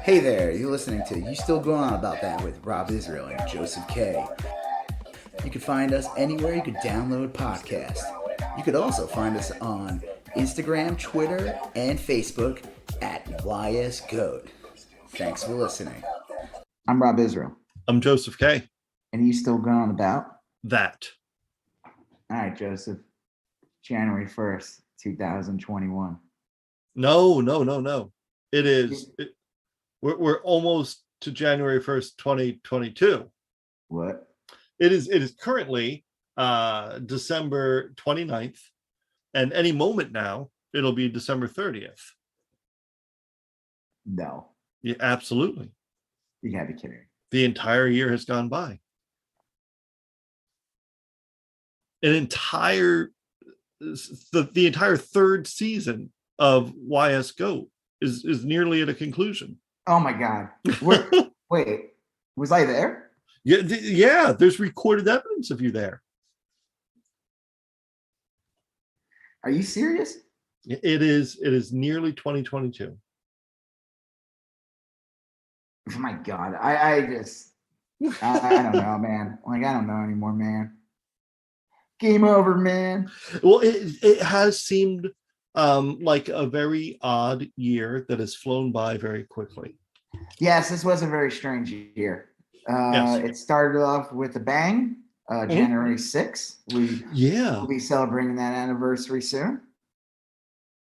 Hey there, you're listening to You Still Going On About That with Rob Israel and Joseph K. You can find us anywhere you could download podcasts. You could also find us on Instagram, Twitter, and Facebook at YSGOAT. Thanks for listening. I'm Rob Israel. I'm Joseph K. And you still going on about that? All right, Joseph. January 1st, 2021. No. It is. We're almost to January 1st, 2022. What? It is currently December 29th, and any moment now it'll be December 30th. No. Yeah, absolutely. You gotta be kidding. The entire year has gone by. The entire third season of YSGOAT is nearly at a conclusion. Oh my God. Wait, was I there? Yeah, there's recorded evidence of you there. Are you serious? It is nearly 2022. Oh my God. I don't know, man. Like, I don't know anymore, man. Game over, man. Well, it has seemed like a very odd year that has flown by very quickly. Yes, this was a very strange year. Yes. It started off with a bang, January 6th. We'll be celebrating that anniversary soon.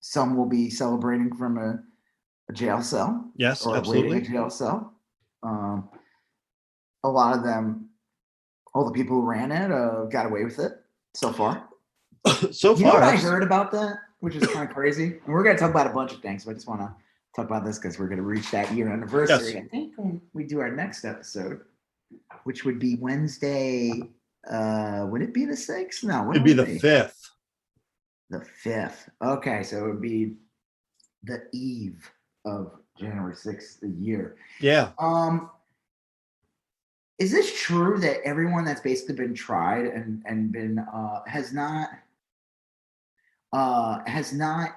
Some will be celebrating from a jail cell. Yes, or absolutely. Waiting a jail cell. A lot of them, all the people who ran it, got away with it so far. So you know far, what I heard about that, which is kind of crazy. And we're going to talk about a bunch of things, but I just want to talk about this because we're going to reach that year anniversary. Yes. I think when we do our next episode, which would be Wednesday. Would it be the 6th? No, it'd be the 5th. The 5th. Okay, so it would be the eve of January 6th, the year. Yeah. Is this true that everyone that's basically been tried and been has not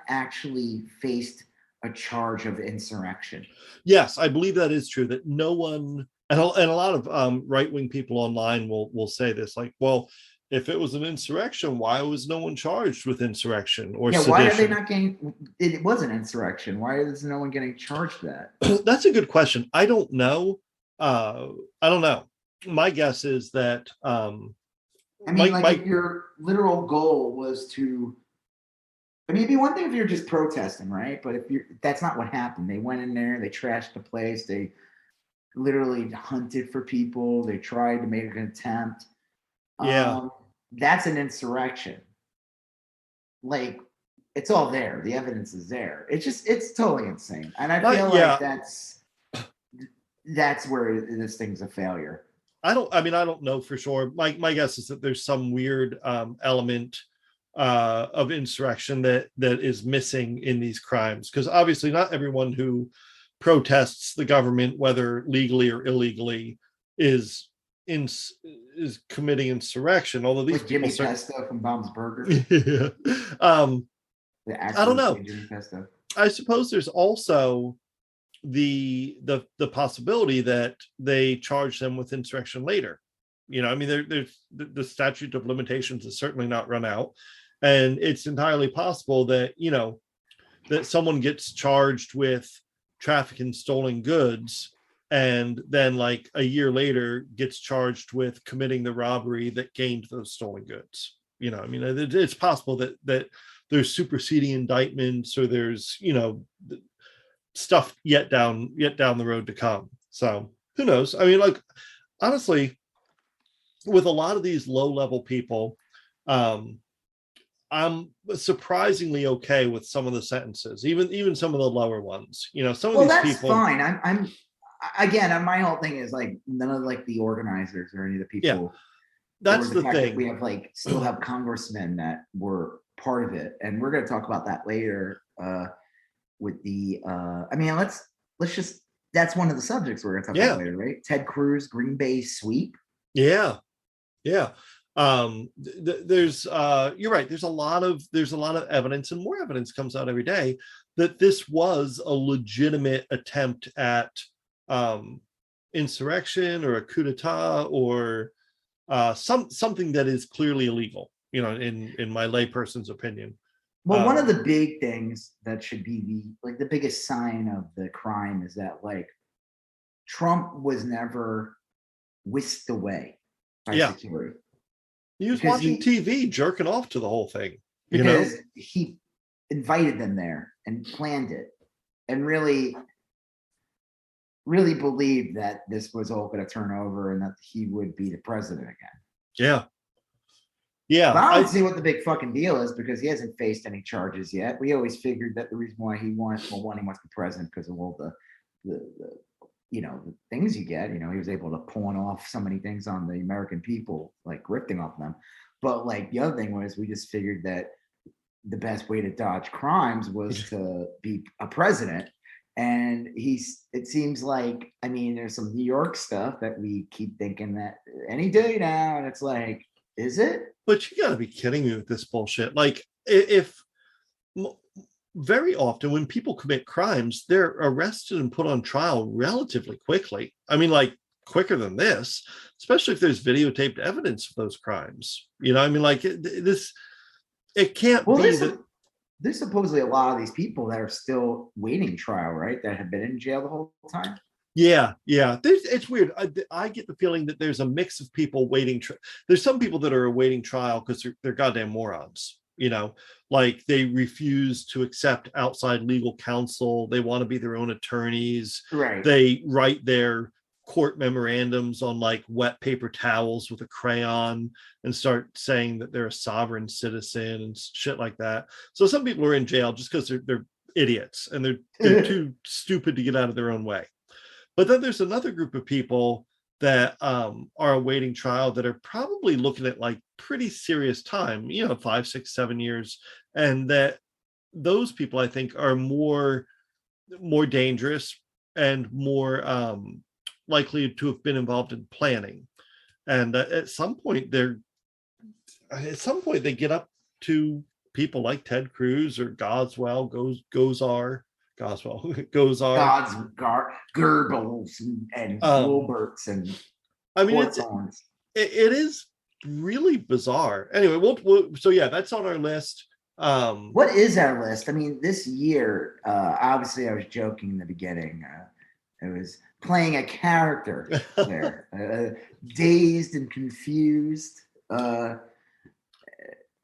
actually faced a charge of insurrection? Yes, I believe that is true. That no one, and a lot of right-wing people online will say this, like, well, if it was an insurrection, why was no one charged with insurrection or sedition? Why are they not getting? It was an insurrection. Why is no one getting charged that? That's a good question. I don't know. My guess is that. If your literal goal was to. I mean, it'd be one thing if you're just protesting, right? But that's not what happened. They went in there, they trashed the place, they literally hunted for people, they tried to make an attempt. Yeah. That's an insurrection. Like, it's all there. The evidence is there. It's totally insane. And I feel like that's where this thing's a failure. I don't know for sure. My guess is that there's some weird element of insurrection that is missing in these crimes, because obviously not everyone who protests the government, whether legally or illegally, is committing insurrection. Although these like Jimmy Pesto from Bob's Burger. Yeah. I don't know. Jimmy Pesto. I suppose there's also the possibility that they charge them with insurrection later. There's the statute of limitations is certainly not run out, and it's entirely possible that that someone gets charged with trafficking stolen goods, and then like a year later gets charged with committing the robbery that gained those stolen goods. It's possible that there's superseding indictments, or there's stuff yet down the road to come. So who knows? I mean, like, honestly, with a lot of these low-level people, I'm surprisingly okay with some of the sentences, even some of the lower ones. Some of these people. Well, that's fine. I'm my whole thing is like none of like the organizers or any of the people. Yeah, that's the thing. We have still have congressmen that were part of it, and we're going to talk about that later. With the, let's just. That's one of the subjects we're going to talk about later, right? Ted Cruz Green Bay sweep. Yeah. There's you're right, there's a lot of evidence, and more evidence comes out every day, that this was a legitimate attempt at insurrection or a coup d'etat, or something that is clearly illegal, in my layperson's opinion. Well, one of the big things that should be the biggest sign of the crime is that Trump was never whisked away by security. He was watching TV, jerking off to the whole thing. Because he invited them there and planned it, and really believed that this was all going to turn over and that he would be the president again. Yeah. Yeah. But I don't see what the big fucking deal is, because he hasn't faced any charges yet. We always figured that the reason why he wants to be president because of all the things you get. He was able to pawn off so many things on the American people, ripping off them. But the other thing was, we just figured that the best way to dodge crimes was to be a president. And it seems there's some New York stuff that we keep thinking that any day now, and it's is it? But you gotta be kidding me with this bullshit. If very often when people commit crimes, they're arrested and put on trial relatively quickly. Quicker than this, especially if there's videotaped evidence of those crimes. It can't be that. There's supposedly a lot of these people that are still waiting trial, right? That have been in jail the whole time. Yeah. It's weird. I get the feeling that there's a mix of people waiting. There's some people that are awaiting trial because they're goddamn morons. They refuse to accept outside legal counsel. They want to be their own attorneys. Right. They write their court memorandums on wet paper towels with a crayon and start saying that they're a sovereign citizen and shit like that. So some people are in jail just because they're idiots and they're too stupid to get out of their own way. But then there's another group of people that are awaiting trial that are probably looking at pretty serious time, 5, 6, 7 years. And that those people, I think, are more dangerous and more likely to have been involved in planning. And at some point they get up to people like Ted Cruz or Goswell, Gorbals and Wilberts and it is really bizarre. Anyway, so that's on our list. What is our list? This year, obviously I was joking in the beginning. It was playing a character there, dazed and confused,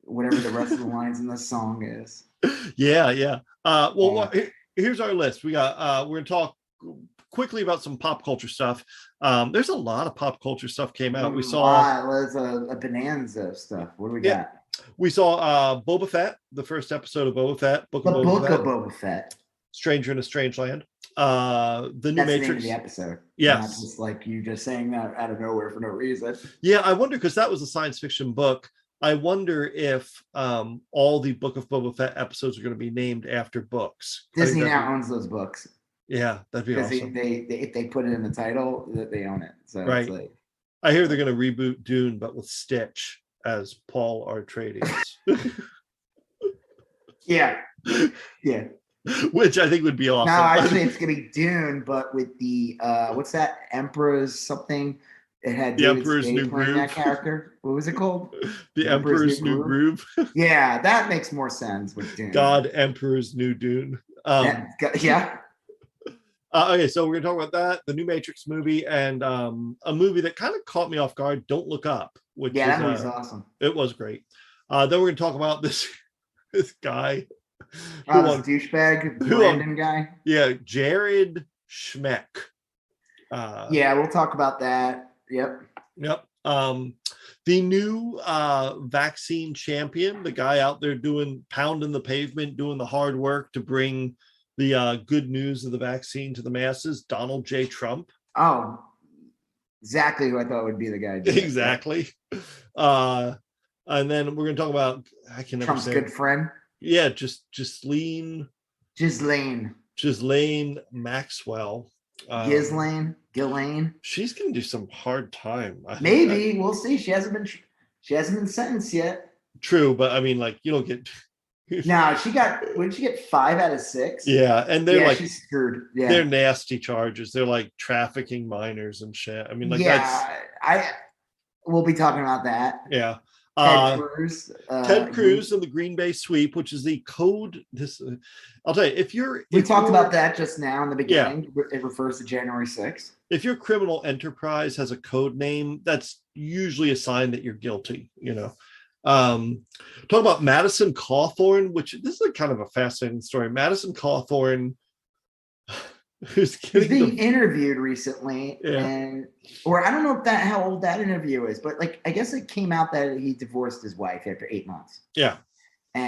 whatever the rest of the lines in the song is. Yeah. Here's our list. We got we're gonna talk quickly about some pop culture stuff. There's a lot of pop culture stuff came out. We saw a bonanza of stuff. What do we got? We saw Boba Fett, the first episode of Boba Fett, Book of Boba Fett. Stranger in a Strange Land. The new Matrix. The name of the episode. Yes. Not just you just saying that out of nowhere for no reason. Yeah, I wonder, because that was a science fiction book. I wonder if all the Book of Boba Fett episodes are going to be named after books. Disney now owns those books. Yeah, that'd be awesome. If they put it in the title, that they own it. So right. It's I hear they're going to reboot Dune, but with Stitch as Paul Atreides. Yeah. Which I think would be awesome. No, actually, it's gonna be Dune, but with the what's that? Emperor's something. It had the Emperor's New Groove. That character. What was it called? The Emperor's New Groove. Yeah, that makes more sense with Dune. God, Emperor's New Dune. Yeah. Okay, so we're gonna talk about that, the new Matrix movie, and a movie that kind of caught me off guard, Don't Look Up. Which that movie's awesome. It was great. Then we're gonna talk about this guy. This douchebag Brandon guy. Yeah, Jared Schmeck. We'll talk about that. Yep. The new vaccine champion, the guy out there pounding the pavement, doing the hard work to bring the good news of the vaccine to the masses, Donald J. Trump. Oh, exactly who I thought would be the guy. Exactly. And then we're going to talk about Trump's good friend. Yeah, Ghislaine Maxwell. Ghislaine. She's gonna do some hard time. Maybe we'll see. She hasn't been She hasn't been sentenced yet. True, but I mean, like, you don't get. No, would she get 5 out of 6? Yeah, and they're like, she's screwed. Yeah, they're nasty charges. They're like trafficking minors and shit. I mean, like, we'll be talking about that. Yeah. Ted Cruz. Ted Cruz and the Green Bay sweep, which is the code. I'll tell you, we talked about that just now in the beginning. Yeah. It refers to January 6th. If your criminal enterprise has a code name, that's usually a sign that you're guilty, Talk about Madison Cawthorn, which this is kind of a fascinating story. Madison Cawthorn, who's being interviewed recently, or I don't know how old that interview is, but like I guess it came out that he divorced his wife after 8 months. Yeah,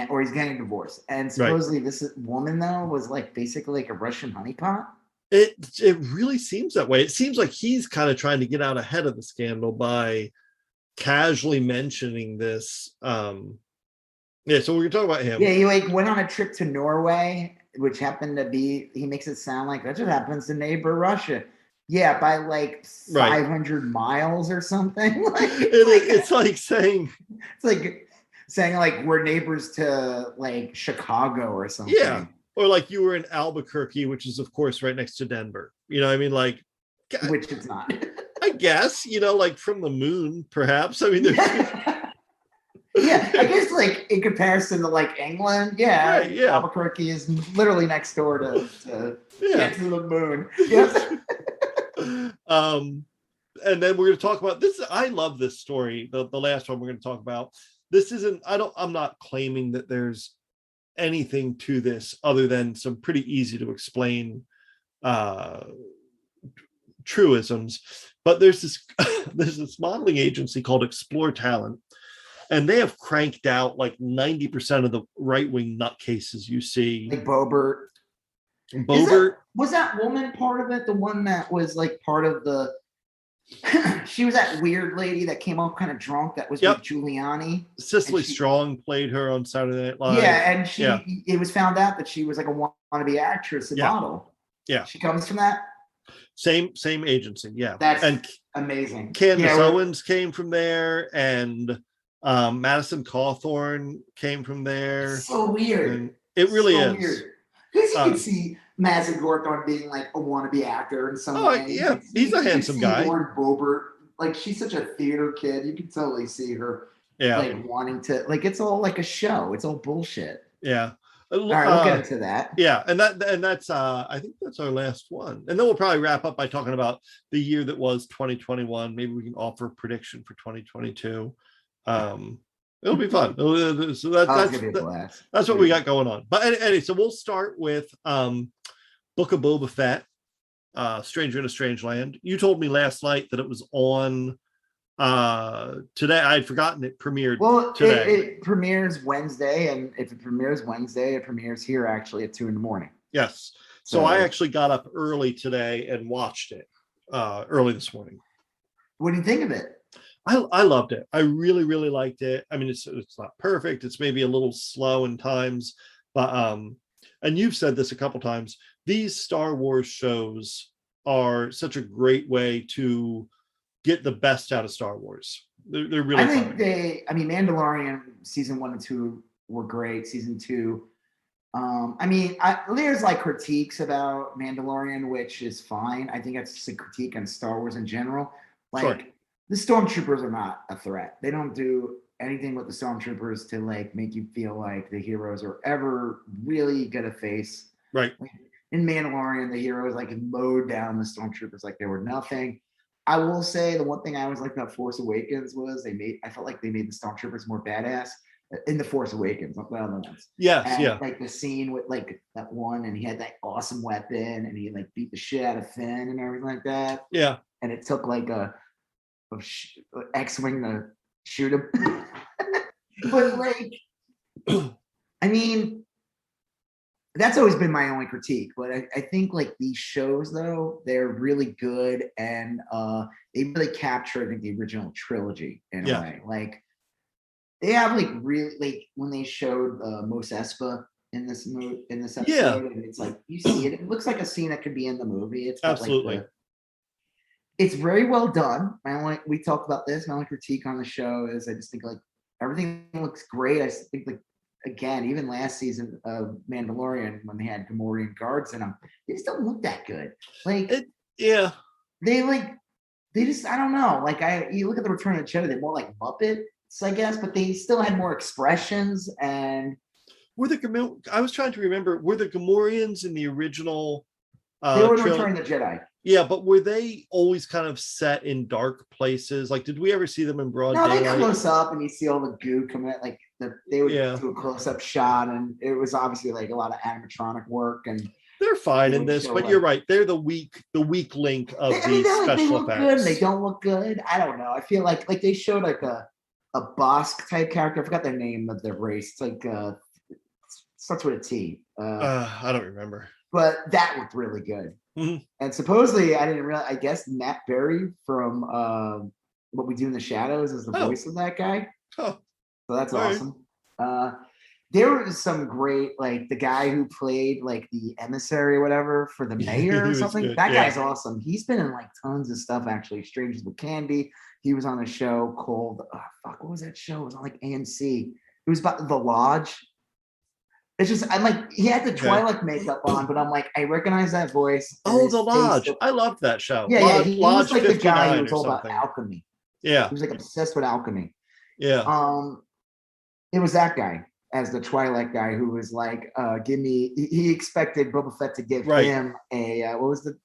or he's getting divorced, and supposedly this woman though was like basically like a Russian honeypot. It really seems that way. It seems like he's kind of trying to get out ahead of the scandal by casually mentioning this. So we're gonna talk about him. Yeah, he like went on a trip to Norway, which happened to be, he makes it sound like that just happens to neighbor Russia. Yeah, by like 500 miles or something. It's like saying like we're neighbors to like Chicago or something. Yeah, or like you were in Albuquerque, which is of course right next to Denver. I mean, like, which it's not. I guess, like from the moon, perhaps. I mean, yeah, I guess like in comparison to like England, Albuquerque is literally next door to the moon. Yes. And then we're going to talk about this. I love this story. The last one we're going to talk about. This isn't. I'm not claiming that there's anything to this other than some pretty easy to explain truisms. But there's this modeling agency called Explore Talent, and they have cranked out like 90% of the right-wing nutcases you see. Like Bobert. Was that woman part of it? The one that was like part of the she was that weird lady that came up kind of drunk that was with Giuliani. Cicely Strong played her on Saturday Night Live. Yeah, and it was found out that she was like a wannabe actress and model. Yeah. She comes from that? Same agency, yeah. That's amazing. Candace Owens came from there, and Madison Cawthorn came from there. So weird. And it really is. Because you can see Madison Cawthorn being like a wannabe actor in some way. Yeah, he's a handsome guy. Lauren Boebert, like she's such a theater kid. You can totally see her like wanting to, like it's all like a show. It's all bullshit. Yeah. All right, we'll get into that. Yeah, and that's I think that's our last one, and then we'll probably wrap up by talking about the year that was 2021. Maybe we can offer a prediction for 2022. It'll be fun. So that's what we got going on. But anyway, so we'll start with Book of Boba Fett, Stranger in a Strange Land. You told me last night that it was on today. I'd forgotten it premiered today. It premieres Wednesday, and if it premieres Wednesday, it premieres here actually at 2 a.m. Yes. So I actually got up early today and watched it early this morning. What do you think of it? I loved it. I really, really liked it. I mean, it's not perfect. It's maybe a little slow in times, but and you've said this a couple times, these Star Wars shows are such a great way to get the best out of Star Wars. They're really fun. Mandalorian season 1 and 2 were great. Season 2, there's like critiques about Mandalorian, which is fine. I think that's just a critique on Star Wars in general. The Stormtroopers are not a threat. They don't do anything with the Stormtroopers to like make you feel like the heroes are ever really gonna face. Right. In Mandalorian, the heroes like mowed down the Stormtroopers like they were nothing. I will say the one thing I always liked about Force Awakens was I felt like they made the Stormtroopers more badass in the Force Awakens, not the other ones. Yes, and, like the scene with like that one, and he had that awesome weapon, and he like beat the shit out of Finn and everything like that. Yeah. And it took like a X-wing to shoot him. But like, I mean, that's always been my only critique. But I think like these shows though, they're really good, and they really capture I think the original trilogy in a way. Like they have like really like when they showed Mos Espa in this episode, and it's like you see it looks like a scene that could be in the movie. It's got, absolutely. Like, It's very well done. We talked about this. My only critique on the show is I just think like everything looks great. I just think like again, even last season of Mandalorian when they had Gamorrean guards in them, they just don't look that good. Like they just I don't know. Like you look at the Return of the Jedi, they're more like Muppets, I guess, but they still had more expressions. And I was trying to remember, were the Gamorreans in the original they were in Return of the Jedi. Yeah, but were they always kind of set in dark places? Like, did we ever see them in broad daylight? No, they close up and you see all the goo coming out. Like they would do a close-up shot, and it was obviously like a lot of animatronic work. And they're fine in this, but you're right. They're the weak link of these special effects. Good. They don't look good. I don't know. I feel like they showed like a Bosk type character. I forgot their name of their race. It's like starts with a T. I don't remember. But that looked really good. Mm-hmm. And supposedly, I didn't realize, I guess Matt Berry from What We Do in the Shadows is the voice of that guy. Oh. So that's awesome. Right. There was some great, like the guy who played like the emissary or whatever for the mayor or something. Good. That guy's awesome. He's been in like tons of stuff actually. Strangers with Candy. He was on a show called, what was that show? It was on like AMC. It was about The Lodge. It's just, I'm like, he had the Twilight makeup on, but I'm like, I recognize that voice. Oh, The Lodge. I loved that show. Yeah, Lodge, he was like the guy who was all about alchemy. Yeah. He was like obsessed with alchemy. Yeah. It was that guy as the Twilight guy who was like, he expected Boba Fett to give him a,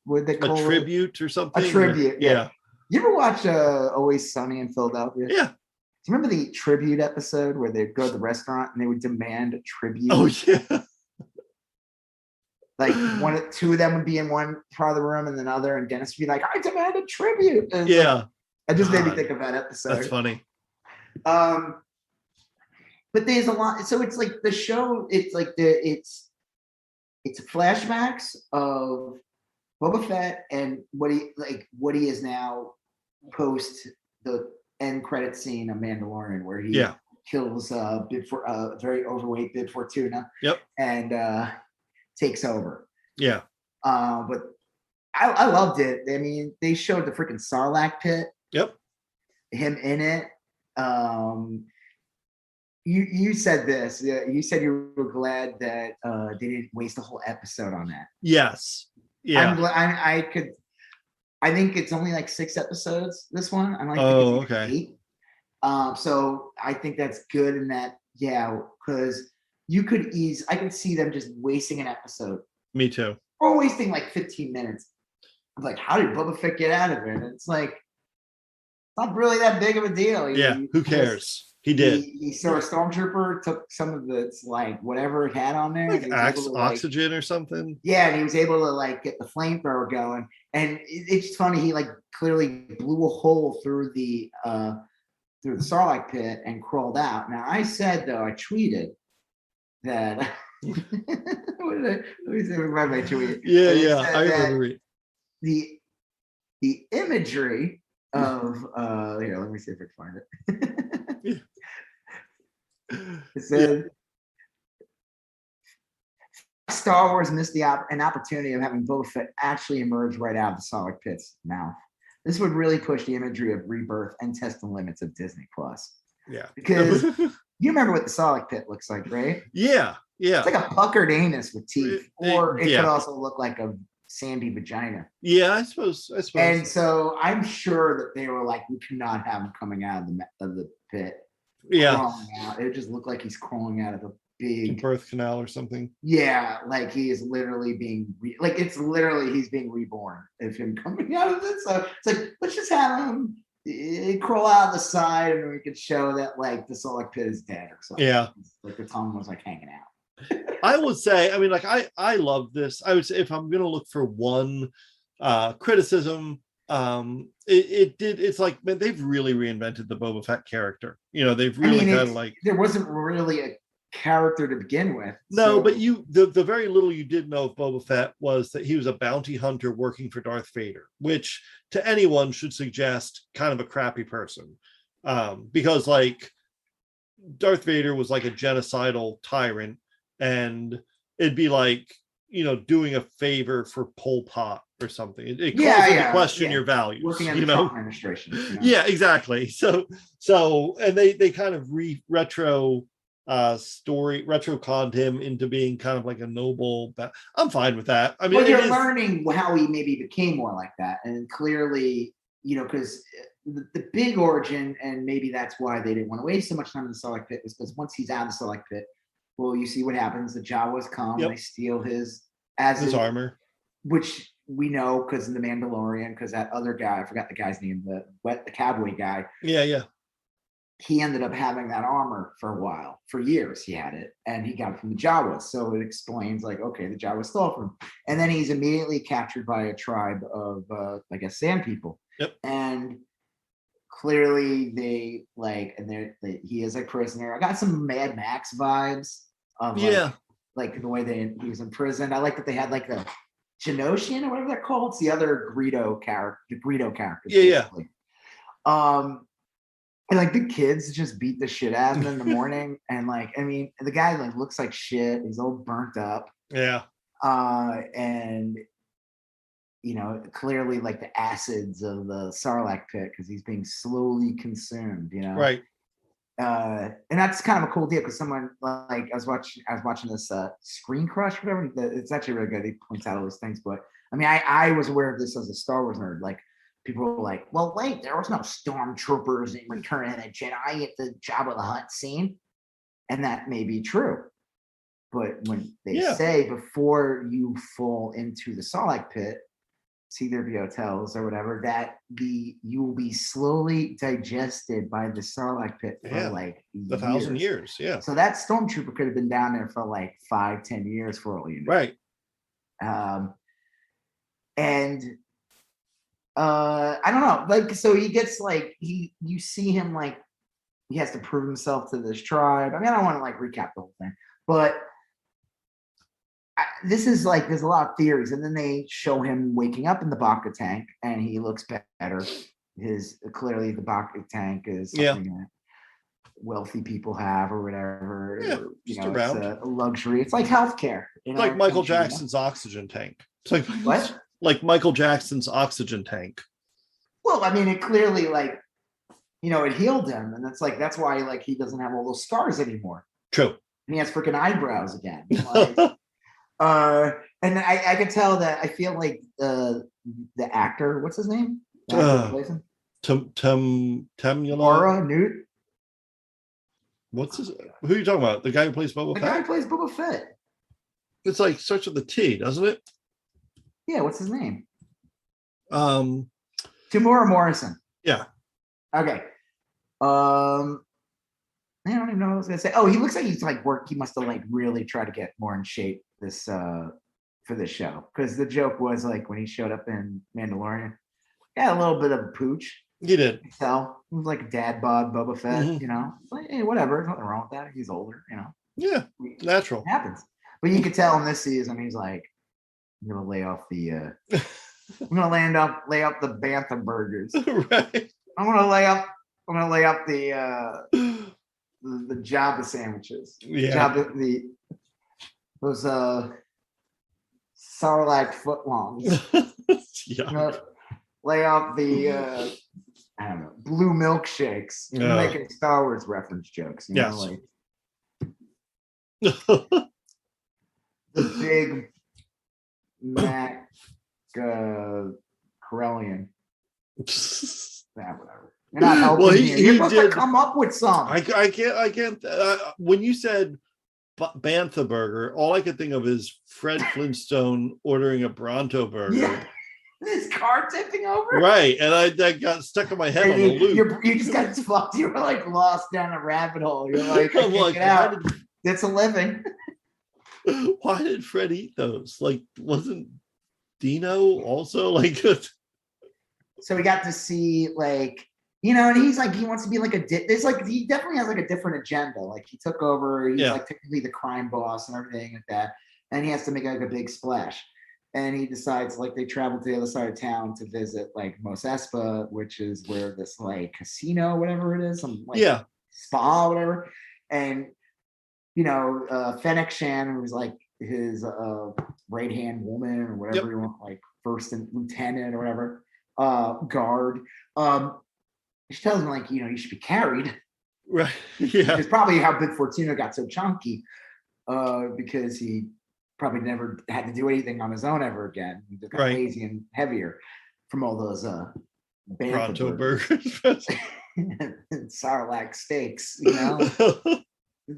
what they call it? A tribute or something? A tribute, yeah. You ever watch Always Sunny in Philadelphia? Yeah. Do you remember the tribute episode where they'd go to the restaurant and they would demand a tribute? Oh, yeah. Like two of them would be in one part of the room and another, and Dennis would be like, I demand a tribute. And yeah. It just made me think of that episode. That's funny. But there's a lot. So it's like the show, it's like it's flashbacks of Boba Fett and what he is now post the end credit scene of Mandalorian, where he kills a very overweight Bib Fortuna. Yep. And takes over. Yeah. But I loved it. I mean, they showed the freaking Sarlacc pit. Yep. Him in it. You said this. You said you were glad that they didn't waste a whole episode on that. Yes. Yeah. I think it's only like 6 episodes. This one. I'm like, okay. 8. So I think that's good in that. Yeah, because I could see them just wasting an episode. Me too. Or wasting like 15 minutes. I'm like, how did Boba Fett get out of it? And it's like, not really that big of a deal. Who cares? He did. He saw a stormtrooper, took some of its like whatever it had on there, like oxygen or something. Yeah, and he was able to like get the flamethrower going. And it's funny, he like clearly blew a hole through the Sarlacc pit and crawled out. Now I said though, I tweeted that. Let me see if I remember my tweet. Yeah, I remember it. The imagery of let me see if I can find it. It said Star Wars missed an opportunity of having Boba Fett actually emerge right out of the Sarlacc pit's mouth. This would really push the imagery of rebirth and test the limits of Disney Plus. Yeah, because you remember what the Sarlacc pit looks like, right? Yeah. It's like a puckered anus with teeth, or it could also look like a sandy vagina. Yeah, I suppose. And so I'm sure that they were like, we cannot have him coming out of the pit. Yeah, it just looked like he's crawling out of a big birth canal or something. Yeah, like he is literally he's being reborn of him coming out of it. So it's like, let's just have him crawl out the side, and we could show that like the Sarlacc pit is dead or something. Yeah, like the tongue was like hanging out. I would say, I mean, like I love this. I would say if I'm gonna look for one criticism, it's like, man, they've really reinvented the Boba Fett character. They've really kind of like, there wasn't really a character to begin with. No, but the very little you did know of Boba Fett was that he was a bounty hunter working for Darth Vader, which to anyone should suggest kind of a crappy person, because like Darth Vader was like a genocidal tyrant, and it'd be like doing a favor for Pol Pot or something. It calls into question your values. Working in the Trump administration. Yeah, exactly. So and they kind of retroconned him into being kind of like a noble. I'm fine with that. I mean, you're learning how he maybe became more like that, and clearly, because the big origin, and maybe that's why they didn't want to waste so much time in the Sarlacc pit, was because once he's out of the Sarlacc pit, well, you see what happens. The Jawas come, they steal his armor, which we know because in the Mandalorian, because that other guy, I forgot the guy's name, the cowboy guy. Yeah. He ended up having that armor for a while, for years. He had it, and he got it from the Jawas. So it explains, like, okay, the Jawas stole from him, and then he's immediately captured by a tribe of, I guess, Sand people. Yep. And clearly, he is a prisoner. I got some Mad Max vibes of like the way he was in prison. I like that they had like the Genosian or whatever they're called. It's the other Greedo character. Yeah. And like the kids just beat the shit out of him in the morning. And like, I mean, the guy like looks like shit. He's all burnt up. Yeah. And clearly like the acids of the Sarlacc pit, because he's being slowly consumed, Right. And that's kind of a cool deal, because someone like I was watching this Screen Crush, whatever. It's actually really good. He points out all those things, but I mean, I was aware of this as a Star Wars nerd. Like, people were like, well, wait, there was no stormtroopers in Return of the Jedi at the Jabba the Hutt scene. And that may be true. But when they say before you fall into the Sarlacc pit, see their hotels or whatever, that you will be slowly digested by the Sarlacc pit for like 1,000 years. Yeah. So that stormtrooper could have been down there for like 5-10 years for all you know. Right. And I don't know, like, so he gets like you see him like he has to prove himself to this tribe. I mean, I don't want to like recap the whole thing, but this is like, there's a lot of theories, and then they show him waking up in the Bacta tank, and he looks better. Clearly the Bacta tank is something that wealthy people have or whatever. Yeah, it's a luxury. It's like healthcare. It's like Michael Jackson's oxygen tank. It's like what? Like Michael Jackson's oxygen tank. Well, I mean, it clearly like, it healed him, and that's why like he doesn't have all those scars anymore. True. And he has freaking eyebrows again. Like, and I can tell that I feel like the actor, what's his name? Temula. Newt. What's his? Who are you talking about? The guy who plays Boba Fett? The guy who plays Boba Fett. It's like starts with the T, doesn't it? Yeah, what's his name? Tamura Morrison. Yeah. Okay. I don't even know what I was gonna say. Oh, he looks like he's like he must have like really tried to get more in shape for this show. Because the joke was like when he showed up in Mandalorian, he had a little bit of a pooch. He did. So he was like a dad bod Boba Fett, It's like, hey, whatever, there's nothing wrong with that. He's older, Yeah, natural. It happens. But you could tell in this season he's like, I'm gonna lay off the I'm gonna lay up the Bantha burgers. Right. I'm gonna lay up the Jabba sandwiches. Yeah. Those Sarlacc footlongs. Yeah. Lay off the I don't know, blue milkshakes. You're making Star Wars reference jokes. Yes. Like the big Mac Corellian. Whatever. You're not helping me. You're supposed to come up with some. I can't. When you said Bantha burger, all I could think of is Fred Flintstone ordering a Bronto burger. Yeah. This car tipping over, right? And that got stuck in my head on a loop. You just got fucked. You were like lost down a rabbit hole. You're like, I can't get out. It's a living. Why did Fred eat those? Like, wasn't Dino also like? So we got to see like, and he's like, he wants to be like there's like, he definitely has like a different agenda. Like he took over. He's like technically the crime boss and everything like that, and he has to make like a big splash. And he decides like they travel to the other side of town to visit like Mos Espa, which is where this like casino, whatever it is, some like spa, whatever. And Fennec Shan, who's like his right hand woman or whatever Yep. you want, like first and lieutenant or whatever, guard. She tells him like, you should be carried. Right. Yeah. Which is probably how Big Fortuna got so chunky, because he probably never had to do anything on his own ever again. He just got Right. lazy and heavier from all those Pronto Bantha burgers. and Sarlacc steaks,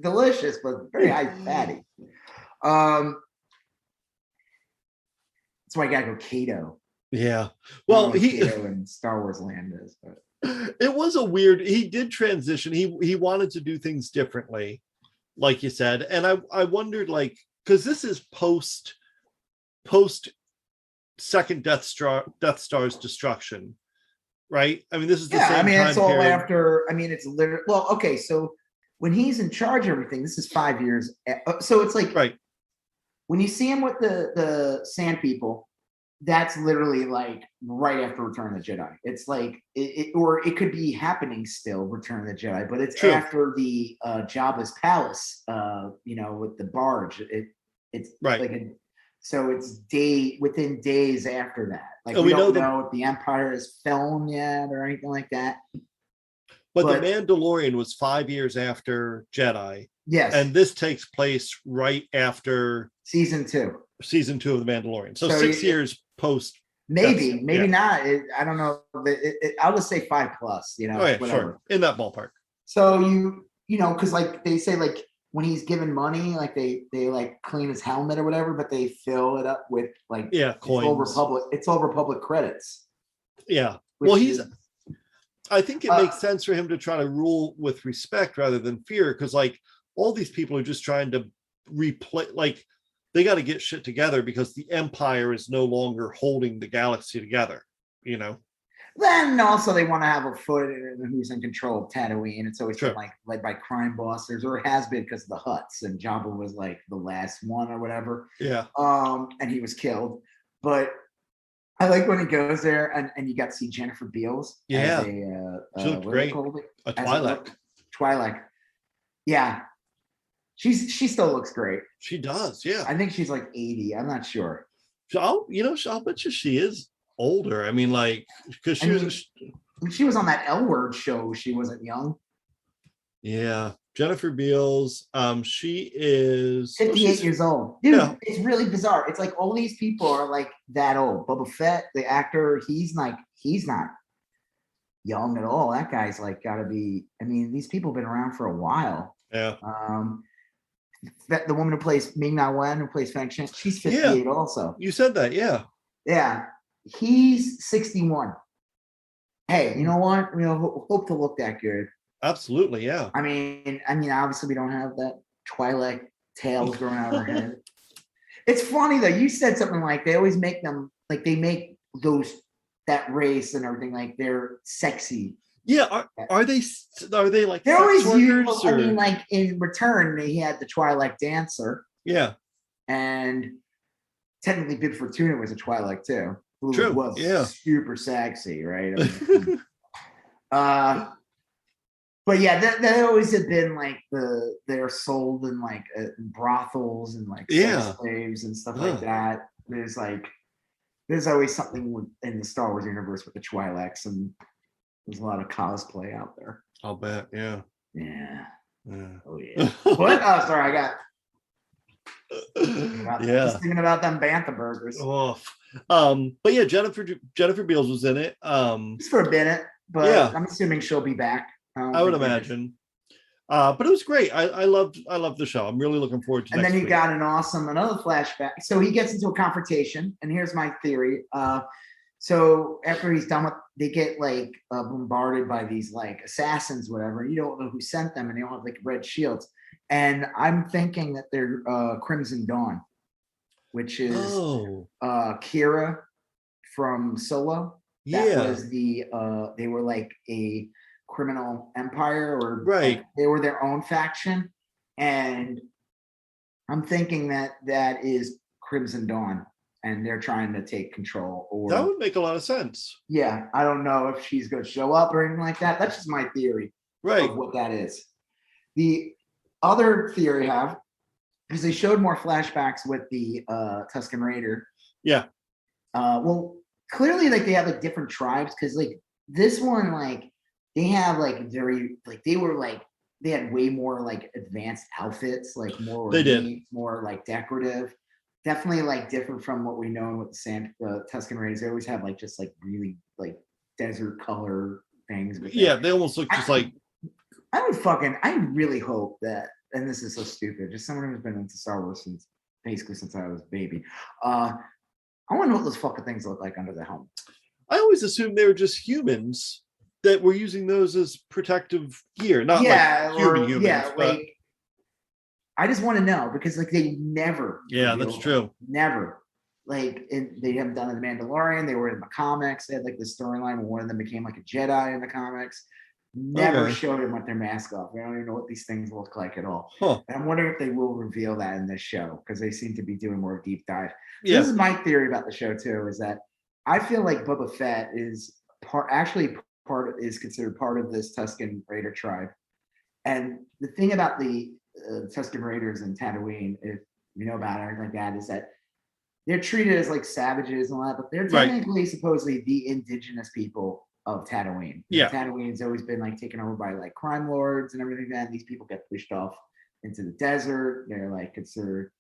delicious, but very high fatty. That's why I gotta go keto. Yeah. Well, keto in Star Wars land is, but it was a weird, he did transition. He wanted to do things differently, like you said. And I wondered, like, because this is post second Death Star's destruction, right? I mean, this is the same time it's all period. after. I mean, it's literally, well, okay, so when he's in charge of everything, this is 5 years. So it's like, right, when you see him with the Sand People, that's literally like right after Return of the Jedi. It's like or it could be happening still, Return of the Jedi, but it's True. after the Jabba's palace, with the barge. It's right. like so it's within days after that. Like And we don't know if the Empire has fallen yet or anything like that. But the Mandalorian was 5 years after Jedi. Yes. And this takes place right after season 2 of the Mandalorian. So 6 years post. Maybe not. I don't know. I'll just say 5+, Oh, yeah, whatever. sure. In that ballpark. So because like they say, like when he's given money, like they like clean his helmet or whatever, but they fill it up with like coins. It's all Republic credits. Yeah. Well, I think it makes sense for him to try to rule with respect rather than fear, because like all these people are just trying to like they got to get shit together because the Empire is no longer holding the galaxy together, Then also they want to have a foot in who's in control of Tatooine. It's always been like led by crime bosses, or it has been because of the Hutts, and Jabba was like the last one or whatever. Yeah. And he was killed. But I like when he goes there and you got to see Jennifer Beals. Yeah. As she looked great. A Twi'lek. Twi'lek. Yeah. She still looks great. She does, yeah. I think she's like 80. I'm not sure. I'll bet you she is older. I mean, like, because she was on that L Word show. She wasn't young. Yeah, Jennifer Beals. She is 58 years old. Dude, It's really bizarre. It's like all these people are like that old. Boba Fett, the actor, he's not young at all. That guy's like got to be. I mean, these people have been around for a while. Yeah. The woman who plays Ming-Na Wen, who plays Feng Shen, she's 58 also. You said that, yeah. Yeah. He's 61. Hey, you know what? Hope to look that good. Absolutely, yeah. I mean, obviously we don't have that Twi'lek tails growing out of her head. It's funny though. You said something like they always make them like they make that race and everything like they're sexy. Yeah, are they like they're always used? I mean, like in Return, he had the Twi'lek dancer. Yeah, and technically, Bib Fortuna was a Twi'lek too, who True. was super sexy, right? But yeah, that always have been like they're sold in like brothels and like sex slaves and stuff like that. There's always something in the Star Wars universe with the Twi'leks, and there's a lot of cosplay out there. I'll bet, yeah. Oh yeah. What? Oh, sorry, I got. Just thinking about them Bantha burgers. Oh, but yeah, Jennifer Beals was in it. Just for a minute, but I'm assuming she'll be back. I would imagine. But it was great. I loved the show. I'm really looking forward to. And then you got another flashback. So he gets into a confrontation, and here's my theory. So after he's done with, they get like bombarded by these like assassins, whatever. You don't know who sent them, and they all have like red shields. And I'm thinking that they're Crimson Dawn, which is Kira from Solo. That was they were like a criminal empire, or like they were their own faction. And I'm thinking that is Crimson Dawn, and they're trying to take control. Or that would make a lot of sense. Yeah, I don't know if she's going to show up or anything like that. That's just my theory of what that is. The other theory I have because they showed more flashbacks with the Tusken Raider. Yeah. Well, clearly, like they have like different tribes because like this one, like they have like very like they had way more like advanced outfits, like more They did more like decorative. Definitely like different from what we know with the Tusken Raiders. They always have like just like really like desert color things. Yeah, they almost look just like. I really hope that, and this is so stupid, just someone who's been into Star Wars since I was a baby. I want to know what those fucking things look like under the helmet. I always assumed they were just humans that were using those as protective gear, not like humans. Yeah, but... like I just want to know because like they never. Yeah, that's true. Never. Like they haven't done it in The Mandalorian. They were in the comics. They had like the storyline where one of them became like a Jedi in the comics. Never showed him with their mask off. We don't even know what these things look like at all. Huh. And I'm wondering if they will reveal that in this show because they seem to be doing more deep dive. So yeah. This is my theory about the show too, is that I feel like Boba Fett is considered part of this Tusken Raider tribe. And the thing about the Tusken Raiders in Tatooine, if you know about it or anything like that, is that they're treated as like savages and all that, but they're technically supposedly the indigenous people of Tatooine. Yeah. Tatooine's always been like taken over by like crime lords and everything. And these people get pushed off into the desert. They're like considered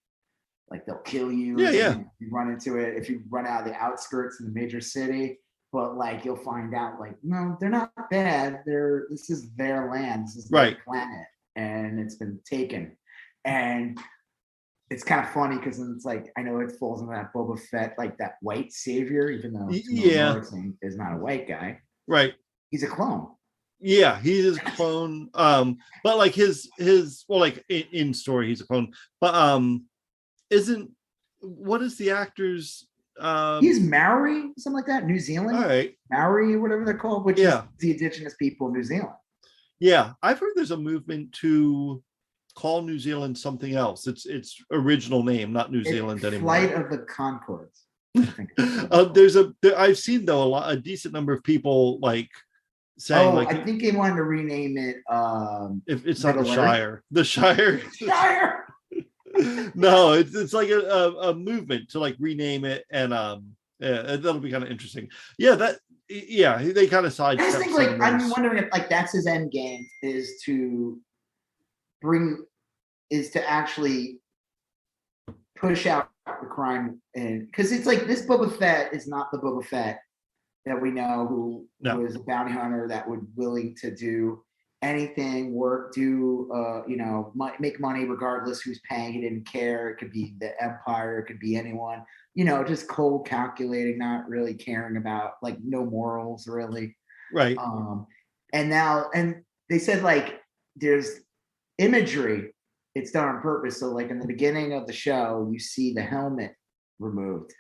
like they'll kill you. Yeah. If you run into it, if you run out of the outskirts in the major city, but like you'll find out like, no, they're not bad. This is their land. This is their planet. And it's been taken. And it's kind of funny because it's like, I know it falls into that Boba Fett, like that white savior, even though Morrison is not a white guy. Right. He's a clone. Yeah, he is a clone. But like his well, like in story, he's a clone. But what is the actor's he's Maori, something like that, New Zealand. All right. Maori, whatever they're called, which is the indigenous people of New Zealand. Yeah, I've heard there's a movement to call New Zealand something else. It's original name, not New Zealand anymore. Flight of the Conchords. I've seen though a decent number of people like saying like I think they wanted to rename it if it's not the Shire. The Shire. Shire. No, it's like a movement to like rename it, and that'll be kind of interesting. Yeah, they kind of side. I just think like I'm wondering if like that's his end game is to actually push out the crime, and because it's like this Boba Fett is not the Boba Fett that we know who was a bounty hunter that would willing to do anything, work, make money regardless who's paying. He didn't care. It could be the Empire, it could be anyone, just cold calculating, not really caring about like no morals really. Right. And they said like there's imagery, it's done on purpose. So like in the beginning of the show, you see the helmet removed.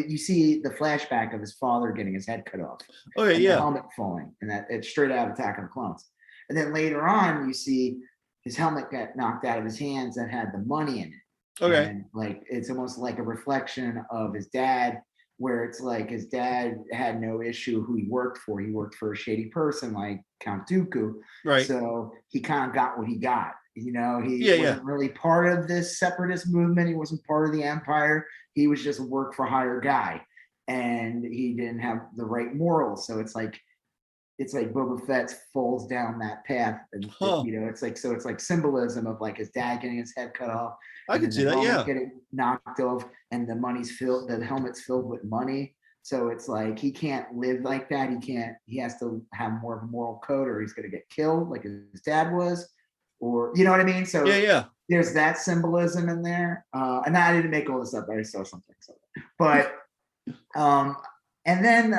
You see the flashback of his father getting his head cut off. Okay, The helmet falling, and that it's straight out of Attack of the Clones. And then later on, you see his helmet got knocked out of his hands that had the money in it. Okay. And like it's almost like a reflection of his dad, where it's like his dad had no issue who he worked for. He worked for a shady person like Count Dooku. Right. So he kind of got what he got. He wasn't really part of this separatist movement. He wasn't part of the Empire. He was just a work for hire guy, and he didn't have the right morals. So it's like Boba Fett falls down that path, and it's like symbolism of like his dad getting his head cut off. I can see that, yeah. Getting knocked off, and the helmet's filled with money. So it's like he can't live like that. He has to have more of a moral code, or he's gonna get killed like his dad was. Or you know what I mean? So there's that symbolism in there. And I didn't make all this up, I saw something. But and then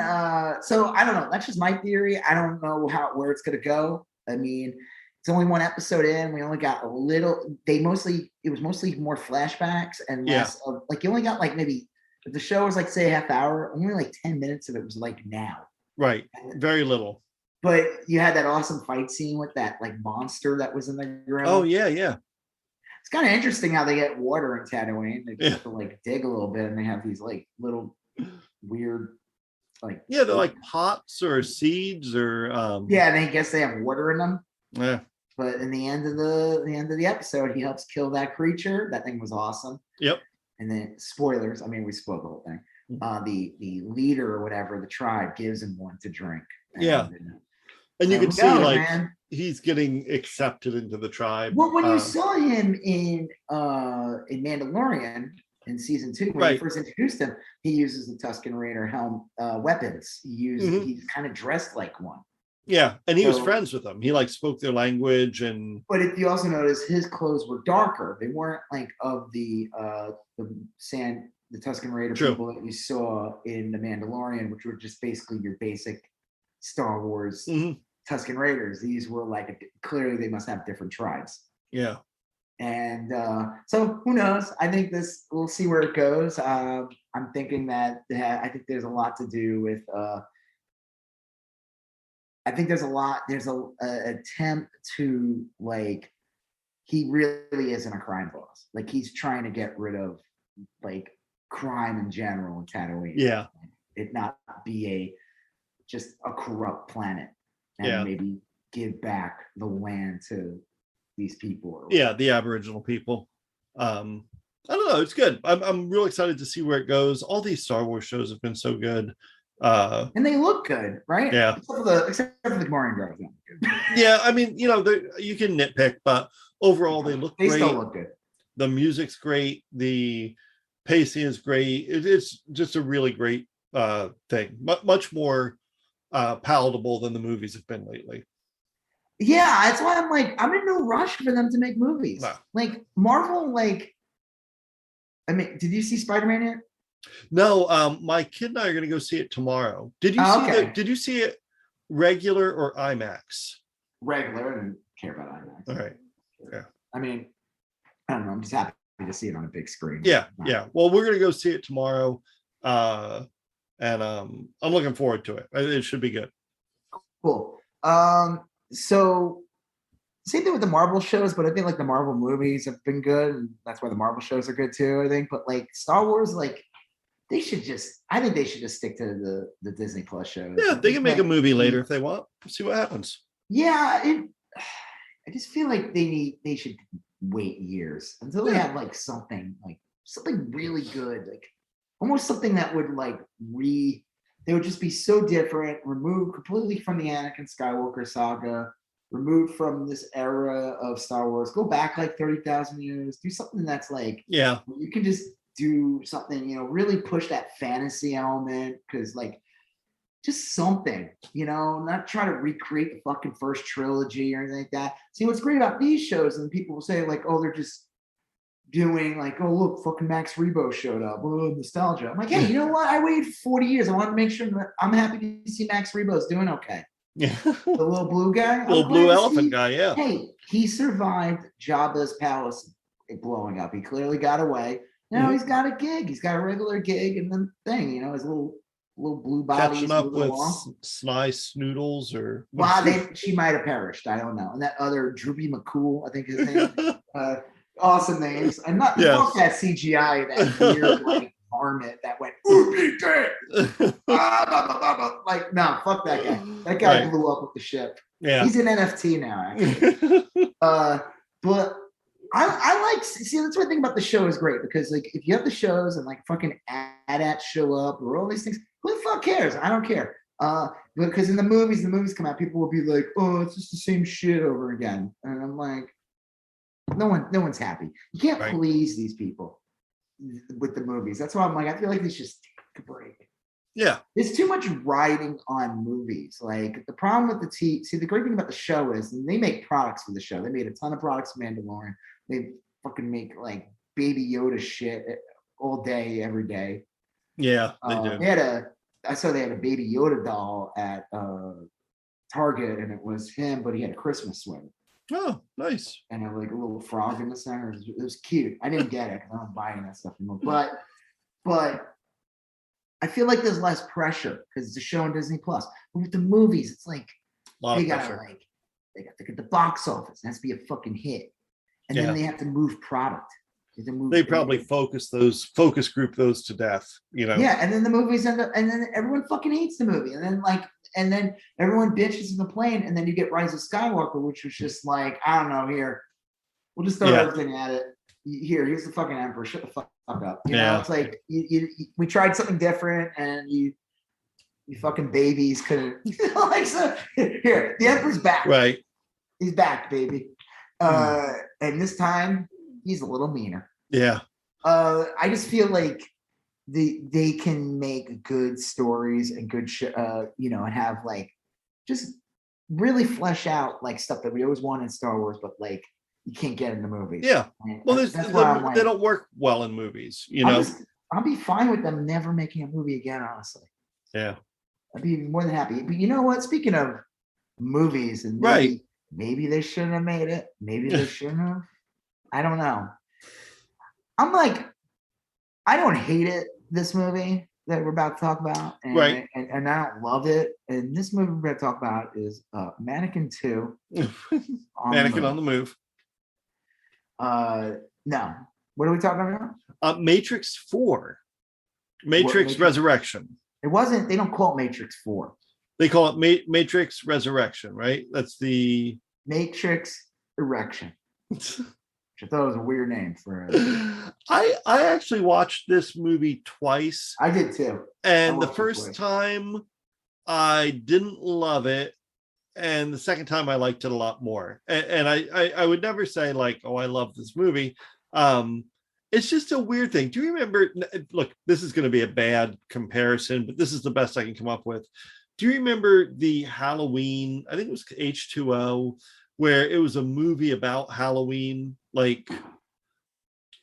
so I don't know. That's just my theory. I don't know where it's gonna go. I mean, it's only one episode in. We only got a little. It was mostly more flashbacks and less of like you only got like maybe if the show was like say a half hour, only like 10 minutes of it was like now. Right. Very little. But you had that awesome fight scene with that like monster that was in the ground. Oh yeah. It's kind of interesting how they get water in Tatooine. They have to like dig a little bit, and they have these like little weird like they're like pots or seeds or and I guess they have water in them. Yeah. But in the end of the episode, he helps kill that creature. That thing was awesome. Yep. And then spoilers. I mean, we spoiled the whole thing. The leader or whatever the tribe gives him one to drink. And you so can see knows, like man? He's getting accepted into the tribe. Well, when you saw him in Mandalorian in season 2, when you first introduced him, he uses the Tusken Raider helm weapons. He's kind of dressed like one. Yeah, and he was friends with them. He like spoke their language, and but if you also notice, his clothes were darker. They weren't like of the Tusken Raider people that you saw in the Mandalorian, which were just basically your basic Star Wars Tusken Raiders. These were like clearly they must have different tribes. Yeah. And so who knows? I think we'll see where it goes. I'm thinking that I think there's a lot to do with. I think there's a attempt to like, he really isn't a crime boss. Like he's trying to get rid of like crime in general in Tatooine. Yeah. It not be just a corrupt planet, and maybe give back the land to these people. The Aboriginal people. I don't know. It's good. I'm real excited to see where it goes. All these Star Wars shows have been so good. And they look good, right? Yeah. Except for the Gamorrean girls. Yeah, I mean, you can nitpick, but overall they look great. They still look good. The music's great. The pacing is great. It's just a really great thing. Much more palatable than the movies have been lately. Yeah, that's why I'm in no rush for them to make movies. No. Like Marvel, I mean, did you see Spider-Man yet? No, my kid and I are going to go see it tomorrow. Did you see it regular or IMAX? Regular. I didn't care about IMAX. All right. Yeah. I mean, I don't know. I'm just happy to see it on a big screen. Yeah. Well, we're going to go see it tomorrow. And I'm looking forward to it. It should be good. Cool. So same thing with the Marvel shows, but I think like the Marvel movies have been good, and that's why the Marvel shows are good too, I think. But like Star Wars, like I think they should just stick to the Disney Plus shows. Yeah, they can make a movie later if they want. See what happens. Yeah, I just feel like they should wait years until they have like something really good, like almost something that would they would just be so different, removed completely from the Anakin Skywalker saga, removed from this era of Star Wars, go back like 30,000 years, do something that's like, you can just do something, really push that fantasy element, because like just something, not try to recreate the fucking first trilogy or anything like that. See, what's great about these shows, and people will say like, oh, they're just doing like, oh, look, fucking Max Rebo showed up, oh, nostalgia. I'm like, hey, you know what? I waited 40 years. I want to make sure that I'm happy to see Max Rebo's doing okay. Yeah. The little blue guy. Little blue elephant guy, yeah. Hey, he survived Jabba's palace blowing up. He clearly got away. Now he's got a gig. He's got a regular gig and the thing, his little blue body. Catching up with Sly Snoodles or... Wow, she might have perished. I don't know. And that other Droopy McCool, I think his name. Awesome names. And not fuck that CGI, that weird like varmint that went, be dead. Like, no, fuck that guy. That guy blew up with the ship. Yeah. He's an NFT now, actually. But I like, see, that's one thing about the show is great, because like if you have the shows and like fucking AT-ATs show up or all these things, who the fuck cares? I don't care. Because in the movies come out, people will be like, oh, it's just the same shit over again. And I'm like, no one's happy. You can't please these people with the movies. That's why I'm like, I feel like they should just take a break. Yeah. There's too much riding on movies. Like the problem with the great thing about the show is they make products for the show. They made a ton of products for Mandalorian. They fucking make like Baby Yoda shit all day, every day. Yeah, they do. I saw they had a Baby Yoda doll at Target, and it was him, but he had a Christmas sweater. Oh, nice. And like a little frog in the center. It was cute. I didn't get it because I'm not buying that stuff anymore. But I feel like there's less pressure because it's a show on Disney Plus. But with the movies, it's like they got to get the box office. It has to be a fucking hit. And then they have to move product. They probably focus group those to death, Yeah, and then the movies end up, and then everyone fucking hates the movie. And then like and then everyone bitches in the plane, and then you get Rise of Skywalker, which was just like, I don't know, here, we'll just throw everything at it. Here's the fucking Emperor. Shut the fuck up. You know, it's like we tried something different, and you fucking babies couldn't. Like, so, here, the Emperor's back. Right. He's back, baby. And this time he's a little meaner. Yeah. I just feel like they can make good stories and good and have like just really flesh out like stuff that we always want in Star Wars, but like you can't get in the movies. Yeah. And Well, like, they don't work well in movies, you know. I'll be fine with them never making a movie again, honestly. Yeah. I'd be more than happy. But you know what? Speaking of movies, and maybe they shouldn't have made it. Maybe they shouldn't have. I don't know. I'm like, I don't hate it, this movie that we're about to talk about. And, and I don't love it. And this movie we're going to talk about is Mannequin 2. Mannequin on the Move. No. What are we talking about? Matrix 4. Matrix Resurrection. It wasn't, they don't call it Matrix 4. They call it Matrix Resurrection, right? That's the Matrix Erection. Which I thought was a weird name for I actually watched this movie twice. I did too. And the first time I didn't love it. And the second time I liked it a lot more. And I would never say like, oh, I love this movie. It's just a weird thing. Do you remember? Look, this is going to be a bad comparison, but this is the best I can come up with. Do you remember the Halloween? I think it was H2O, where it was a movie about Halloween. Like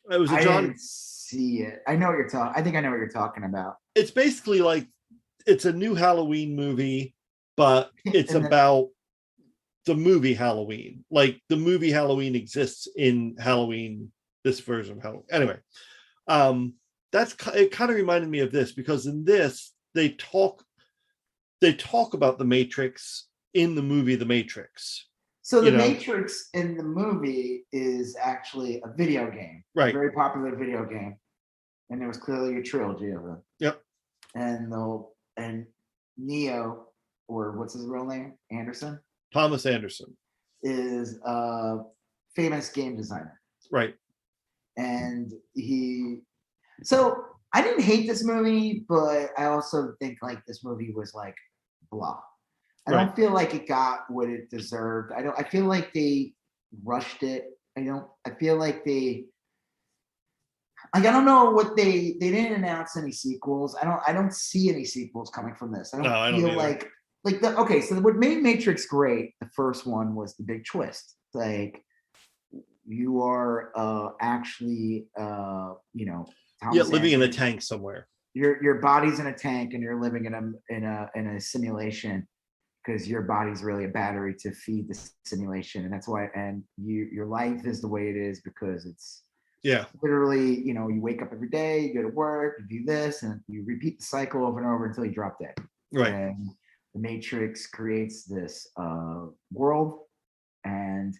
it was a John. I didn't see it. I know what you're talking. I think I know what you're talking about. It's basically like it's a new Halloween movie, but it's about the movie Halloween. Like the movie Halloween exists in Halloween. This version of Halloween. Anyway, it kind of reminded me of this because in this they talk about the Matrix in the movie The Matrix. So the Matrix in the movie is actually a video game, right? A very popular video game, and there was clearly a trilogy of them. Yep. And Neo, or what's his real name? Anderson. Thomas Anderson is a famous game designer. Right. And so I didn't hate this movie, but I also think like this movie was like blah. I don't feel like it got what it deserved. I feel like they rushed it. I feel like I don't know what they didn't announce any sequels. I don't see any sequels coming from this. I don't feel like so what made Matrix great, the first one, was the big twist. Like, you are actually living in a tank somewhere. Your body's in a tank and you're living in a simulation because your body's really a battery to feed the simulation, and that's why. And your life is the way it is because it's literally, you wake up every day, you go to work, you do this, and you repeat the cycle over and over until you drop dead. Right. And the Matrix creates this world, and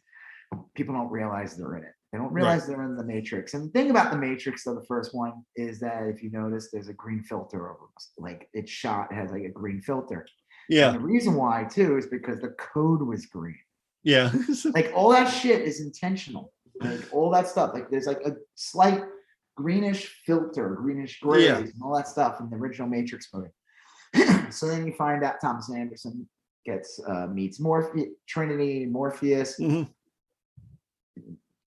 people don't realize they're in it. They don't realize they're in the Matrix. And the thing about the Matrix, though, the first one, is that if you notice, there's a green filter over it. Like, it's shot, it has like a green filter. Yeah. And the reason why, too, is because the code was green. Yeah. Like, all that shit is intentional. Like, all that stuff. Like, there's like a slight greenish filter, greenish grays, and all that stuff in the original Matrix movie. So then you find out Thomas Anderson meets Trinity, Morpheus. Mm-hmm.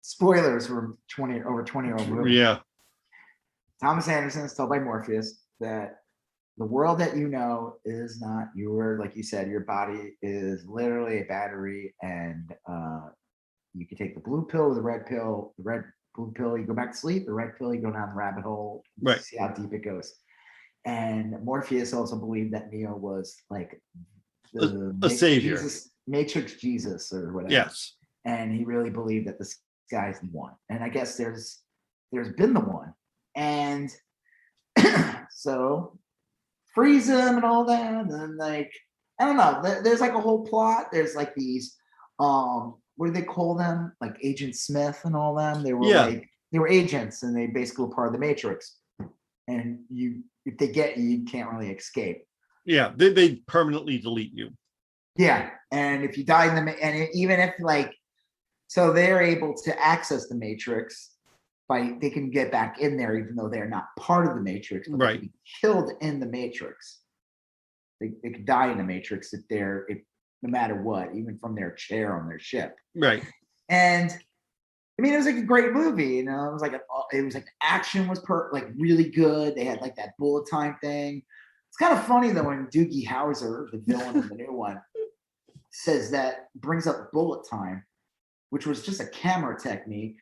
Spoilers for over 20-year-old movie. Yeah. Thomas Anderson is told by Morpheus that the world that you know is not like you said, your body is literally a battery, and you can take the blue pill or the red pill. The blue pill, you go back to sleep. The red pill, you go down the rabbit hole. Right. See how deep it goes. And Morpheus also believed that Neo was like a savior, Matrix Jesus or whatever. Yes. And he really believed that this guy's the one. And I guess there's been the one. And so freeze him and all that. And then, like, I don't know. There's like a whole plot. There's like these, what do they call them? Like Agent Smith and all them. They were they were agents, and they basically were part of the Matrix. And if they get you, you can't really escape. Yeah, they permanently delete you. Yeah, and if you die in even if like, so they're able to access the Matrix they can get back in there even though they're not part of the Matrix, but right? They can be killed in the Matrix. They could die in the Matrix if no matter what, even from their chair on their ship. Right. And I mean, it was like a great movie. You know, it was like the action was really good. They had like that bullet time thing. It's kind of funny though when Doogie Howser, the villain in the new one, says that, brings up bullet time, which was just a camera technique.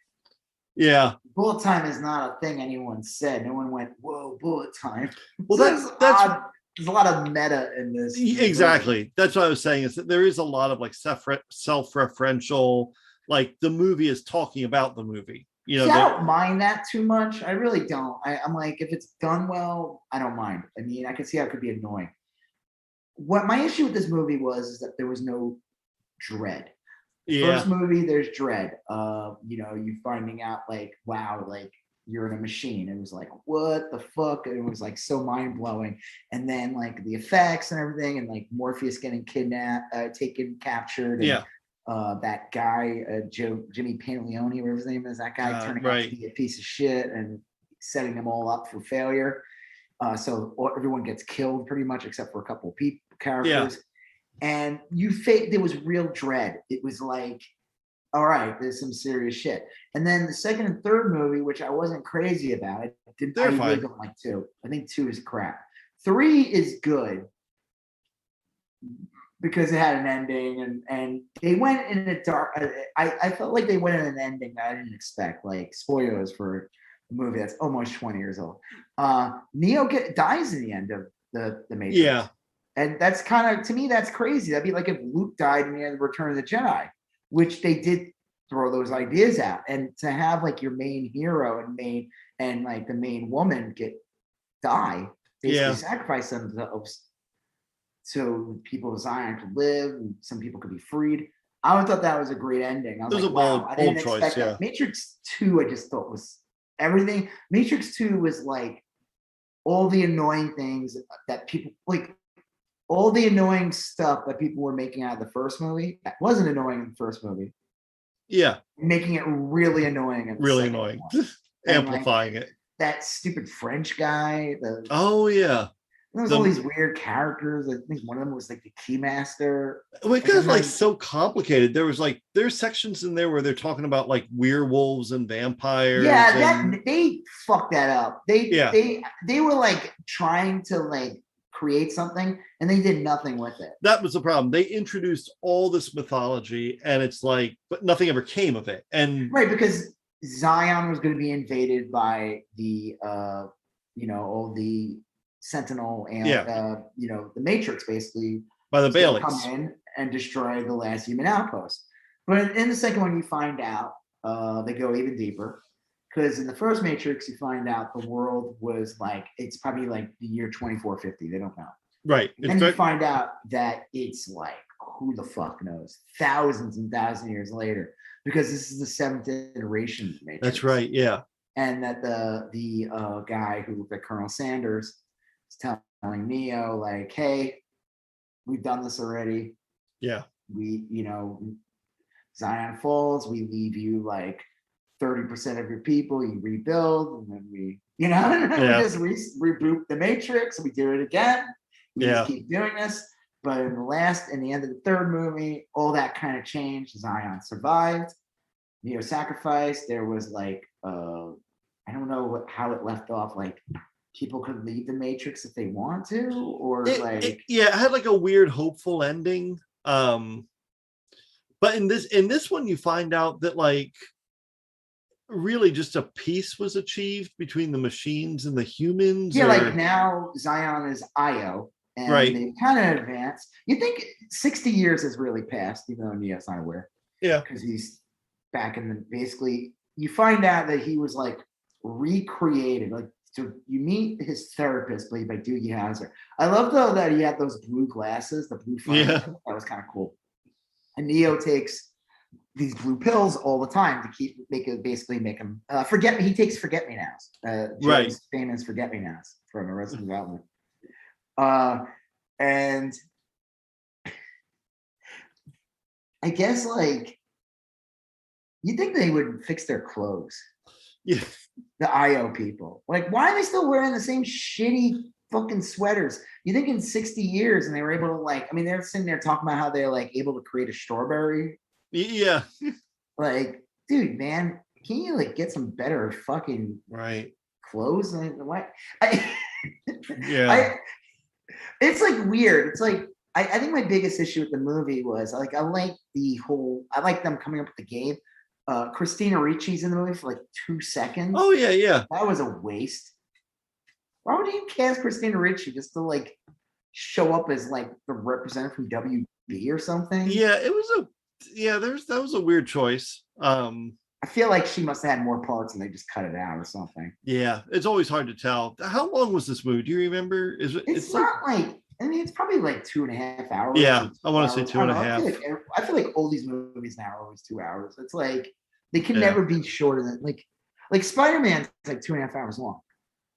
Yeah. Bullet time is not a thing anyone said. No one went, whoa, bullet time. Well, so that's odd. There's a lot of meta in this. Exactly. Movie. That's what I was saying, is that there is a lot of like self-referential, like the movie is talking about the movie. You know, I don't mind that too much. I really don't. I'm like, if it's done well, I don't mind. I mean, I can see how it could be annoying. What my issue with this movie is that there was no dread. First movie, there's dread. You know, you finding out like, wow, like you're in a machine. It was like, what the fuck? It was like so mind blowing. And then like the effects and everything, and like Morpheus getting kidnapped, captured. And, that guy, Jimmy Pantaleone, whatever his name is, that guy turning out to be a piece of shit and setting them all up for failure. So everyone gets killed pretty much except for a couple of characters. Yeah. And there was real dread. It was like, all right, there's some serious shit. And then the second and third movie, which I wasn't crazy about, I really don't like 2. I think 2 is crap. 3 is good because it had an ending, and they went in a dark. I felt like they went in an ending that I didn't expect. Like spoilers for a movie that's almost 20 years old. Neo dies in the end of the Matrix. Yeah. And that's kind of, to me, that's crazy. That'd be like if Luke died in the end of Return of the Jedi, which they did throw those ideas out. And to have like your main hero and like the main woman die, basically sacrifice themselves so people of Zion could live and some people could be freed. I always thought that was a great ending. I was like, wow, I didn't expect that. Matrix 2, I just thought was everything. Matrix 2 was like all the annoying things that people like. All the annoying stuff that people were making out of the first movie that wasn't annoying in the first movie. Yeah. Making it really annoying. In the really annoying. Amplifying it. That stupid French guy. There's all these weird characters. I think one of them was like the Keymaster. Well, it was like so complicated. There's sections in there where they're talking about like werewolves and vampires. Yeah, they fucked that up. They were like trying to like create something and they did nothing with it. That was the problem. They introduced all this mythology and it's like, but nothing ever came of it. And right, because Zion was going to be invaded by the all the Sentinel and the Matrix, basically by the Baileys, come in and destroy the last human outpost. But in the second one, you find out they go even deeper. Because in the first Matrix, you find out the world was like, it's probably like the year 2450. They don't know. Right. And you find out that it's like, who the fuck knows? Thousands and thousands of years later. Because this is the 7th iteration of Matrix. That's right, yeah. And that the guy who looked like Colonel Sanders is telling Neo, like, hey, we've done this already. Yeah. We, Zion falls, we leave you like 30% of your people, you rebuild, and then we just reboot the Matrix. We do it again. We just keep doing this. But in the end of the third movie, all that kind of changed. Zion survived. Neo sacrificed. There was like, I don't know how it left off. Like people could leave the Matrix if they want to, or it had like a weird hopeful ending. But in this one, you find out that like, really just a peace was achieved between the machines and the humans. Like now Zion is Io, and they kind of advanced. You think 60 years has really passed, even though Neo's not aware. Yeah, because he's back in the. Basically, you find out that he was like recreated. Like, so you meet his therapist, played by Doogie Howser. I love though that he had those blue glasses, the blue. That was kind of cool. And Neo takes these blue pills all the time to make him forget me. He takes forget me nows. Famous forget me nows from Arrested Development. And I guess like you think they would fix their clothes. Yeah. The IO people. Like, why are they still wearing the same shitty fucking sweaters? You think in 60 years and they were able to like, I mean, they're sitting there talking about how they're like able to create a strawberry. Yeah. Like, dude, man, can you like get some better fucking right clothes? Like, what? Yeah. It's like weird. It's like I think my biggest issue with the movie was like I like them coming up with the game. Christina Ricci's in the movie for like 2 seconds. Oh yeah. That was a waste. Why would you cast Christina Ricci just to like show up as like the representative from WB or something? Yeah, that was a weird choice. I feel like she must have had more parts and they just cut it out or something. Yeah, it's always hard to tell. How long was this movie? Do you remember? It's not like I mean, it's probably like 2.5 hours. Yeah, I want to say 2.5. I feel like all these movies now are always 2 hours. It's like they can never be shorter than like Spider-Man's like 2.5 hours long.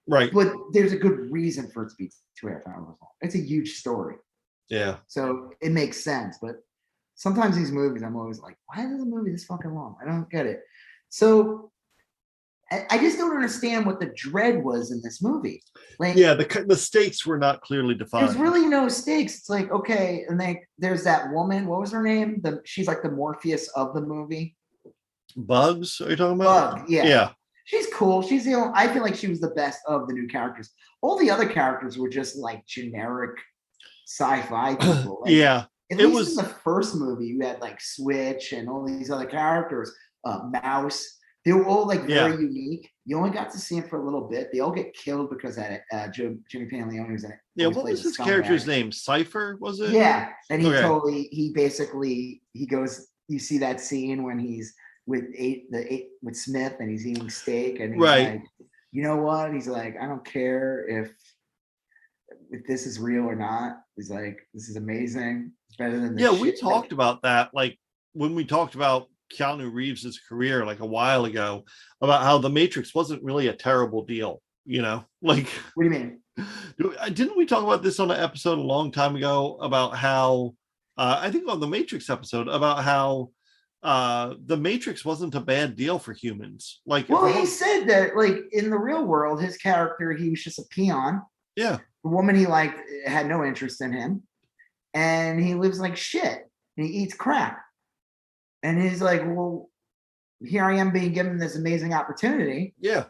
Right. But there's a good reason for it to be 2.5 hours long. It's a huge story. Yeah. So it makes sense. But sometimes these movies, I'm always like, why is the movie this fucking long? I don't get it. So I just don't understand what the dread was in this movie. Like, yeah, the stakes were not clearly defined. There's really no stakes. It's like, okay, and there's that woman. What was her name? She's like the Morpheus of the movie. Bugs? Are you talking about? Bug, yeah. Yeah. She's cool. She's the only, I feel like she was the best of the new characters. All the other characters were just like generic sci-fi people. Like, yeah. At least in the first movie, you had like Switch and all these other characters, Mouse. They were all like very unique. You only got to see them for a little bit. They all get killed because that Jimmy Pantaleone was in it. Yeah, what was his character's name? Cypher, was it? Yeah, and he basically goes. You see that scene when he's with Smith and he's eating steak and he's like, you know what? He's like, I don't care if this is real or not. He's like, this is amazing. It's better than this we talked about that. Like when we talked about Keanu Reeves' career like a while ago, about how The Matrix wasn't really a terrible deal, you know? Like, what do you mean? Didn't we talk about this on an episode a long time ago about how I think on the Matrix episode about how The Matrix wasn't a bad deal for humans? Like, well, he said that like in the real world, his character, he was just a peon. Yeah. The woman he liked had no interest in him, and he lives like shit and he eats crap. And he's like, well, here I am being given this amazing opportunity. Yeah.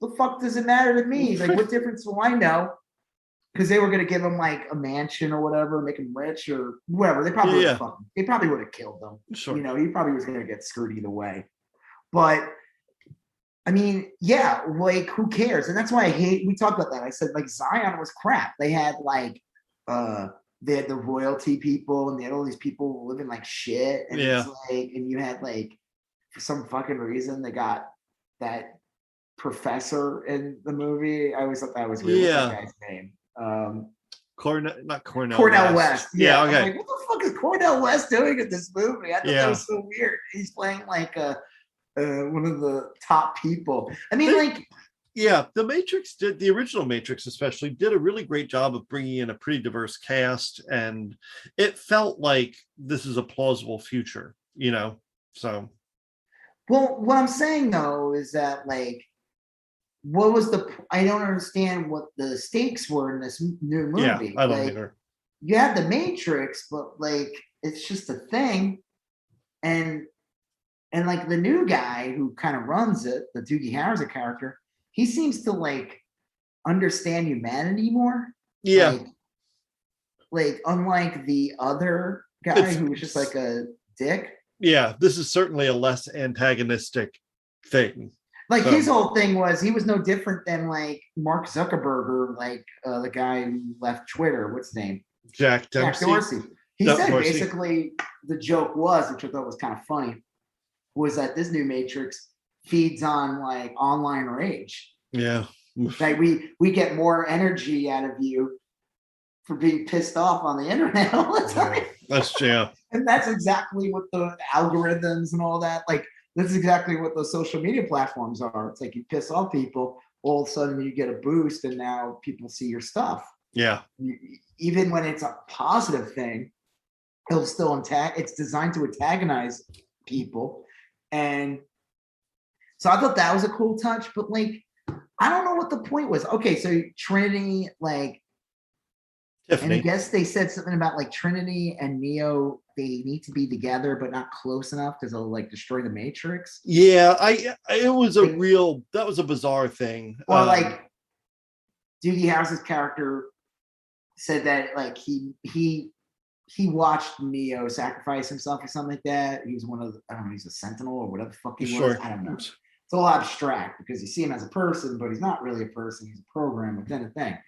The fuck does it matter to me? He's like, what difference do I know? Because they were going to give him like a mansion or whatever, make him rich or whatever. They probably would have killed them. Sure. You know, he probably was going to get screwed either way. But I mean, yeah, like who cares? And that's why we talked about that. I said like Zion was crap. They had like they had the royalty people and they had all these people living like shit. And it's like, and you had like, for some fucking reason, they got that professor in the movie. I always thought that was weird. What's that guy's name? Cornell West. Yeah, okay. Like, what the fuck is Cornell West doing in this movie? I thought that was so weird. He's playing like one of the top people. I mean, the original Matrix especially did a really great job of bringing in a pretty diverse cast, and it felt like this is a plausible future, you know. So, well, what I'm saying though is that like, what was I don't understand what the stakes were in this new movie. Yeah, I don't either. You had the Matrix, but like it's just a thing, and like the new guy who kind of runs it, the Doogie Howser character, he seems to like understand humanity more. Yeah. Like unlike the other guy who was just like a dick. Yeah, this is certainly a less antagonistic thing. Like his whole thing was he was no different than like Mark Zuckerberg or like the guy who left Twitter. What's his name? Jack Dorsey. He said basically the joke was, which I thought was kind of funny, was that this new Matrix feeds on like online rage. Yeah. Like we get more energy out of you for being pissed off on the internet all the time. And that's exactly what the algorithms and all that, like this is exactly what those social media platforms are. It's like you piss off people, all of a sudden you get a boost and now people see your stuff. Yeah. Even when it's a positive thing, it'll still it's designed to antagonize people. And so I thought that was a cool touch, but like, I don't know what the point was. Okay, so Trinity, like, Tiffany. and I guess they said something about like Trinity and Neo, they need to be together, but not close enough because they'll like destroy the Matrix. Yeah, it was that was a bizarre thing. Or like Doogie Howse's character said that like he watched Neo sacrifice himself or something like that. He's one of the, I don't know, he's a sentinel or whatever the fuck he was. I don't know. It's all abstract because you see him as a person, but he's not really a person. He's a program within a thing.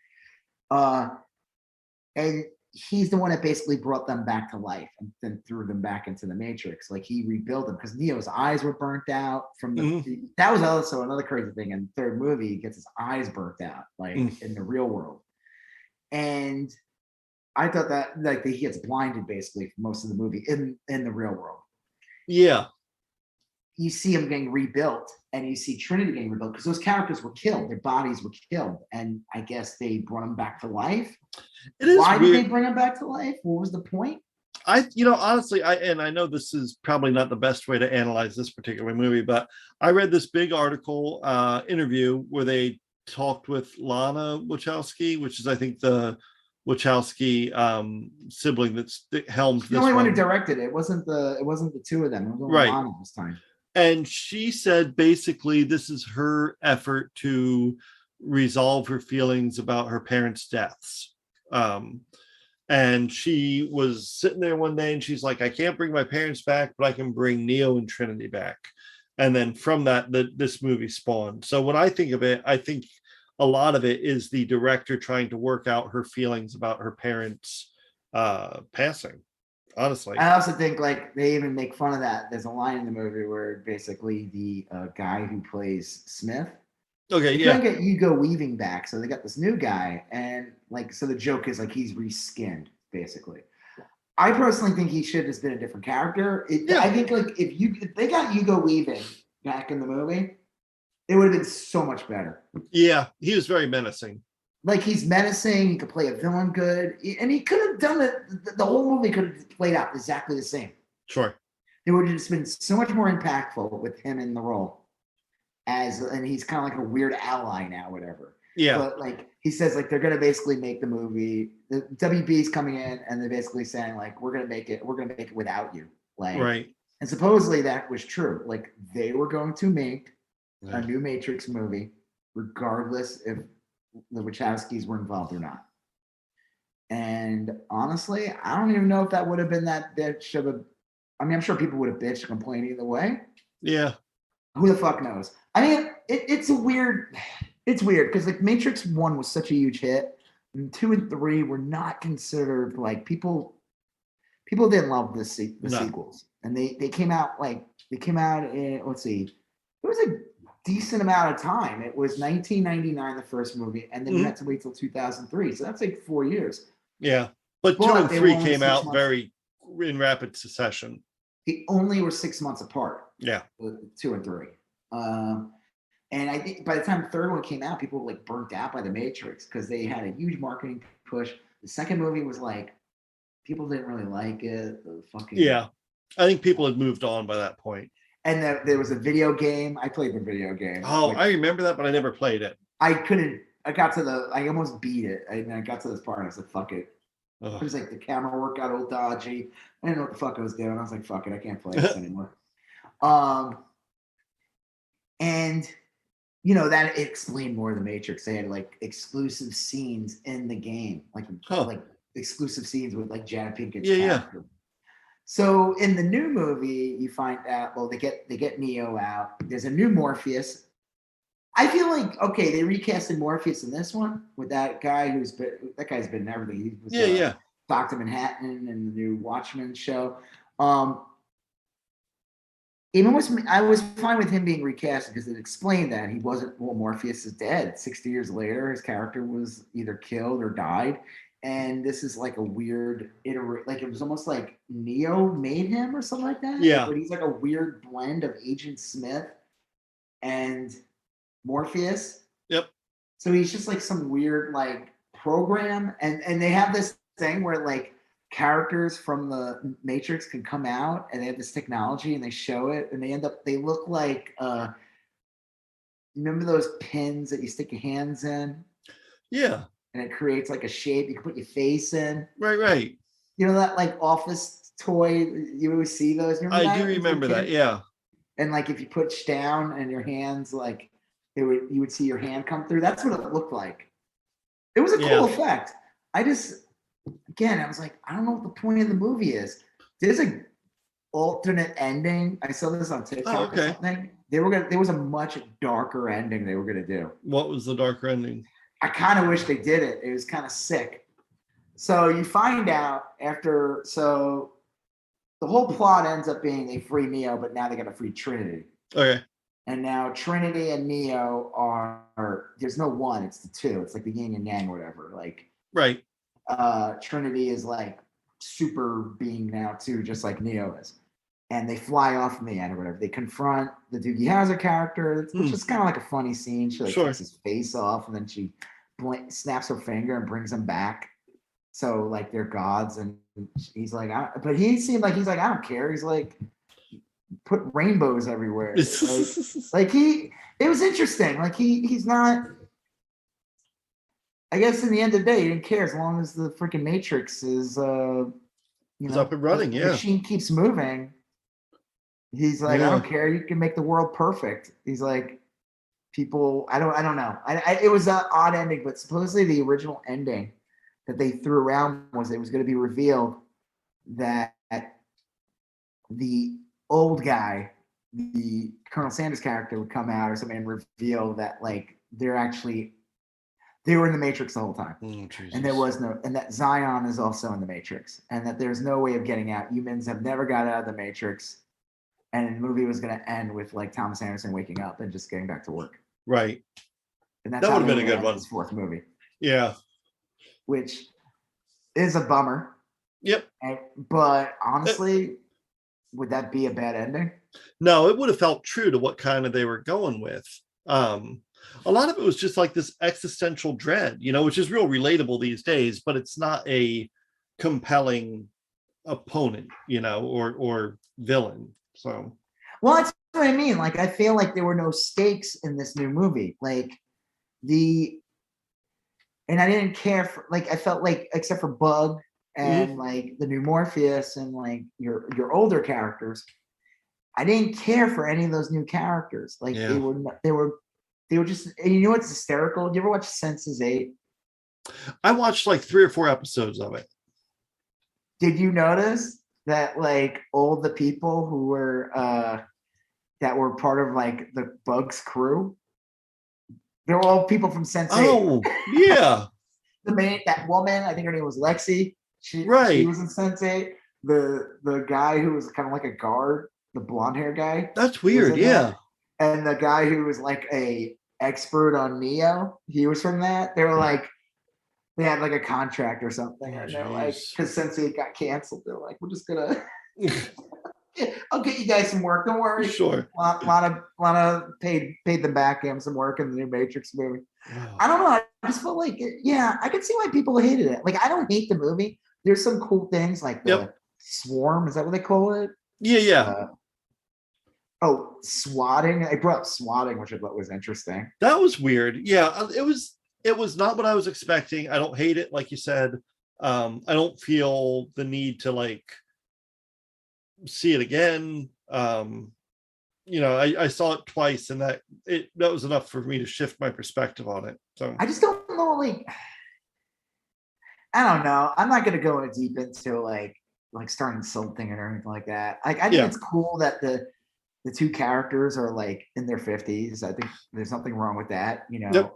And he's the one that basically brought them back to life and then threw them back into the Matrix. Like he rebuilt them because Neo's eyes were burnt out from the. That was also another crazy thing. In the third movie, he gets his eyes burnt out, like in the real world. And I thought that like he gets blinded basically for most of the movie in the real world. Yeah. You see him getting rebuilt and you see Trinity getting rebuilt because those characters were killed. Their bodies were killed. And I guess they brought them back to life. Why did they bring them back to life? What was the point? Honestly, I know this is probably not the best way to analyze this particular movie, but I read this big article interview where they talked with Lana Wachowski, which is, I think, the Wachowski sibling that helmed the only one who directed it. It wasn't the two of them. It was only Lana this time. And she said basically this is her effort to resolve her feelings about her parents' deaths. And she was sitting there one day and she's like, I can't bring my parents back, but I can bring Neo and Trinity back. And then from that, this movie spawned. So when I think of it, I think a lot of it is the director trying to work out her feelings about her parents passing. Honestly, I also think like they even make fun of that. There's a line in the movie where basically the guy who plays Smith, they couldn't get Hugo Weaving back, so they got this new guy, and like so the joke is like he's reskinned basically. I personally think he should have been a different character. I think like if they got Hugo Weaving back in the movie, it would have been so much better. Yeah, he was very menacing. Like he's menacing, he could play a villain good, and he could have done it. The whole movie could have played out exactly the same. Sure, it would have just been so much more impactful with him in the role, and he's kind of like a weird ally now, whatever. Yeah, but like he says, like they're gonna basically make the movie. The WB's coming in, and they're basically saying like we're gonna make it without you, like right. And supposedly that was true. Like they were going to make a new Matrix movie, regardless if the Wachowskis were involved or not. And honestly, I don't even know if that would have been that bitch of a. I mean, I'm sure people would have bitched, complained either way. Yeah. Who the fuck knows? I mean, it's weird because like Matrix 1 was such a huge hit, and 2 and 3 were not considered like people didn't love the sequels, and they came out in let's see, it was a decent amount of time. It was 1999 the first movie, and then you had to wait till 2003, so that's like 4 years. Yeah, but 2 and 3 came out very in rapid succession. They only were 6 months apart. Yeah, 2 and 3. And I think by the time the third one came out, people were like burnt out by the Matrix because they had a huge marketing push. The second movie was like people didn't really like it. Yeah, I think people had moved on by that point. And there was a video game. I played the video game. Oh, I remember that, but I never played it. I almost beat it. I got to this part and I said, fuck it. Ugh. It was like the camera work got all dodgy. I didn't know what the fuck I was doing. I was like, fuck it, I can't play this anymore. And that explained more of the Matrix. They had like exclusive scenes in the game, like exclusive scenes with like Janet Pinkett's character. Yeah. So in the new movie, you find out, they get Neo out. There's a new Morpheus. I feel like, okay, they recasted Morpheus in this one with that guy that guy's been in everything. He was Dr. Manhattan in the new Watchmen show. I was fine with him being recast because it explained that he wasn't, Morpheus is dead. 60 years later, his character was either killed or died. And this is like a weird like it was almost like Neo made him or something like that. Yeah. But he's like a weird blend of Agent Smith and Morpheus. Yep. So he's just like some weird like program, and they have this thing where like characters from the Matrix can come out, and they have this technology, and they show it, and they look like remember those pins that you stick your hands in? Yeah. And it creates like a shape you can put your face in. Right. You know that like office toy, you always see those? I do remember that, yeah. And like if you push down and your hands, like you would see your hand come through. That's what it looked like. It was a cool effect. I was like, I don't know what the point of the movie is. There's a alternate ending. I saw this on TikTok or something. There was a much darker ending they were gonna do. What was the darker ending? I kind of wish they did it. It was kind of sick. So you find out so the whole plot ends up being they free Neo, but now they got to free Trinity. Okay. And now Trinity and Neo there's no one, it's the two. It's like the yin and yang or whatever. Like, right. Trinity is like super being now too, just like Neo is. And they fly off in the end or whatever. They confront the Doogie Howser character, which is kind of like a funny scene. She like takes his face off, and then she snaps her finger and brings him back. So like they're gods, and he's like, but he seemed like he's like, I don't care. He's like, put rainbows everywhere. like it was interesting. Like he's not. I guess in the end of the day, he didn't care as long as the freaking Matrix is, it's up and running. The machine keeps moving. He's like, I don't care. You can make the world perfect. He's like, people. I don't know. It was an odd ending, but supposedly the original ending that they threw around was it was going to be revealed that the old guy, the Colonel Sanders character, would come out or something and reveal that like they were in the Matrix the whole time. And there was and that Zion is also in the Matrix, and that there's no way of getting out. Humans have never got out of the Matrix. And the movie was going to end with like Thomas Anderson waking up and just getting back to work. Right. And that's that would have been a good one. His fourth movie. Yeah. Which is a bummer. Yep. But honestly, would that be a bad ending? No, it would have felt true to what kind of they were going with. A lot of it was just like this existential dread, which is real relatable these days, but it's not a compelling opponent, or villain. So, well, that's what I mean. Like, I feel like there were no stakes in this new movie. Like and I didn't care for, like, I felt like, except for Bug and like the new Morpheus and like your older characters, I didn't care for any of those new characters. Like they were just, and you know what's hysterical? Do you ever watch Sense8? I watched like 3 or 4 episodes of it. Did you notice that like all the people who were that were part of like the Bugs crew, they're all people from Sense8. Oh, yeah. That woman, I think her name was Lexi. She was in Sense8. The guy who was kind of like a guard, the blonde hair guy. That's weird, yeah. That. And the guy who was like a expert on Neo, he was from that. They were like, they had like a contract or something. And they're like, because Sense8 got canceled, they're like, we're just gonna I'll get you guys some work. Don't worry. Sure. Lot of paid them back, gave them some work in the new Matrix movie. I don't know. I just felt like, I could see why people hated it. Like, I don't hate the movie. There's some cool things like the swarm. Is that what they call it? Yeah. Swatting. I brought up swatting, which I thought was interesting. That was weird. Yeah, it was not what I was expecting. I don't hate it, like you said. I don't feel the need to like see it again. I saw it twice, and that was enough for me to shift my perspective on it. So I just don't know, like, I don't know. I'm not gonna go deep into like start insulting or anything like that. Like, I think it's cool that the two characters are like in their 50s. I think there's nothing wrong with that, Yep.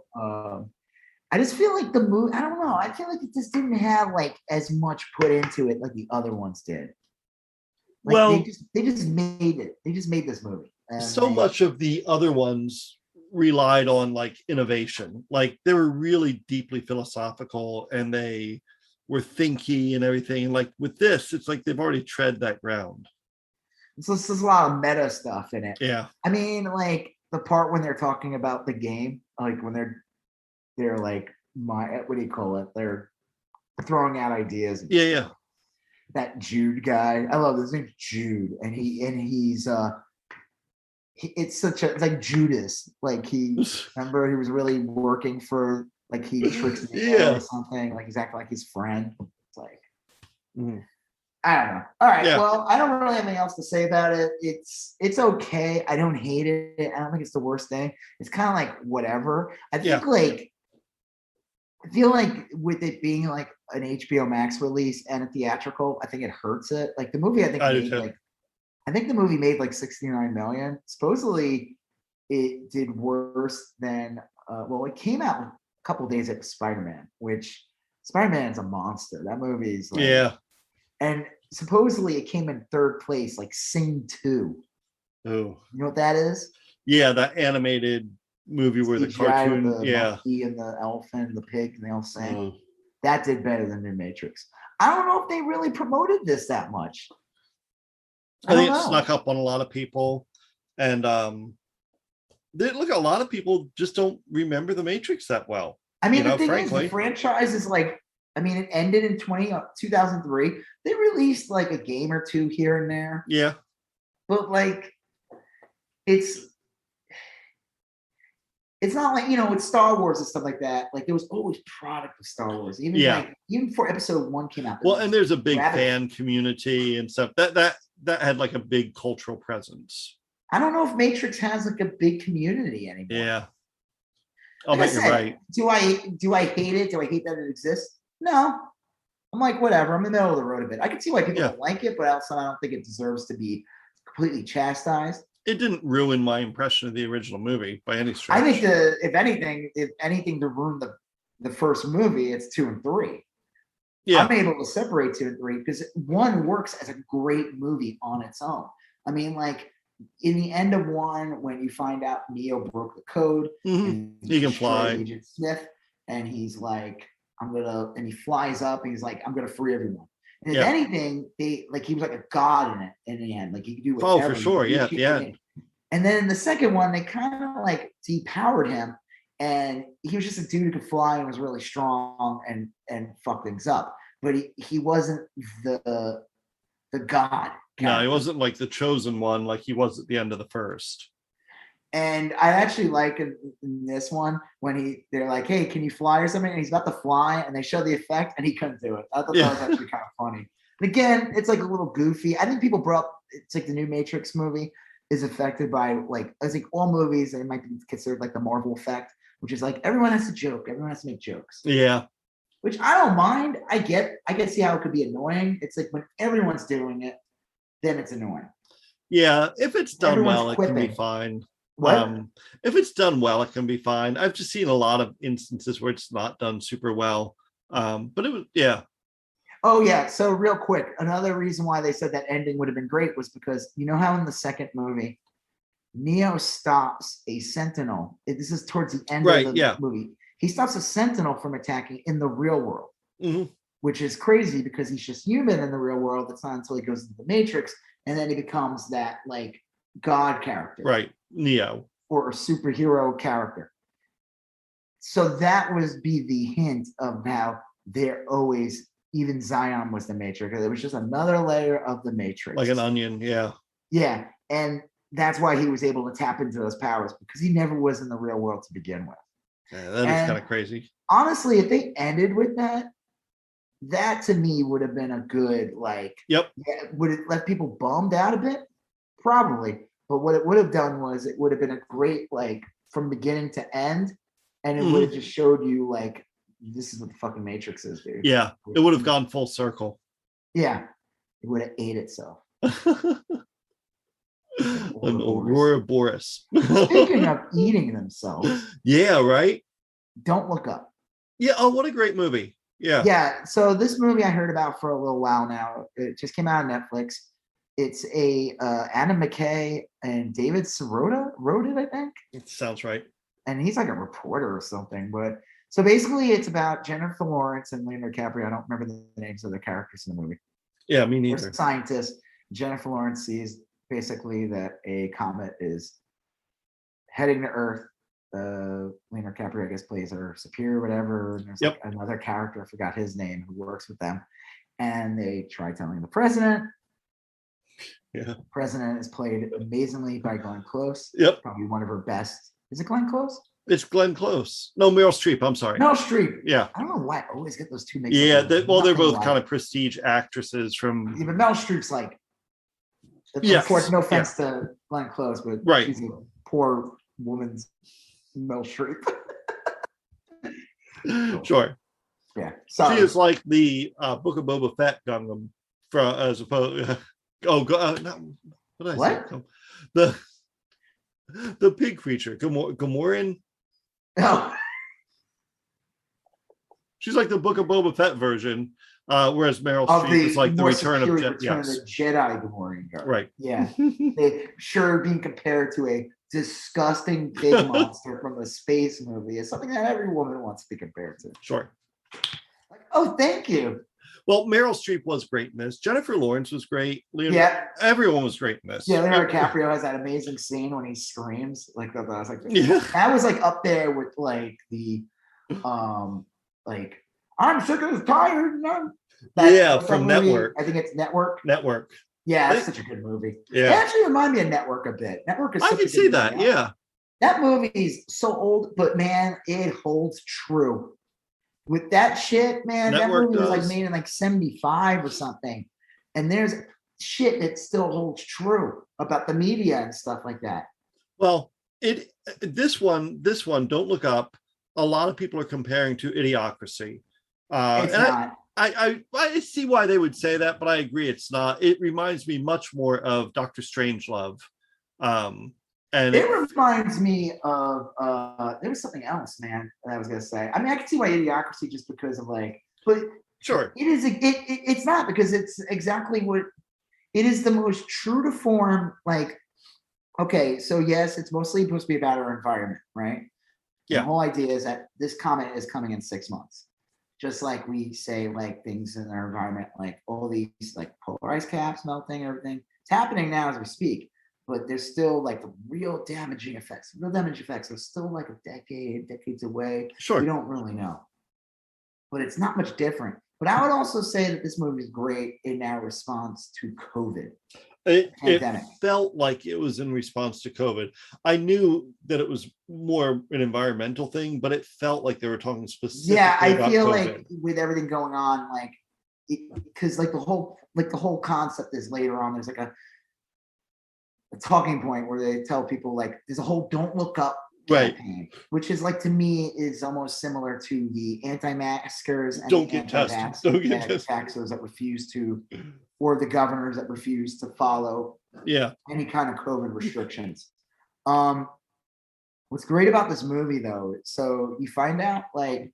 I just feel like the movie, I don't know. I feel like it just didn't have like as much put into it like the other ones did. Like, well, they just made it. They just made this movie. So much of the other ones relied on like innovation. Like, they were really deeply philosophical, and they were thinky and everything. Like with this, it's like they've already tread that ground. So there's a lot of meta stuff in it. Yeah. I mean, like the part when they're talking about the game, like when they're like what do you call it? They're throwing out ideas. And Yeah. That Jude guy, I love his name's Jude, and he's it's like Judas. Like remember he was really working for, like, he tricks Neo or something. Like he's acting like his friend. It's like, I don't know. All right. Yeah. Well, I don't really have anything else to say about it. It's okay. I don't hate it. I don't think it's the worst thing. It's kind of like whatever. I think I feel like with it being like an HBO Max release and a theatrical, I think it hurts it. Like the movie, I think the movie made like 69 million. Supposedly, it did worse than it came out a couple days after Spider-Man, which Spider-Man is a monster. That movie is like, and supposedly it came in third place, like Sing 2. Oh, you know what that is? Yeah, that animated movie where the cartoon, monkey and the elephant and the pig, and they all sang. That did better than the Matrix. I don't know if they really promoted this that much. I think it snuck up on a lot of people, and a lot of people just don't remember the Matrix that well. I mean, the thing is, the franchise is like, I mean, it ended in 2003. They released like a game or two here and there. Yeah. But like, it's not like, with Star Wars and stuff like that. Like there was always product of Star Wars. Even before episode 1 came out. Well, and there's a big fan community and stuff. That had like a big cultural presence. I don't know if Matrix has like a big community anymore. Yeah. Like I said, you're right. Do I hate it? Do I hate that it exists? No. I'm like, whatever. I'm in the middle of the road a bit. I can see why people don't like it, but also I don't think it deserves to be completely chastised. It didn't ruin my impression of the original movie by any stretch. I think if anything to ruin the first movie, it's 2 and 3. Yeah. I'm able to separate 2 and 3 because 1 works as a great movie on its own. I mean, like in the end of 1, when you find out Neo broke the code, and he can fly. Agent Smith, and he's like, and he flies up and he's like, I'm gonna free everyone. And if anything, he was like a god in the end. Like he could do whatever. Oh, for sure. Yeah. Yeah. And then in the second one, they kind of like depowered him, and he was just a dude who could fly and was really strong and fuck things up. But he wasn't the god. No, he wasn't like the chosen one like he was at the end of the first. And I actually like in this one when they're like, hey, can you fly or something? And he's about to fly and they show the effect and he couldn't do it. I thought that was actually kind of funny. And again, it's like a little goofy. I think people brought up, it's like the new Matrix movie is affected by like, I think all movies, they might be considered like the Marvel effect, which is like everyone has to joke. Everyone has to make jokes. Yeah. Which I don't mind. I can see how it could be annoying. It's like when everyone's doing it, then it's annoying. Yeah. If it's done well, it can be fine. What? If it's done well, it can be fine. I've just seen a lot of instances where it's not done super well. But it was, Oh yeah. So real quick, another reason why they said that ending would have been great was because you know how in the second movie, Neo stops a sentinel. This is towards the end of the movie. He stops a sentinel from attacking in the real world, which is crazy because he's just human in the real world. It's not until he goes into the Matrix and then he becomes that like God character. Right. Neo. Or a superhero character. So that was be the hint of how they're always, even Zion was the Matrix. It was just another layer of the Matrix. Like an onion, yeah. Yeah. And that's why he was able to tap into those powers because he never was in the real world to begin with. Yeah, that is kind of crazy. Honestly, if they ended with that, that to me would have been a good, like, would it let people bummed out a bit? Probably. But what it would have done was it would have been a great, like, from beginning to end, and it would have just showed you, like, this is what the fucking Matrix is, dude. Yeah, it would have gone full circle. Yeah, it would have ate itself. An Ouroboros. Speaking of eating themselves. Yeah, right? Don't Look Up. Yeah, oh, what a great movie. Yeah. Yeah, so this movie I heard about for a little while now. It just came out on Netflix. It's Adam McKay and David Sirota wrote it, I think. It sounds right. And he's like a reporter or something. But so basically it's about Jennifer Lawrence and Leonardo DiCaprio. I don't remember the names of the characters in the movie. Yeah, me neither. Scientist. Jennifer Lawrence sees basically that a comet is heading to Earth Leonardo DiCaprio, I guess, plays her superior, whatever. And there's like another character, I forgot his name, who works with them. And they try telling the president. Yeah. The president is played amazingly by Glenn Close. Yep. Probably one of her best. Is it Glenn Close? It's Glenn Close. No, Meryl Streep. I'm sorry. Meryl Streep. Yeah. I don't know why I always get those two mixed Yeah. up. They're both kind of prestige actresses from. Yeah, but Meryl Streep's like. Yes. No offense to Glenn Close, but she's a poor woman's Meryl Streep. Sure. Yeah. She is like the Book of Boba Fett Gundam, as opposed. What did I say? The pig creature, Gamoran. Oh. She's like the Book of Boba Fett version, whereas Meryl Streep is like the Return of the Jedi Gamorrean. Right. Yeah. They sure being compared to a disgusting pig monster from a space movie is something that every woman wants to be compared to. Sure. Like, oh, thank you. Well, Meryl Streep was great in this. Jennifer Lawrence was great. Everyone was great in this. Yeah, Leonardo DiCaprio has that amazing scene when he screams. Like that was like that was like up there with like the like I'm sick and tired. From movie, Network. I think it's Network. Yeah, that's such a good movie. Yeah. It actually reminded me of Network a bit. Network is I can see that, yeah. That movie is so old, but man, it holds true. With that shit, man, Network that movie was like made in like 75 or something. And there's shit that still holds true about the media and stuff like that. Well, this one, Don't Look Up, a lot of people are comparing to Idiocracy. It's not. I see why they would say that, but I agree it's not. It reminds me much more of Dr. Strangelove. And it reminds me of there was something else, man, that I was gonna say. I mean, I can see why Idiocracy just because of like, but sure, it's not, because it's exactly what it is, the most true to form. Like, okay, so yes, it's mostly supposed to be about our environment, right? Yeah. The whole idea is that this comet is coming in 6 months. Just like we say, like things in our environment, like all these like polar ice caps melting, everything. It's happening now as we speak, but there's still like the real damaging effects. Real damaging effects are still like decades away. Sure. We don't really know. But it's not much different. But I would also say that this movie is great in our response to COVID. It felt like it was in response to COVID. I knew that it was more an environmental thing, but it felt like they were talking specifically about COVID. I feel like with everything going on, like, because like the whole concept is later on, there's like a talking point where they tell people like there's a whole "Don't Look Up" campaign, which is like, to me, is almost similar to the anti-maskers and don't get tested, anti-vaxxers that refuse to, or the governors that refuse to follow any kind of COVID restrictions. What's great about this movie, though, so you find out like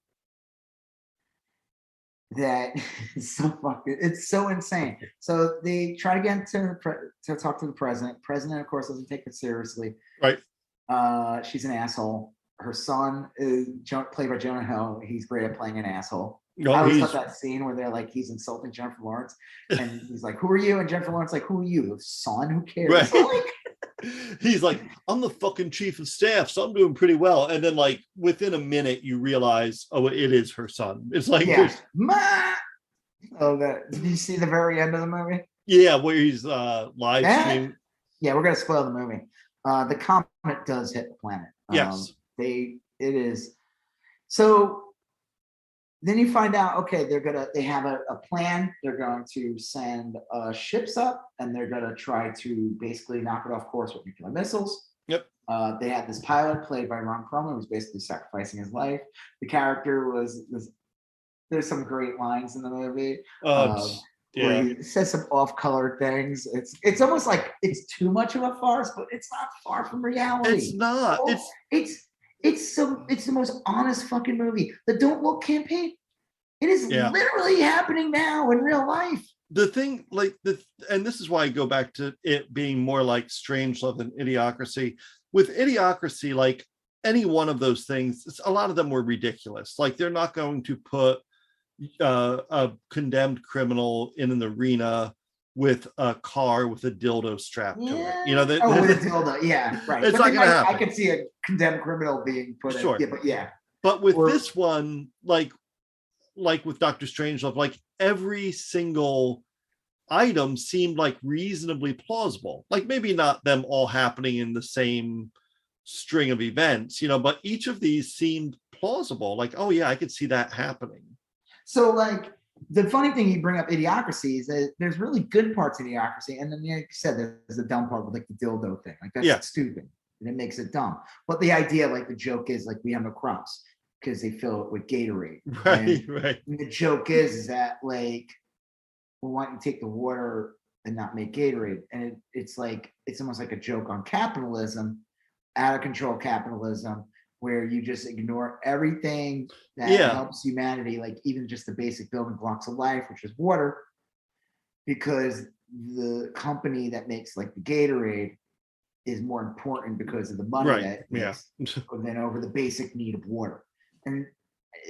that it's so insane. So they try to get to talk to the president. President, of course, doesn't take it seriously. Right. She's an asshole. Her son is played by Jonah Hill. He's great at playing an asshole. I always thought that scene where they're like, he's insulting Jennifer Lawrence, and he's like, "Who are you?" And Jennifer Lawrence like, "Who are you, son? Who cares?" Right. Like, he's like, "I'm the fucking chief of staff, so I'm doing pretty well." And then like within a minute, you realize, oh, it is her son. It's like, Ma! Oh, did you see the very end of the movie? Yeah, where he's live streaming. Yeah, we're gonna spoil the movie. The comet does hit the planet. Yes. It is. So then you find out, okay, they have a plan. They're going to send ships up, and they're going to try to basically knock it off course with nuclear missiles. Yep. They had this pilot played by Ron Perlman, who was basically sacrificing his life. The character was there's some great lines in the movie. Where he says some off-color things. It's almost like it's too much of a farce, but it's not far from reality. It's not. It's the most honest fucking movie. The Don't Look campaign. It is literally happening now in real life. The thing, and this is why I go back to it being more like Strangelove than Idiocracy. With Idiocracy, like any one of those things, a lot of them were ridiculous. Like they're not going to put a condemned criminal in an arena with a car with a dildo strapped to it. You know, with a dildo. Yeah, right. It's not going to happen. I could see a condemned criminal being put Sure. in. Yeah, but yeah. But with this one, like with Dr. Strangelove, like every single item seemed like reasonably plausible. Like maybe not them all happening in the same string of events, you know, but each of these seemed plausible. Like, oh yeah, I could see that happening. So like the funny thing you bring up Idiocracy is that there's really good parts of Idiocracy, and then like you said, there's a dumb part with like the dildo thing. Like that's stupid and it makes it dumb. But the idea, like the joke is like we have no crops because they fill it with Gatorade. Right, right. And the joke is that like, well, why don't you take the water and not make Gatorade? And it's like it's almost like a joke on capitalism, out of control capitalism, where you just ignore everything that helps humanity, like even just the basic building blocks of life, which is water, because the company that makes like the Gatorade is more important because of the money that it makes than over the basic need of water. And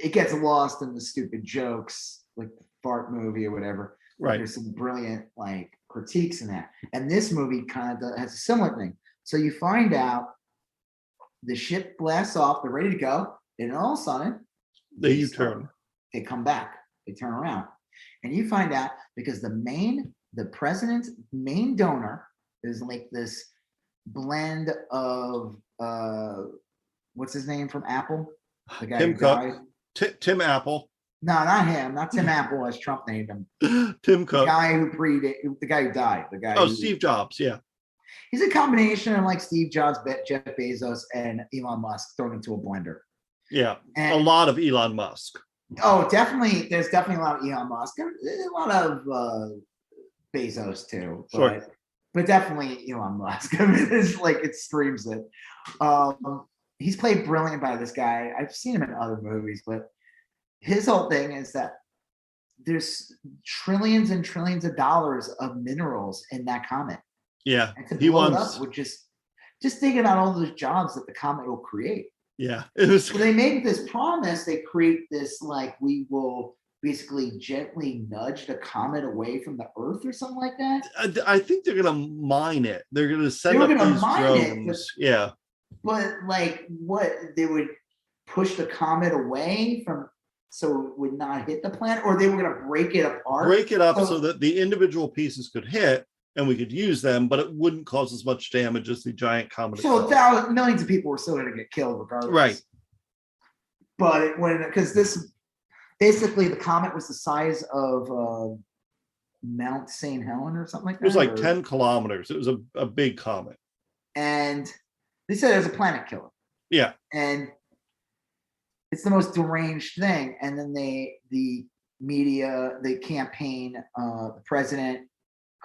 it gets lost in the stupid jokes, like the fart movie or whatever. Right. There's some brilliant like critiques in that. And this movie kind of has a similar thing. So you find out the ship blasts off, they're ready to go, and all of a sudden they U-turn. They come back, they turn around. And you find out because the president's main donor is like this blend of what's his name from Apple? The guy Tim who died. Tim Apple. No, not him. Not Tim Apple, as Trump named him. Tim Cook. The guy who died. The guy. Steve Jobs. Yeah. He's a combination of like Steve Jobs, Jeff Bezos, and Elon Musk thrown into a blender. Yeah, and, a lot of Elon Musk. Oh, definitely. There's definitely a lot of Elon Musk. There's a lot of Bezos too. But definitely Elon Musk. I mean, it's like it screams it. He's played brilliant by this guy. I've seen him in other movies, but his whole thing is that there's trillions and trillions of dollars of minerals in that comet. Yeah, and to blow it up would just thinking about all those jobs that the comet will create. Yeah, it was. So they make this promise. They create this like we will basically gently nudge the comet away from the Earth or something like that. I think they're gonna mine it. They're gonna send up these drones. But like what they would push the comet away from. So it would not hit the planet, or they were going to break it apart. Break it up so that the individual pieces could hit, and we could use them, but it wouldn't cause as much damage as the giant comet. So millions of people were still going to get killed regardless. Right. But because this, basically the comet was the size of Mount St. Helena or something like that. It was like 10 kilometers. It was a big comet. And they said it was a planet killer. Yeah. And it's the most deranged thing. And then the media, the campaign, the president,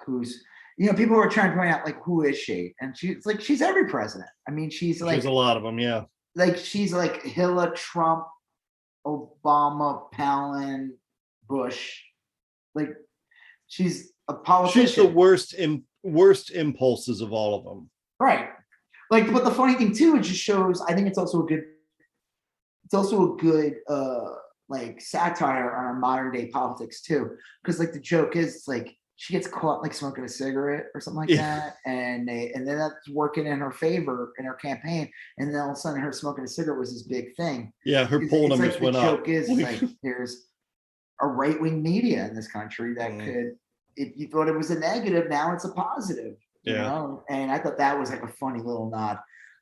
who's, people were trying to point out, like, who is she? And she's every president. I mean, she's like. She's a lot of them, yeah. Like, she's like Hillary, Trump, Obama, Palin, Bush. Like, she's a politician. She's the worst impulses of all of them. Right. Like, but the funny thing, too, it just shows, I think it's also a good like satire on our modern day politics too, because like the joke is it's like she gets caught like smoking a cigarette or something like that, and then that's working in her favor in her campaign, and then all of a sudden her smoking a cigarette was this big thing. Yeah, her poll numbers like went up. The joke is like there's a right-wing media in this country that could, if you thought it was a negative, now it's a positive. You know? And I thought that was like a funny little nod.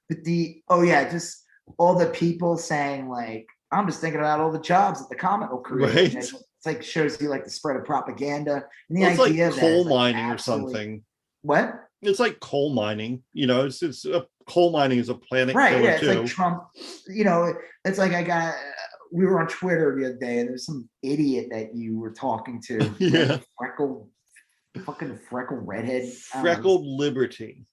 But just all the people saying like, I'm just thinking about all the jobs that the comet will create. Right. It's like shows you like the spread of propaganda and the idea like coal mining or something. What? It's like coal mining. It's coal mining is a planet right. killer Yeah, it's too. like Trump. It's like we were on Twitter the other day, and there's some idiot that you were talking to. Yeah. Fucking freckle redhead. Freckled Liberty.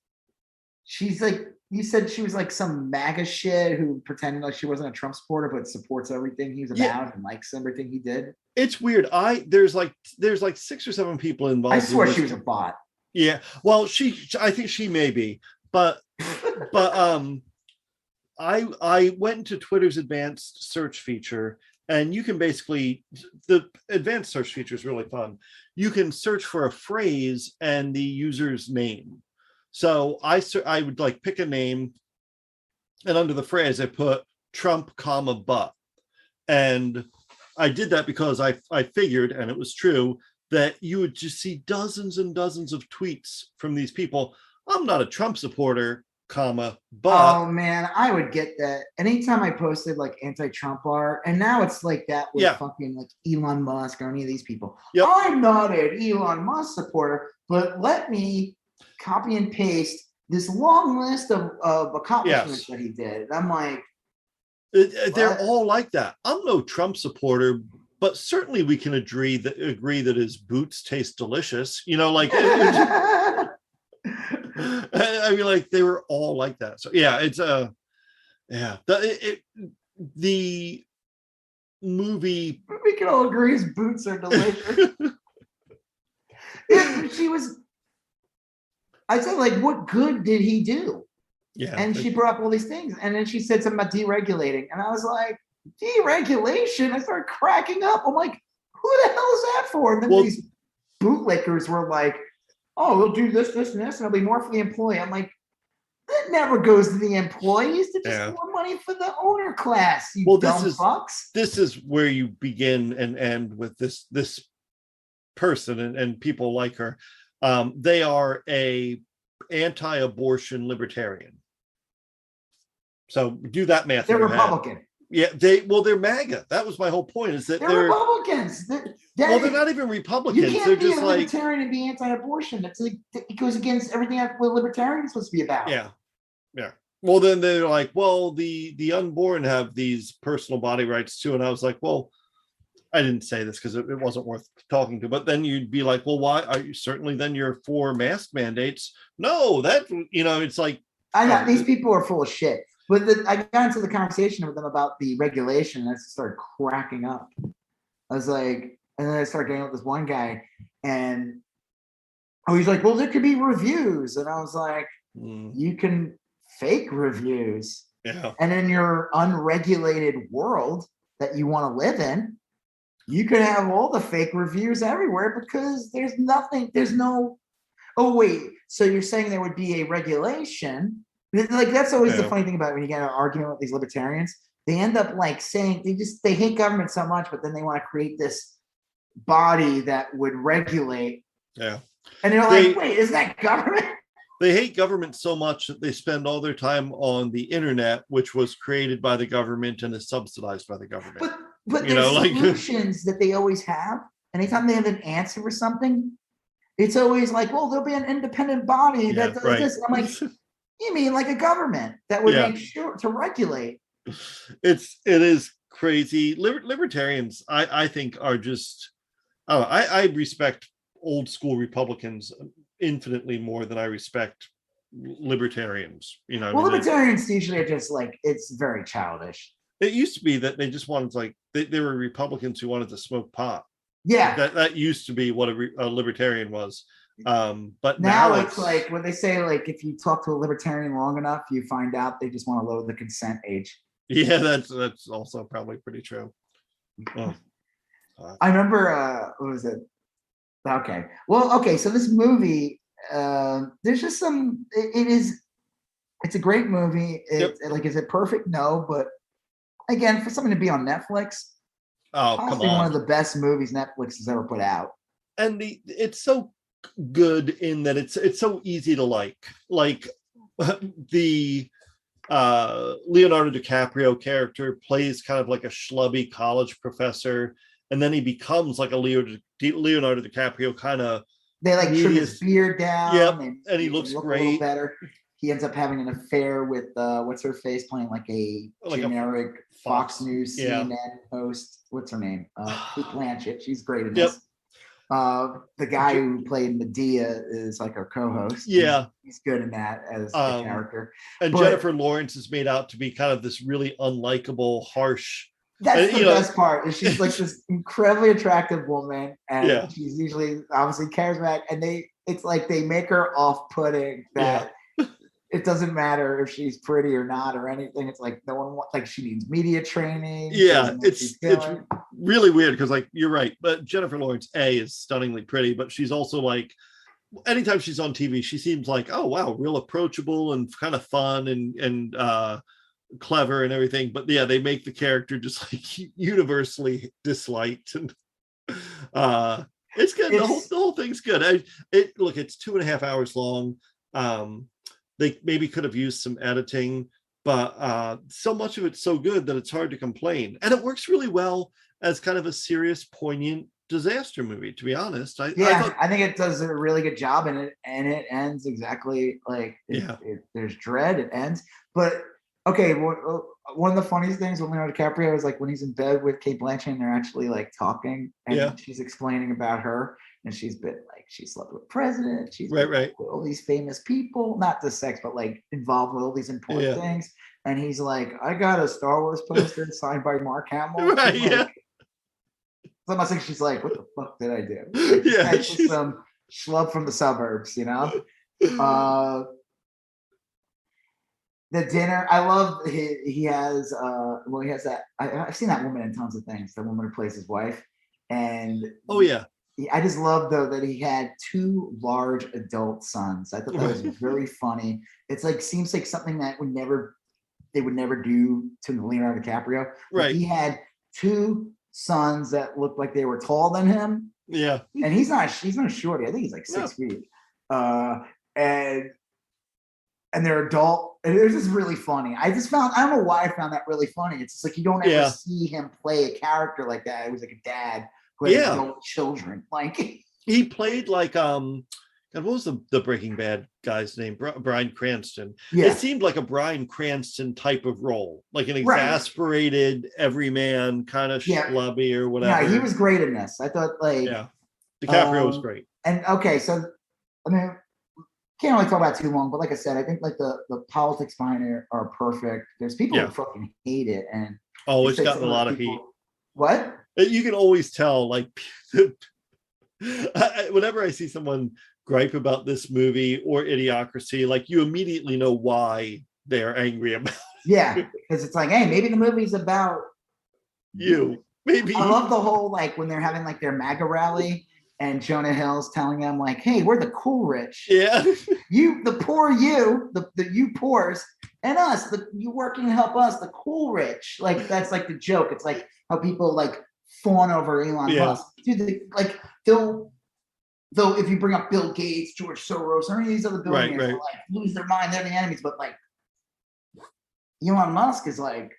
She's like, you said she was like some MAGA shit who pretended like she wasn't a Trump supporter but supports everything he's about and likes everything he did. It's weird. There's like 6 or 7 people involved. I swear she was a bot. Yeah. Well, I think she may be, but I went into Twitter's advanced search feature, and you can basically, the advanced search feature is really fun. you can search for a phrase and the user's name. So I would like pick a name, and under the phrase I put Trump, comma, but. And I did that because I figured, and it was true, that you would just see dozens and dozens of tweets from these people. I'm not a Trump supporter, comma, but. Oh man, I would get that anytime I posted like anti-Trump art, and now it's like that with fucking like Elon Musk or any of these people. Yep. I'm not an Elon Musk supporter, but let me copy and paste this long list of accomplishments that he did. And I'm like, they're all like that. I'm no Trump supporter, but certainly we can agree that his boots taste delicious. You know, like I mean, like they were all like that. So yeah, it's the movie. We can all agree his boots are delicious. I said, like, what good did he do? Yeah. And she brought up all these things. And then she said something about deregulating. And I was like, deregulation? I started cracking up. I'm like, who the hell is that for? And then these bootlickers were like, oh, we'll do this, this, and this, and it'll be more for the employee. I'm like, that never goes to the employees. It's just more money for the owner class, you dumb fucks. This is where you begin and end with this person and people like her. They are a anti-abortion libertarian. So do that math. They're Republican. Yeah, they're MAGA. That was my whole point. Is that they're Republicans. They're not even Republicans. You can't they're be just a libertarian and be anti-abortion. It's like it goes against everything that what libertarian is supposed to be about. Yeah. Well, then they're like, well, the unborn have these personal body rights too, and I was like, well, I didn't say this because it wasn't worth talking to. But then you'd be like, well, why are you? Certainly, then you're for mask mandates. No, that it's like I know these people are full of shit. But I got into the conversation with them about the regulation, and I started cracking up. I was like, and then I started getting with this one guy, and he's like, well, there could be reviews. And I was like, you can fake reviews. Yeah. And in your unregulated world that you want to live in, you could have all the fake reviews everywhere because there's no, oh, wait, so you're saying there would be a regulation? Like, that's always the funny thing about when you get an argument with these libertarians. They end up like saying they hate government so much, but then they want to create this body that would regulate. Yeah. And they're like, wait, is that government? They hate government so much that they spend all their time on the internet, which was created by the government and is subsidized by the government. But there's solutions that they always have. Anytime they have an answer for something, it's always like, well, there'll be an independent body that does this. I'm like, you mean like a government that would make sure to regulate? It is crazy. Libertarians, I think, are just. I respect old school Republicans infinitely more than I respect libertarians. Libertarians usually are just like, it's very childish. It used to be that they just wanted to, like, they were Republicans who wanted to smoke pot. Yeah, that used to be what a libertarian was. But now it's like when they say, like, if you talk to a libertarian long enough, you find out they just want to lower the consent age. Yeah, that's also probably pretty true. Oh. I remember what was it? Okay. So this movie, there's just some. It's a great movie. Like, is it perfect? No, but again, for something to be on Netflix, come on, one of the best movies Netflix has ever put out. And it's so good in that it's so easy to like the Leonardo DiCaprio character plays kind of like a schlubby college professor, and then he becomes like a Leonardo DiCaprio kind of. They like trim his beard down, and he looks great. A little better. He ends up having an affair with what's her face, playing like a generic Fox News CNN host. What's her name? Kate Blanchett. She's great in this. The guy who played Medea is like our co-host. Yeah, he's good in that as a character. And Jennifer Lawrence is made out to be kind of this really unlikable, harsh. That's the best part. Is she's like this incredibly attractive woman, and she's usually obviously charismatic. And it's like they make her off-putting that it doesn't matter if she's pretty or not or anything. It's like no one wants, like she needs media training. Yeah, it's really weird because like you're right, but Jennifer Lawrence is stunningly pretty, but she's also like anytime she's on TV, she seems like, oh wow, real approachable and kind of fun and clever and everything. But yeah, they make the character just like universally disliked, and it's good. The whole thing's good. Look, it's 2.5 hours long. They maybe could have used some editing, but so much of it's so good that it's hard to complain, and it works really well as kind of a serious, poignant disaster movie, to be honest. I think it does a really good job in it, and it ends exactly like there's dread, it ends. But okay, one of the funniest things with Leonardo DiCaprio is like when he's in bed with Cate Blanchett and they're actually like talking, and she's explaining about her, and she's been like she slept with president, she's been with all these famous people, not the sex, but like involved with all these important things, and he's like, I got a Star Wars poster signed by Mark Hamill. It's almost like she's like, what the fuck did I do? Like, she's some schlub from the suburbs, you know? The dinner, I love he has that. I've seen that woman in tons of things, the woman who plays his wife. And I just love though that he had 2 large adult sons. I thought that was very funny. It's like seems like something that they would never do to Leonardo DiCaprio. Right. He had 2 sons that looked like they were taller than him. Yeah. And he's not shorty. I think he's like 6 feet. And they're adult. And it was just really funny. I don't know why I found that really funny. It's just like you don't ever see him play a character like that. It was like a dad who had adult children. Like he played like God, what was the Breaking Bad guy's name? Bryan Cranston. Yeah. It seemed like a Bryan Cranston type of role, like an exasperated everyman kind of schlubby or whatever. Yeah, he was great in this. I thought like DiCaprio was great. And okay, so I mean, can't really talk about it too long, but like I said, I think like the politics behind it are perfect. There's people who fucking hate it, and it's gotten a lot of heat. What? You can always tell, like, whenever I see someone gripe about this movie or Idiocracy, like you immediately know why they're angry about it. Yeah, because it's like, hey, maybe the movie's about you. Maybe. I love the whole like when they're having like their MAGA rally and Jonah Hill's telling them like, hey, we're the cool rich. Yeah. You, the poor you, the you poors, and us, you working to help us, the cool rich. Like that's like the joke. It's like how people like fawn over Elon Musk. Dude, like though if you bring up Bill Gates, George Soros, or any of these other billionaires, like lose their mind, they're the enemies. But like Elon Musk is like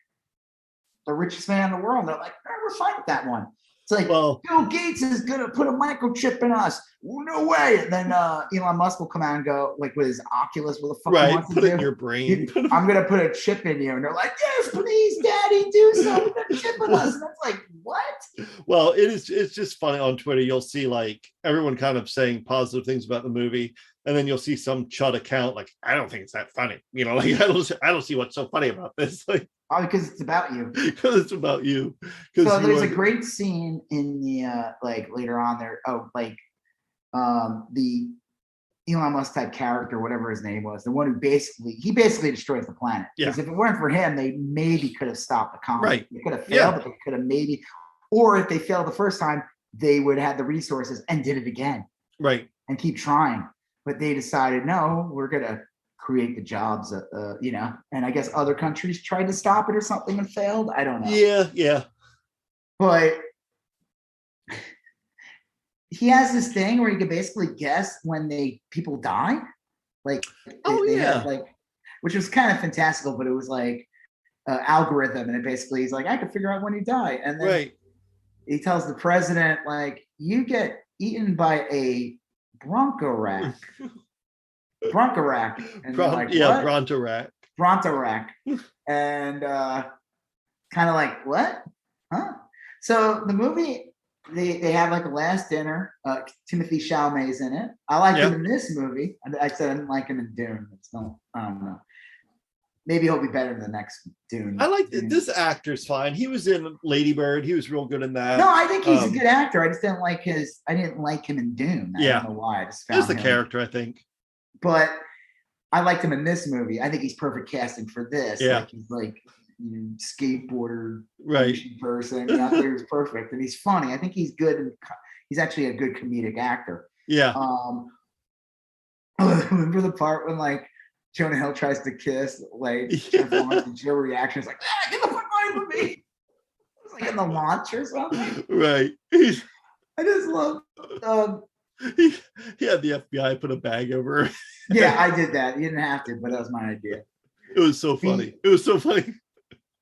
the richest man in the world. They're like, we're fine with that one. It's like Bill Gates is gonna put a microchip in us. No way. And then Elon Musk will come out and go like with his Oculus, what the fuck he wants to put it in your brain. I'm gonna put a chip in you, and they're like, yes, please, Daddy, do something. Put a chip in us. And it's like, what? Well, it's just funny on Twitter. You'll see like everyone kind of saying positive things about the movie, and then you'll see some chud account like, I don't think it's that funny. You know, like I don't see what's so funny about this. Like, because it's about you. Because it's about you. So there's a great scene in the like later on there. The Elon Musk type character, whatever his name was, the one who basically destroys the planet. Because if it weren't for him, they maybe could have stopped the comet. Right. They could have failed, but they could have maybe, or if they failed the first time, they would have had the resources and did it again. Right. And keep trying. But they decided, no, we're gonna create the jobs, you know. And I guess other countries tried to stop it or something and failed. I don't know. Yeah. But he has this thing where he can basically guess when people die, like had, like, which was kind of fantastical, but it was like algorithm, and it basically he's like, I can figure out when you die, and then he tells the president like, you get eaten by a bronco rack. And like, Brontorac. And kind of like, what? Huh? So the movie, they have like a last dinner. Timothy Chalamet's in it. I like him in this movie. I said I didn't like him in Dune. I don't know. Maybe he'll be better in the next Dune. I like this actor's fine. He was in Lady Bird. He was real good in that. No, I think he's a good actor. I just didn't like him in Dune. I don't know why. I just found the character, I think. But I liked him in this movie. I think he's perfect casting for this. Yeah. Like he's like skateboarder Right. person. You know, I thought he was perfect, and he's funny. I think he's good, and he's actually a good comedic actor. Yeah. Remember the part when like Jonah Hill tries to kiss like Joe reaction is like, get the fuck away from me. It's like in the launch or something. Right. I just love he had the FBI put a bag over her. yeah, I did that. You didn't have to, but that was my idea. It was so funny. It was so funny.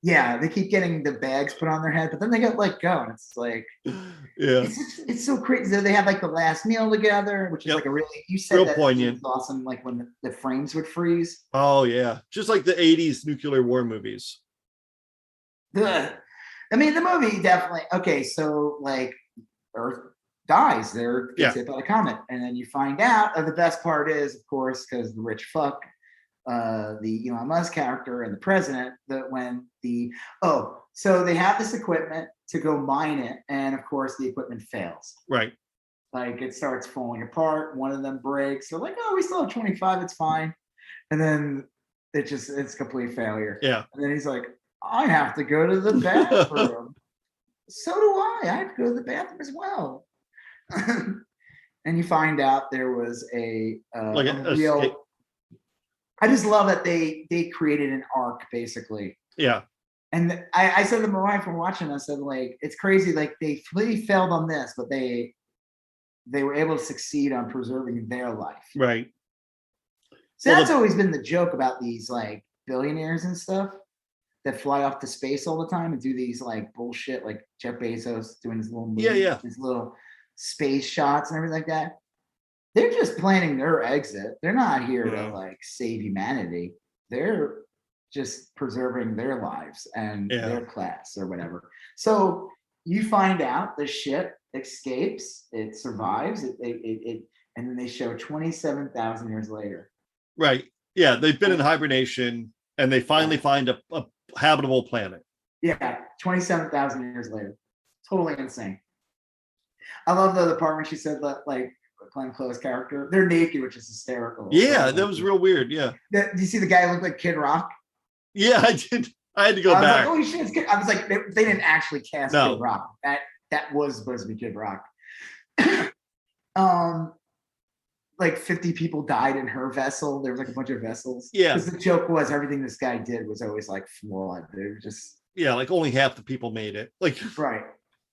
Yeah, they keep getting the bags put on their head, but then they get let go, and it's like, yeah, it's so crazy. They have like the last meal together, which is like a really, you said real that poignant, awesome. Like when the frames would freeze. Oh yeah, just like the '80s nuclear war movies. Ugh. I mean, the movie definitely. Okay, so like Earth dies, there gets hit by a comet, and then you find out. The best part is, of course, because the rich fuck. The Elon Musk character and the president, that when so they have this equipment to go mine it, and of course the equipment fails. Right. Like it starts falling apart. One of them breaks. They're like, oh, we still have 25. It's fine. And then it's complete failure. Yeah. And then he's like, I have to go to the bathroom. So do I. I have to go to the bathroom as well. And you find out there was a real. I just love that they created an arc basically. Yeah. And I said to my wife when watching, I said, like, it's crazy. Like they really failed on this, but they were able to succeed on preserving their life. Right. So that's always been the joke about these like billionaires and stuff that fly off to space all the time and do these like bullshit, like Jeff Bezos doing his little movie, his little space shots and everything like that. They're just planning their exit. They're not here to like save humanity. They're just preserving their lives and their class or whatever. So you find out the ship escapes, it survives, it and then they show 27,000 years later. Right. Yeah, they've been in hibernation and they finally find a habitable planet. Yeah, 27,000 years later. Totally insane. I love the part when she said that, like, Glenn Close character, they're naked, which is hysterical. Yeah, that was real weird. Yeah. Do you see the guy who looked like Kid Rock? Yeah, I did. I had to go back. Like, holy shit, it's Kid. I was like, they didn't actually cast Kid Rock. That was supposed to be Kid Rock. Like 50 people died in her vessel. There was like a bunch of vessels. Yeah. Because the joke was everything this guy did was always like flawed. They were just like only half the people made it. Like right.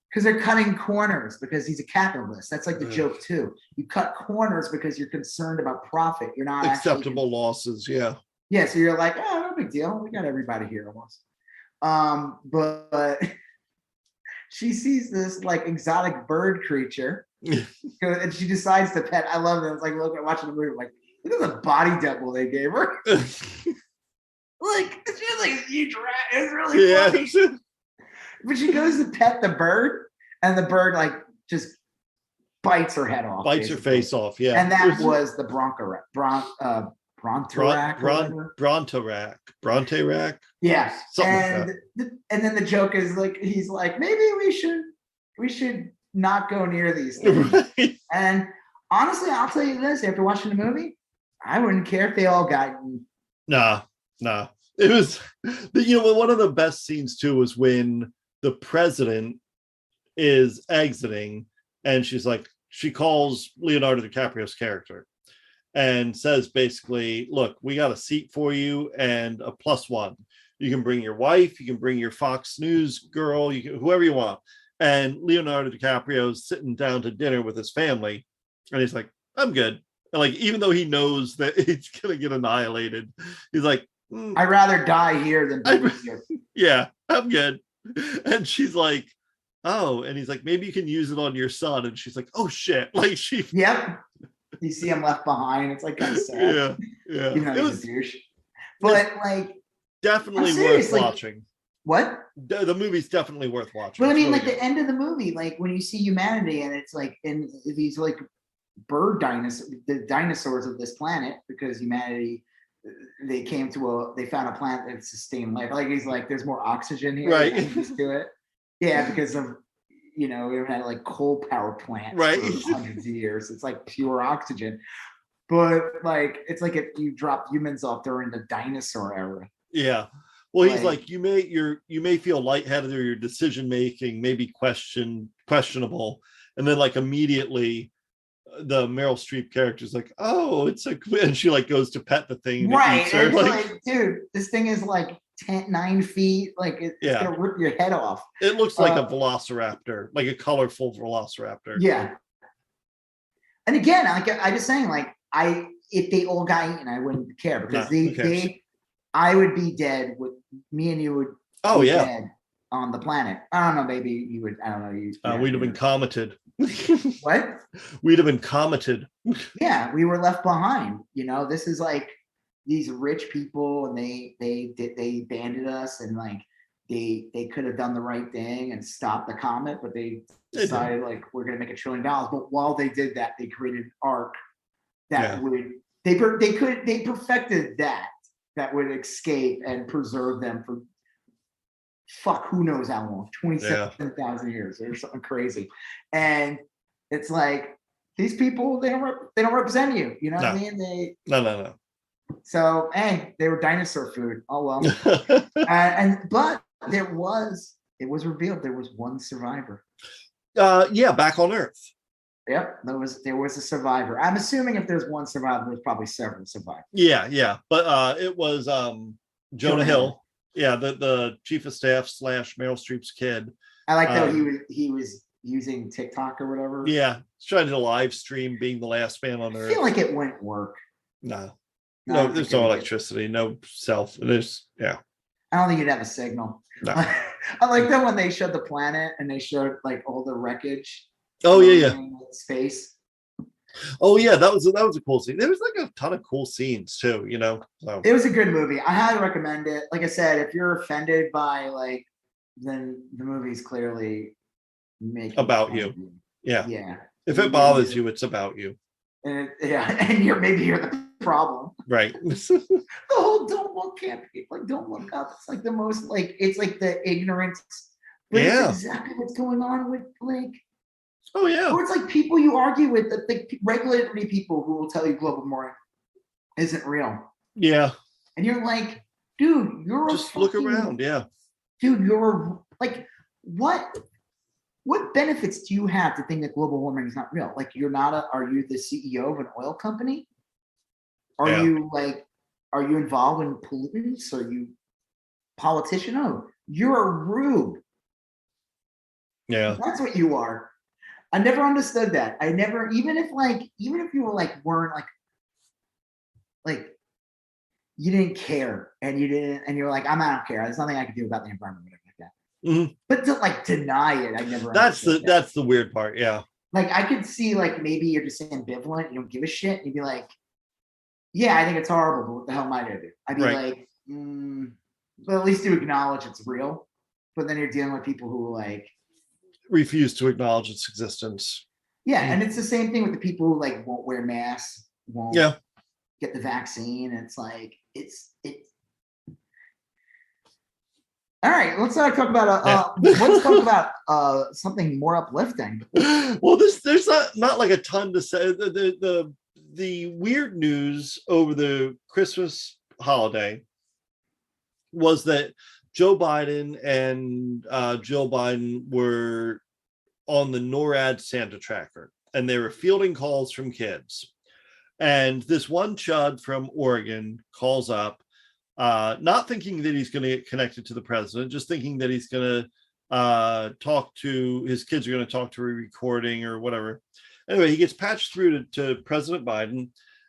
Because they're cutting corners because he's a capitalist. That's like the joke too. You cut corners because you're concerned about profit. You're not acceptable losses. Yeah. Yeah. So you're like, oh, no big deal. We got everybody here almost. But she sees this like exotic bird creature, and she decides to pet. I love it. It's like watching the movie. Like, look at the body double they gave her. Like she's like a huge rat. It's really funny. But she goes to pet the bird, and the bird like just bites her head off. Bites her face off, yeah. And that was the Brontorac. Brontorac. Yeah. And then the joke is like, he's like, maybe we should not go near these things. Right. And honestly, I'll tell you this, after watching the movie, I wouldn't care if they all got Nah. It was, one of the best scenes too was when the president is exiting and she calls Leonardo DiCaprio's character and says basically, look, we got a seat for you and a +1. You can bring your wife, you can bring your Fox News girl, whoever you want. And Leonardo DiCaprio's sitting down to dinner with his family and he's like, I'm good. And like, even though he knows that he's going to get annihilated, he's like, I'd rather die here than be with you. Yeah, I'm good. And she's like, oh, and he's like, maybe you can use it on your son. And she's like, oh shit. Like Yep. You see him left behind. It's like kind of sad. Yeah. Even though he's a douche. But like definitely worth watching. What? The movie's definitely worth watching. But I mean, like the end of the movie, like when you see humanity and it's like in these like bird dinosaurs, the dinosaurs of this planet, because humanity they found a planet that sustained life. Like he's like, there's more oxygen here. Right. To it. Yeah, because of we had like coal power plants right. for hundreds of years. It's like pure oxygen. but like it's like if you drop humans off during the dinosaur era. Yeah. Well, he's like, you may feel lightheaded or your decision making may be questionable, and then like immediately the Meryl Streep character is like, oh, it's a, and she like goes to pet the thing, and right? It eats her. It's like, dude, this thing is like 9 feet, like it's gonna rip your head off. It looks like a velociraptor, like a colorful velociraptor. Yeah. And again, like I just saying, like if they all got eaten, I wouldn't care because I would be dead. With me and you would. Oh yeah. Dead on the planet. I don't know. Maybe you would. I don't know. We'd have been cometed. What? We'd have been cometed. Yeah, we were left behind. You know, this is like these rich people, and they banded us, and like they could have done the right thing and stopped the comet, but they decided like we're gonna make $1 trillion. But while they did that, they created an arc that would they perfected that would escape and preserve them for who knows how long, 27,000 years or something crazy. And it's like these people, they don't represent you. You know what I mean? No. So hey, they were dinosaur food. Oh well. But it was revealed there was one survivor. Back on Earth. Yep, there was a survivor. I'm assuming if there's one survivor, there's probably several survivors. Yeah. But it was Jonah Hill. Yeah, the chief of staff / Meryl Streep's kid. I like that he was using TikTok or whatever. Yeah, he's trying to live stream being the last man on Earth. I feel like it wouldn't work. No, there's no electricity, no cell. There's I don't think you'd have a signal. No. I like that when they showed the planet and they showed like all the wreckage. Oh yeah. Space. Oh yeah, that was a cool scene. There was like a ton of cool scenes too, you know. So. It was a good movie. I highly recommend it. Like I said, if you're offended by like, then the movie's clearly making about you. Yeah. Yeah. If it bothers you, it's about you. And maybe you're the problem. Right. The whole don't look campaign, like don't look up. It's like the most like it's like the ignorance. But it's exactly what's going on with like. Oh yeah. Or it's like people you argue with, the regulatory people who will tell you global warming isn't real. Yeah. And you're like, dude, you're just look around. Yeah. Dude, you're like, what benefits do you have to think that global warming is not real? Like, are you the CEO of an oil company? Are you involved in pollutants? Are you politician? No, you're a rube. Yeah. That's what you are. I never understood that. Even if you were like, weren't like you didn't care and you're like, I don't care. There's nothing I can do about the environment, whatever like that. Mm-hmm. But to like deny it, I never. That's the weird part. Yeah. Like I could see like maybe you're just ambivalent. You don't give a shit. And you'd be like, yeah, I think it's horrible, but what the hell am I gonna do? I'd be like, but at least you acknowledge it's real. But then you're dealing with people who like refuse to acknowledge its existence. Yeah, and it's the same thing with the people who like won't wear masks, won't get the vaccine. It's like it's. All right, let's talk about something more uplifting. Well, there's not like a ton to say. The weird news over the Christmas holiday was that Joe Biden and Jill Biden were on the NORAD Santa tracker, and they were fielding calls from kids. And this one chud from Oregon calls up, not thinking that he's going to get connected to the president, just thinking that he's going to talk to his kids are going to talk to a recording or whatever. Anyway, he gets patched through to President Biden,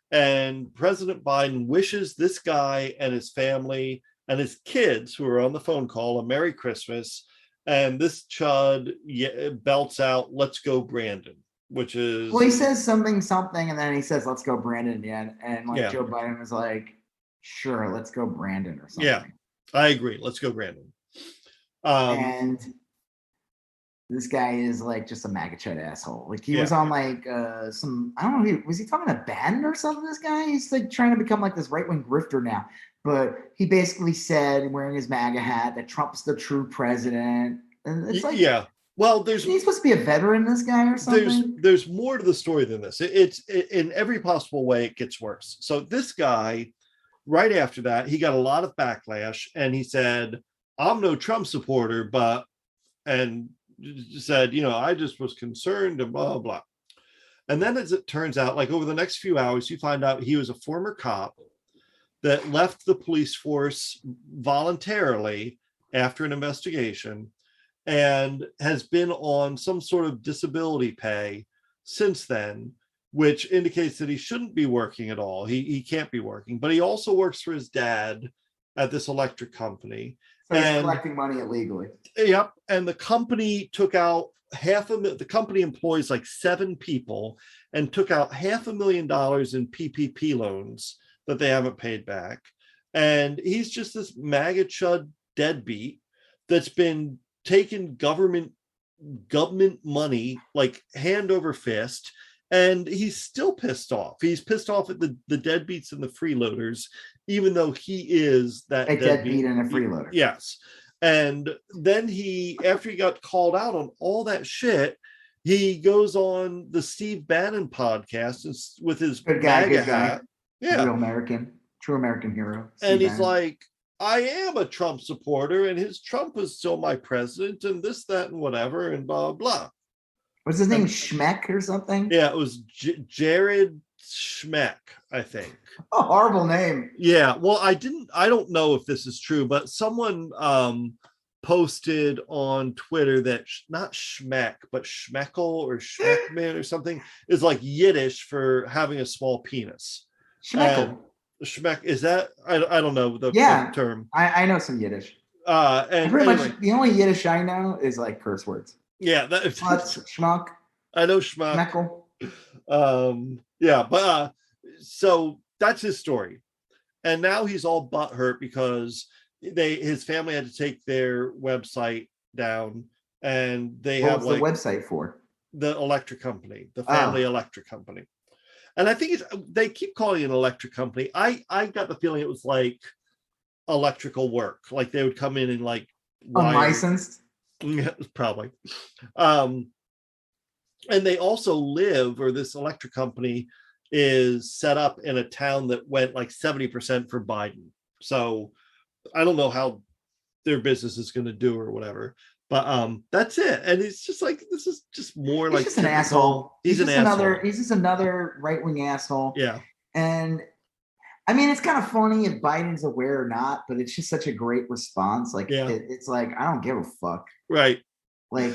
and President Biden wishes this guy and his family and his kids who are on the phone call a Merry Christmas. And this chud belts out, "Let's go, Brandon," which is... Well, he says something, and then he says, "Let's go, Brandon," again. And Joe Biden was like, "Sure, let's go, Brandon," or something. Yeah, I agree. Let's go, Brandon. And this guy is like just a MAGA chud asshole. Like he was on like some, I don't know, was he talking to Bannon or something? This guy, he's like trying to become like this right-wing grifter now. But he basically said, wearing his MAGA hat, that Trump's the true president. And it's like, Well, there's He's supposed to be a veteran, this guy, or something. There's more to the story than this. It's in every possible way it gets worse. So this guy, right after that, he got a lot of backlash, and he said, "I'm no Trump supporter," and said, I just was concerned and blah blah. And then, as it turns out, like over the next few hours, you find out he was a former cop that left the police force voluntarily after an investigation, and has been on some sort of disability pay since then, which indicates that he shouldn't be working at all. He can't be working, but he also works for his dad at this electric company. So he's collecting money illegally. Yep. And the company took out the company employs like 7 people and took out $500,000 in PPP loans that they haven't paid back. And he's just this MAGA chud deadbeat that's been taking government money like hand over fist, and he's still pissed off. He's pissed off at the deadbeats and the freeloaders, even though he is that a deadbeat and a freeloader. Yes. And then after he got called out on all that shit, he goes on the Steve Bannon podcast with his MAGA hat. Yeah. True American hero. And he's like, I am a Trump supporter, and his Trump is still my president, and this, that, and whatever, and blah, blah. What's his name? Schmeck or something? Yeah, it was Jared Schmeck, I think. A horrible name. Yeah, well, I don't know if this is true, but someone posted on Twitter that not Schmeck, but Schmeckel or Schmeckman or something is like Yiddish for having a small penis. Schmeckel. Schmeck, is that? I don't know the term. I know some Yiddish. And pretty much the only Yiddish I know is like curse words. Yeah, schmuck. I know schmuck. Yeah, but so that's his story, and now he's all butthurt because his family had to take their website down, and they have the website for the electric company, the family electric company. And I think they keep calling it an electric company. I got the feeling it was like electrical work, like they would come in and like unlicensed. Yeah, probably. And they also this electric company is set up in a town that went like 70% for Biden. So I don't know how their business is going to do or whatever, but that's it. And it's just like, this is just more he's like just an asshole. He's just another right-wing asshole. Yeah. And I mean, it's kind of funny if Biden's aware or not, but it's just such a great response. Like, it's like, I don't give a fuck. Right. Like,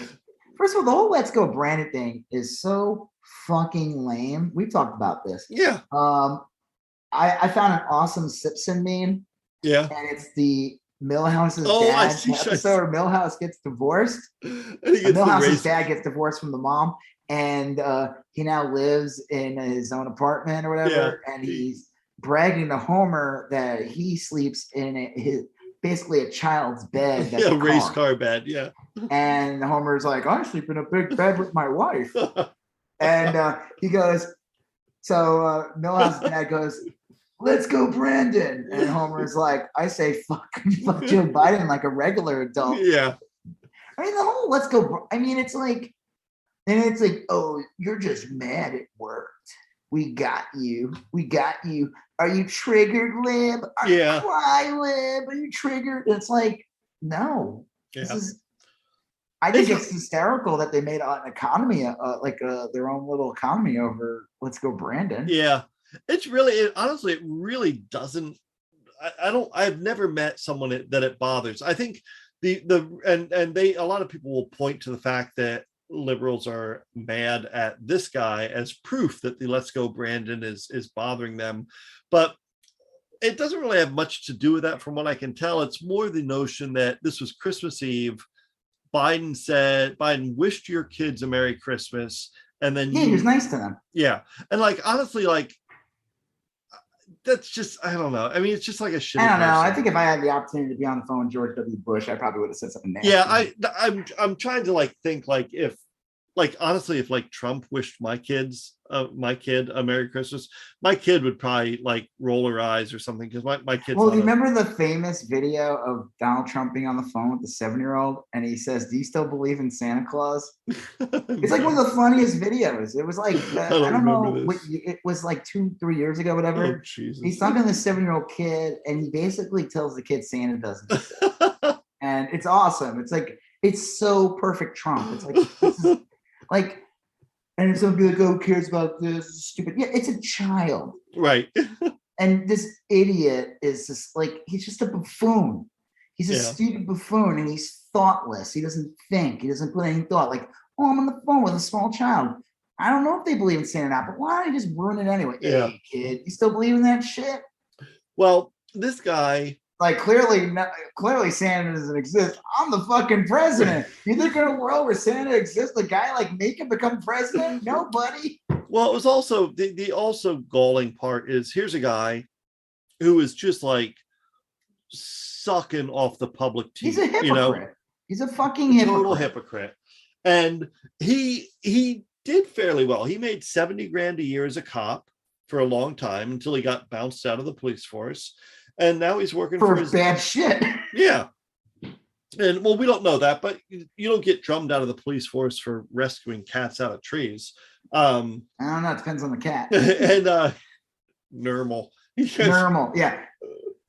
first of all, the whole Let's Go Brandon thing is so fucking lame. We've talked about this. Yeah. I found an awesome Simpson meme. Yeah. And it's the Milhouse's dad episode where Milhouse gets divorced. Milhouse's dad gets divorced from the mom, and he now lives in his own apartment or whatever, and he's bragging to Homer that he sleeps in basically a child's bed. That's a race car bed, yeah. And Homer's like, I sleep in a big bed with my wife. And he goes, so Milhouse's dad goes, let's go, Brandon. And Homer's like, I say fuck Joe Biden like a regular adult. Yeah. I mean, the whole let's go. I mean, it's like, oh, you're just mad it worked. We got you. Are you triggered, Lib? Are you cry, Lib? Are you triggered? It's like, no. Yeah. I think it's hysterical that they made an economy, their own little economy over Let's Go, Brandon. Yeah. It's really, honestly, it really doesn't. I've never met someone that it bothers. I think a lot of people will point to the fact that liberals are mad at this guy as proof that the Let's Go Brandon is bothering them, but it doesn't really have much to do with that, from what I can tell. It's more the notion that this was Christmas Eve. Biden wished your kids a Merry Christmas, and then he was nice to them. Yeah, and like honestly, like. That's just, I don't know. I mean, it's just like a shitty I don't know. person. I think if I had the opportunity to be on the phone with George W. Bush, I probably would have said something nasty. Yeah, I'm trying to like think like if like honestly, if like Trump wished my kid a Merry Christmas, my kid would probably like roll her eyes or something, because my kid's. Well, do you remember the famous video of Donald Trump being on the phone with the 7-year-old, and he says, "Do you still believe in Santa Claus?" It's like one of the funniest videos. It was like I don't know, it was like 2-3 years ago, whatever. Oh, Jesus. He's talking to the 7-year-old kid, and he basically tells the kid Santa doesn't exist. And it's awesome. It's like, it's so perfect Trump. It's like, this is, like, and it's gonna be like, oh, who cares about this? Stupid. Yeah, it's a child. Right. And this idiot is just like, he's just a buffoon. He's a stupid buffoon, and he's thoughtless. He doesn't think. He doesn't put any thought. Like, oh, I'm on the phone with a small child. I don't know if they believe in Santa or not, but why don't you just ruin it anyway? Yeah. Hey, kid, you still believe in that shit? Well, this guy. Like, clearly Santa doesn't exist. I'm the fucking president. You think in a world where Santa exists, a guy like me can become president? Nobody. Well, it was also the also galling part is, here's a guy who is just like sucking off the public teeth. He's a hypocrite. You know? He's a fucking hypocrite. Total hypocrite. And he did fairly well. He made $70,000 a year as a cop for a long time until he got bounced out of the police force. And now he's working for his bad shit. Yeah. And well, we don't know that, but you don't get drummed out of the police force for rescuing cats out of trees. I don't know. It depends on the cat. And normal. Normal. Yeah.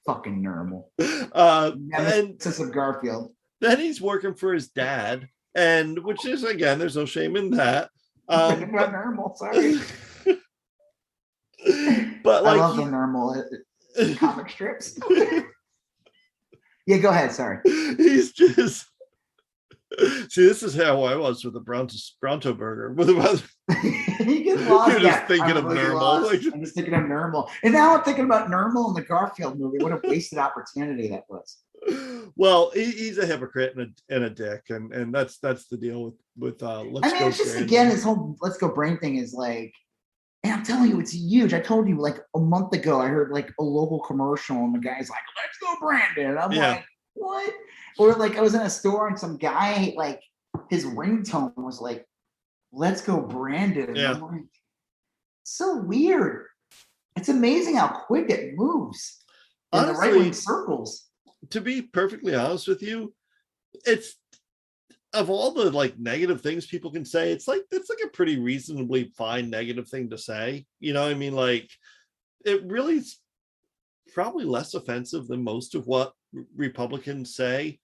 Fucking normal. And of Garfield. Then he's working for his dad, and which is, again, there's no shame in that. About normal, sorry. But like, I love the normal comic strips. Yeah, go ahead. Sorry. He's just see. This is how I was with the Bronto burger. With You get lost. You're just thinking of normal. Like, I'm just thinking of normal, and now I'm thinking about normal in the Garfield movie. What a wasted opportunity that was. Well, he's a hypocrite and a dick, and that's the deal with Let's Go. It's just Brandon. Again, this whole Let's Go Brain thing is like. And I'm telling you, it's huge. I told you like a month ago, I heard like a local commercial, and the guy's like, "Let's go, Brandon." I'm like, what? Or like I was in a store and some guy, like his ringtone was like, "Let's go, Brandon." Yeah. I'm like, so weird. It's amazing how quick it moves in the right wing circles. To be perfectly honest with you, it's, of all the like negative things people can say, it's like a pretty reasonably fine negative thing to say. You know, I mean, like, it really is probably less offensive than most of what Republicans say.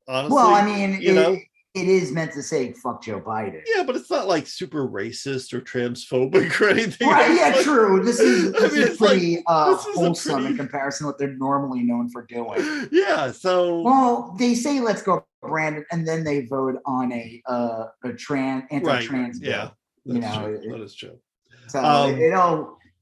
Honestly, well, I mean, you know, it is meant to say "fuck Joe Biden." Yeah, but it's not like super racist or transphobic or anything. Right? Yeah, like, true. This is pretty wholesome pretty... in comparison to what they're normally known for doing. Yeah. So, well, they say "Let's go, Brandon," and then they vote on a anti-trans bill. Yeah, that is true. So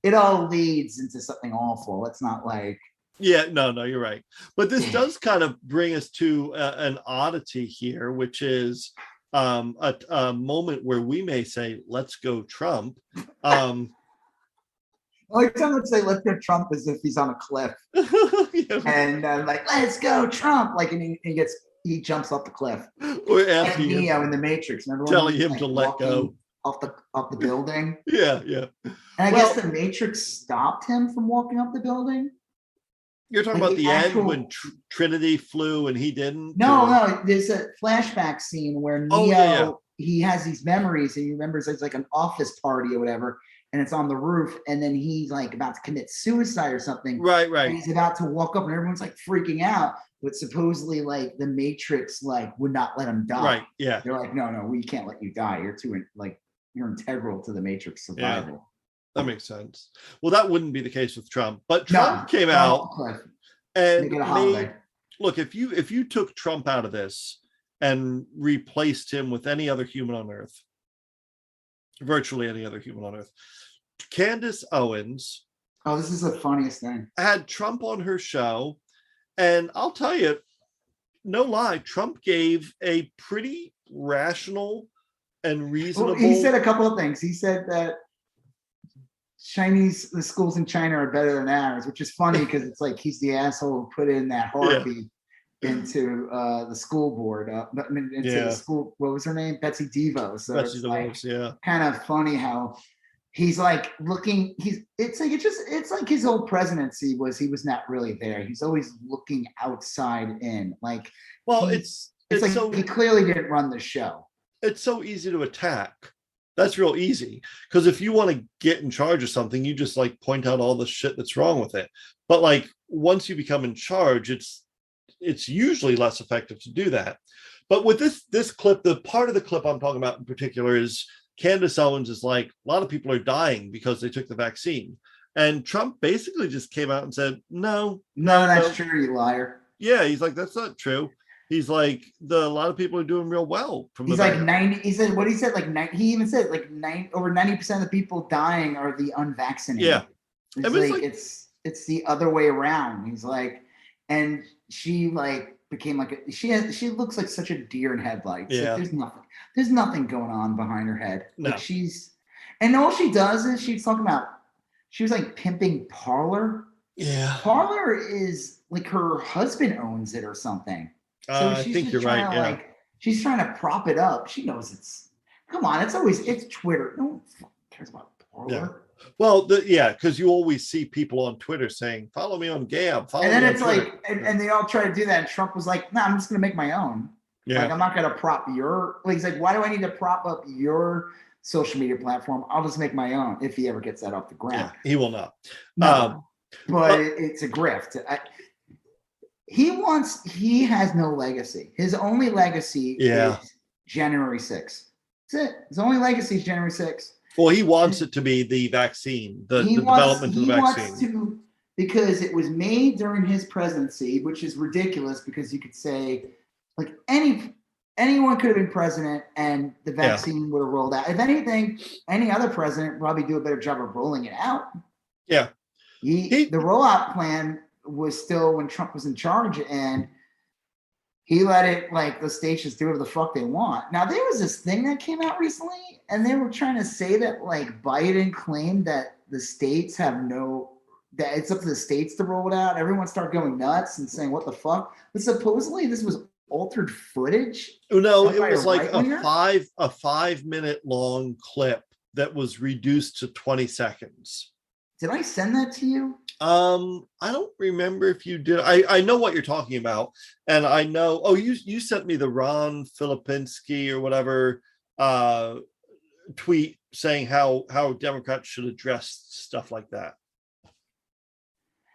it all leads into something awful. It's not like. Yeah, no, you're right. But this does kind of bring us to an oddity here, which is a moment where we may say, "Let's go, Trump." Only time I'd say "Let's go, Trump" is if he's on a cliff, and like "Let's go, Trump!" Like, and he jumps off the cliff. Or asking like Neo in the Matrix, remember? Telling him to let go off the building. Yeah. And I guess the Matrix stopped him from walking up the building. You're talking about the end when Trinity flew and he didn't? No. There's a flashback scene where Neo, he has these memories and he remembers it's like an office party or whatever, and it's on the roof, and then he's like about to commit suicide or something. Right. And he's about to walk up and everyone's like freaking out, but supposedly like the Matrix like would not let him die. Right, yeah. They're like, no, we can't let you die. You're you're integral to the Matrix survival. Yeah. That makes sense. Well, that wouldn't be the case with Trump, but Trump came out and look, if you took Trump out of this and replaced him with any other human on earth, virtually any other human on earth, Candace Owens. Oh, this is the funniest thing. Had Trump on her show, and I'll tell you, no lie, Trump gave a pretty rational and reasonable. Well, he said a couple of things. He said that the schools in China are better than ours, which is funny because it's like he's the asshole who put in that Harvey into the school board, into the school. What was her name? Betsy DeVos. So Betsy it's DeVos, like kind of funny how he's like looking. It's like his whole presidency was he was not really there. He's always looking outside in. Like, well, it's like so, he clearly didn't run the show. It's so easy to attack. That's real easy, because if you want to get in charge of something, you just like point out all the shit that's wrong with it. But like once you become in charge, it's usually less effective to do that. But with this clip, the part of the clip I'm talking about in particular is Candace Owens is like, a lot of people are dying because they took the vaccine. And Trump basically just came out and said, no, that's true, you liar. Yeah, he's like, that's not true. He's like, a lot of people are doing real well from he's like 90. He said what he said, like 90, he even said like over 90% of the people dying are the unvaccinated. Yeah. It's it's the other way around. He's like, and she like became like she looks like such a deer in headlights. Yeah. Like, there's nothing going on behind her head. No. Like and all she does is she's talking about, she was like pimping Parler. Yeah. Parler is like her husband owns it or something. So I think you're right. Yeah. Like, she's trying to prop it up. She knows come on, it's Twitter. No one cares about Parler. Yeah. Well, because you always see people on Twitter saying, follow me on Gab. And then it's like, and they all try to do that. And Trump was like, no, I'm just going to make my own. Yeah. Like, I'm not going to prop he's like, why do I need to prop up your social media platform? I'll just make my own if he ever gets that off the ground. Yeah, he will not. No, but it's a grift. He has no legacy. His only legacy is January 6th. That's it. His only legacy is January 6th. Well, he wants it to be the vaccine, the development of the vaccine. Because it was made during his presidency, which is ridiculous because you could say, like, anyone could have been president and the vaccine would have rolled out. If anything, any other president would probably do a better job of rolling it out. Yeah. The rollout plan was still when Trump was in charge, and he let it, like, the states just do whatever the fuck they want. Now, there was this thing that came out recently, and they were trying to say that, like, Biden claimed that the states that it's up to the states to roll it out. Everyone started going nuts and saying, what the fuck? But supposedly this was altered footage. No, it was like a 5 minute long clip that was reduced to 20 seconds. Did I send that to you? I don't remember if you did. I know what you're talking about, and I know. You sent me the Ron Filipinski or whatever tweet saying how Democrats should address stuff like that.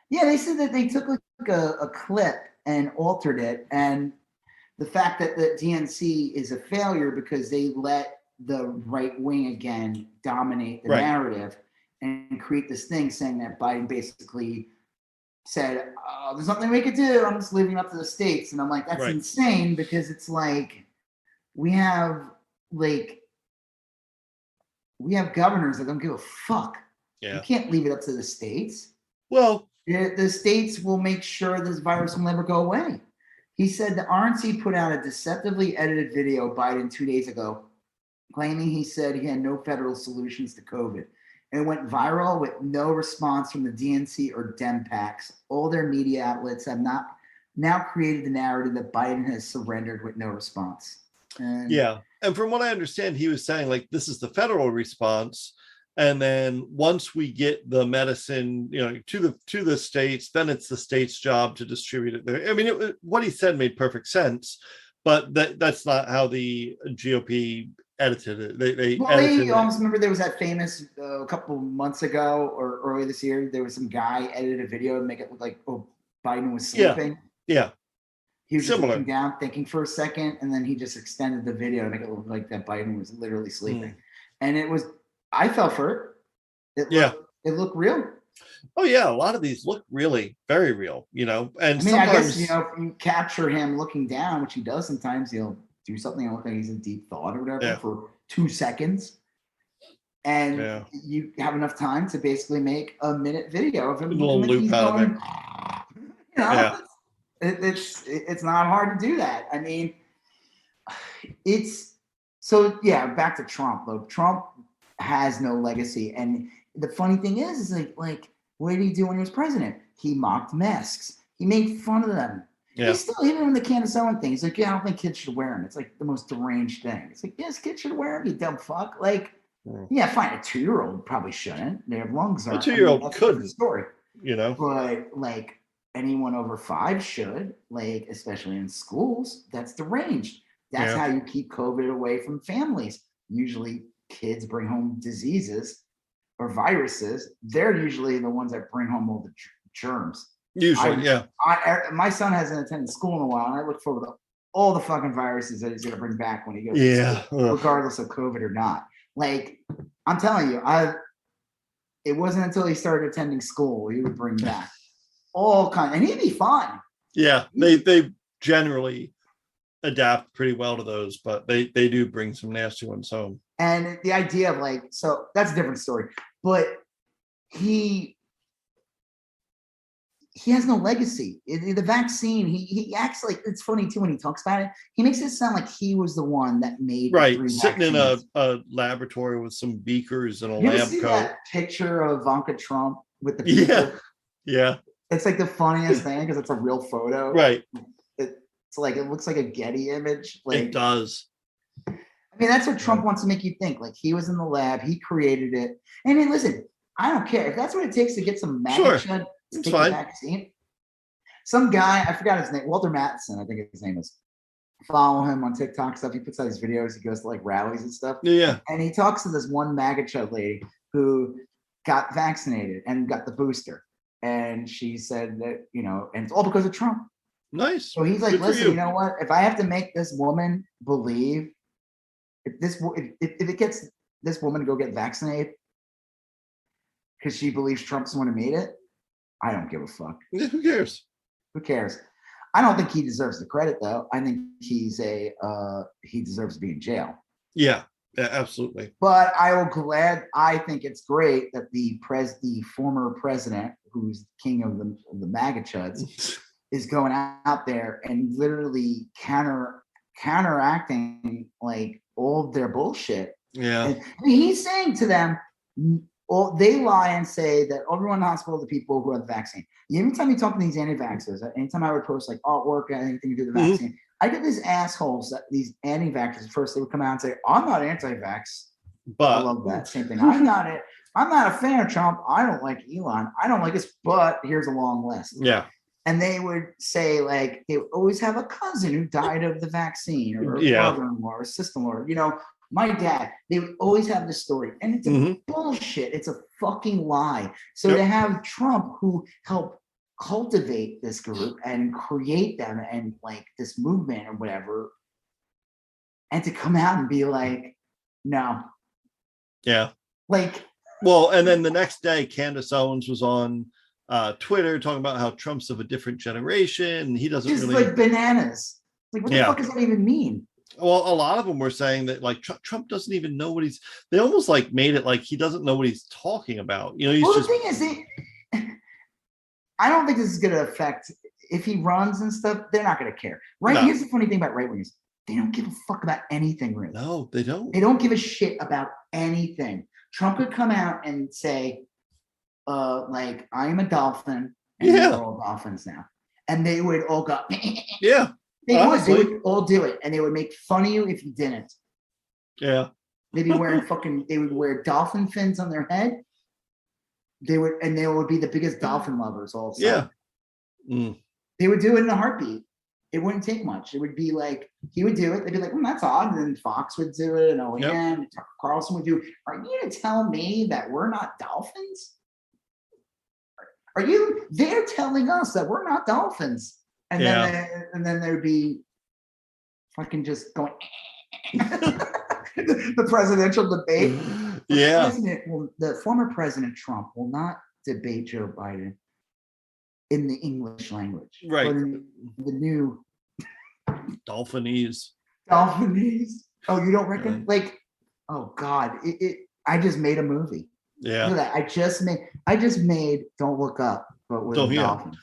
Yeah, they said that they took like a clip and altered it, and the fact that the DNC is a failure because they let the right wing again dominate the narrative and create this thing saying that Biden basically said, oh, there's nothing we could do. I'm just leaving it up to the states. And I'm like, that's insane, because it's like we have governors that don't give a fuck. Yeah. You can't leave it up to the states. Well, the states will make sure this virus will never go away. He said the RNC put out a deceptively edited video of Biden 2 days ago, claiming he said he had no federal solutions to COVID. And it went viral with no response from the DNC or Dempacs. All their media outlets have now created the narrative that Biden has surrendered with no response. And from what I understand, he was saying, like, this is the federal response. And then once we get the medicine, to the states, then it's the state's job to distribute it there. I mean, what he said made perfect sense, but that's not how the GOP edited it. They almost remember there was that famous a couple months ago or earlier this year, there was some guy edited a video to make it look like Biden was sleeping. Yeah. He was just looking down, thinking for a second, and then he just extended the video to make it look like that Biden was literally sleeping. And I fell for it. It looked real. Oh yeah, a lot of these look really very real, And I mean, I guess if you capture him looking down, which he does sometimes, he'll do something and look like he's in deep thought or whatever for 2 seconds, and you have enough time to basically make a minute video of him. A little loop out of it. It's not hard to do that. I mean, back to Trump though. Trump has no legacy, and the funny thing is like what did he do when he was president? He mocked masks. He made fun of them. Yeah. He's still, even in the Candace Owens thing, he's like, yeah, I don't think kids should wear them. It's like the most deranged thing. It's like, yes, kids should wear them, you dumb fuck. Like, yeah, fine, a 2-year-old probably shouldn't. Their lungs A aren't. 2-year-old that's a couldn't. different story. You know, but like anyone over 5 should, like, especially in schools. That's deranged. That's how you keep COVID away from families. Usually kids bring home diseases or viruses. They're usually the ones that bring home all the germs. Usually, My son hasn't attended school in a while, and I look forward to all the fucking viruses that he's going to bring back when he goes to school, regardless of COVID or not. Like, I'm telling you, it wasn't until he started attending school he would bring back all kinds, and he'd be fine. Yeah, they generally adapt pretty well to those, but they do bring some nasty ones home. And the idea of like, so that's a different story, but he has no legacy. The vaccine, he acts like, it's funny too when he talks about it. He makes it sound like he was the one that made sitting in a laboratory with some beakers and a lab coat. That picture of Ivanka Trump with the people? Yeah. It's like the funniest thing because it's a real photo. Right. It's like, it looks like a Getty image. Like, it does. I mean, that's what Trump wants to make you think. Like, he was in the lab, he created it. And then listen, I don't care if that's what it takes to get some magic to take the vaccine. Some guy, I forgot his name, Walter Mattson, I think his name is. Follow him on TikTok stuff. He puts out his videos. He goes to like rallies and stuff. Yeah. And he talks to this one MAGA chud lady who got vaccinated and got the booster. And she said that, and it's all because of Trump. Nice. So he's like, listen, you know what? If I have to make this woman believe, if it gets this woman to go get vaccinated because she believes Trump's the one who made it, I don't give a fuck. Yeah, who cares? Who cares? I don't think he deserves the credit, though. I think he deserves to be in jail. Yeah, absolutely. But I think it's great that the former president, who's king of the MAGA chuds, is going out there and literally counteracting like all of their bullshit. Yeah. And, I mean, he's saying to them, they lie and say that everyone in the hospital are the people who have the vaccine. Anytime you talk to these anti-vaxxers, anytime I would post like artwork, anything to do with the vaccine, I get these assholes, these anti-vaxxers. First, they would come out and say, "I'm not anti-vax," but I love that same thing. I'm not a fan of Trump. I don't like Elon. I don't like this, but here's a long list. Yeah. And they would say, like, they would always have a cousin who died of the vaccine, or a brother-in-law, or a sister-in-law, my dad. They would always have this story. And it's a bullshit. It's a fucking lie. So to have Trump, who helped cultivate this group and create them and like this movement or whatever, and to come out and be like, no. Yeah. Like, well, and then the next day, Candace Owens was on Twitter talking about how Trump's of a different generation. He doesn't really like bananas. Like, what the fuck does that even mean? Well, a lot of them were saying that like Trump doesn't even know what they almost like made it like he doesn't know what he's talking about. The thing is, I don't think this is going to affect, if he runs and stuff, they're not going to care. Right? No. Here's the funny thing about right wingers. They don't give a fuck about anything, really. No, they don't. They don't give a shit about anything. Trump could come out and say, like, I am a dolphin, and we're all dolphins now. And they would all go, yeah. They would all do it, and they would make fun of you if you didn't. Yeah. They'd be wearing they would wear dolphin fins on their head. They would be the biggest dolphin lovers also. Yeah. Mm. They would do it in a heartbeat. It wouldn't take much. It would be like, he would do it. They'd be like, that's odd. And then Fox would do it, and OAN, Tucker Carlson would do it. Are you going to tell me that we're not dolphins? They're telling us that we're not dolphins. And then there'd be fucking just going the presidential debate. Yeah. The former President Trump will not debate Joe Biden in the English language. Right. But in the new Dolphinese. Oh, you don't reckon? Like, oh God. I just made a movie. Yeah. Look at that. I just made Don't Look Up, but with a dolphin.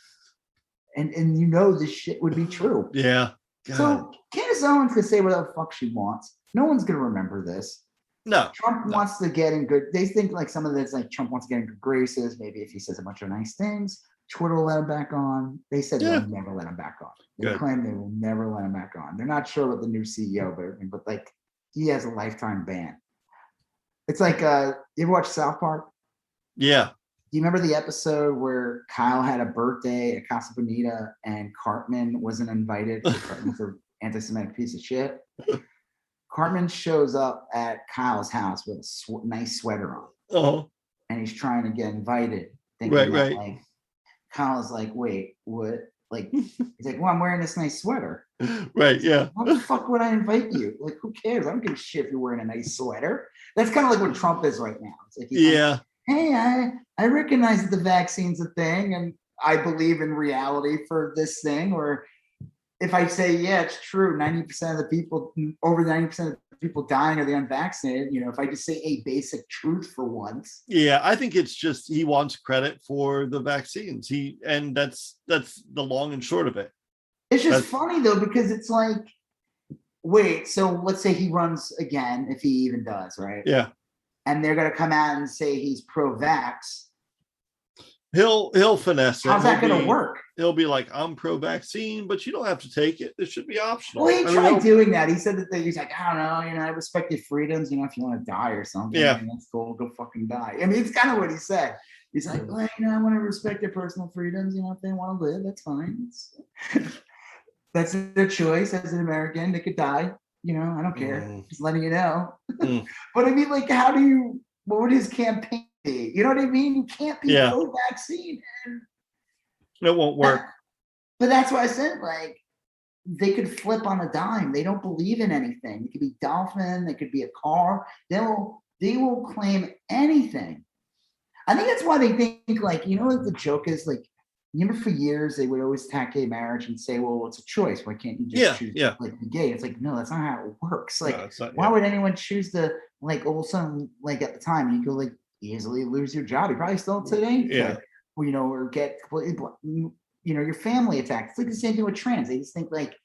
And this shit would be true. Yeah. God. So Candace Owens could say whatever the fuck she wants. No one's gonna remember this. No. Trump wants to get in good. They think like some of this, like Trump wants to get in good graces. Maybe if he says a bunch of nice things. Twitter will let him back on. They said Yeah. they'll never let him back on. They Good. claim they will never let him back on. They're not sure what the new CEO, but like he has a lifetime ban. It's like you ever watch South Park? Yeah. Do you remember the episode where Kyle had a birthday at Casa Bonita and Cartman wasn't invited because Cartman's an anti-Semitic piece of shit? Cartman shows up at Kyle's house with a nice sweater on, Oh. and he's trying to get invited. Thinking Right, that, right. like, Kyle's like, wait, what? Like, he's like, well, I'm wearing this nice sweater. Right. Yeah. Why the fuck would I invite you? Like, who cares? I don't give a shit if you're wearing a nice sweater. That's kind of like what Trump is right now. It's like, he's like, hey, I recognize that the vaccine's a thing, and I believe in reality for this thing. Or if I say, yeah, it's true, 90% of the people, over 90% of the people dying are the unvaccinated. You know, if I just say a basic truth for once. Yeah, I think it's just he wants credit for the vaccines. And that's the long and short of it. It's just funny though, because it's like, wait, so let's say he runs again, if he even does, right? Yeah. And they're gonna come out and say he's pro-vax. He'll finesse it. How's that gonna work? He'll be like, I'm pro-vaccine, but you don't have to take it. It should be optional. Well, he tried doing that. He said that he's like, I don't know, I respect your freedoms, if you want to die or something, yeah, that's cool, go fucking die. I mean, it's kind of what he said. He's like, well, I want to respect their personal freedoms, if they want to live, that's fine. That's their choice as an American. They could die, I don't care. Just letting you know. But I mean, like, what would his campaign be? You know what I mean? You can't be pro-vaccine. It won't work. But that's why I said, like, they could flip on a dime. They don't believe in anything. It could be dolphin. It could be a car. They will claim anything. I think that's why they think, like, what the joke is? Like, remember for years they would always attack gay marriage and say, well, it's a choice. Why can't you just choose to like be gay? It's like, no, that's not how it works. Like, why would anyone choose to, like, all of a sudden, like, at the time you could, like, easily lose your job? You probably still today. Yeah. Like, or get completely, your family attacked. It's like the same thing with trans. They just think, like,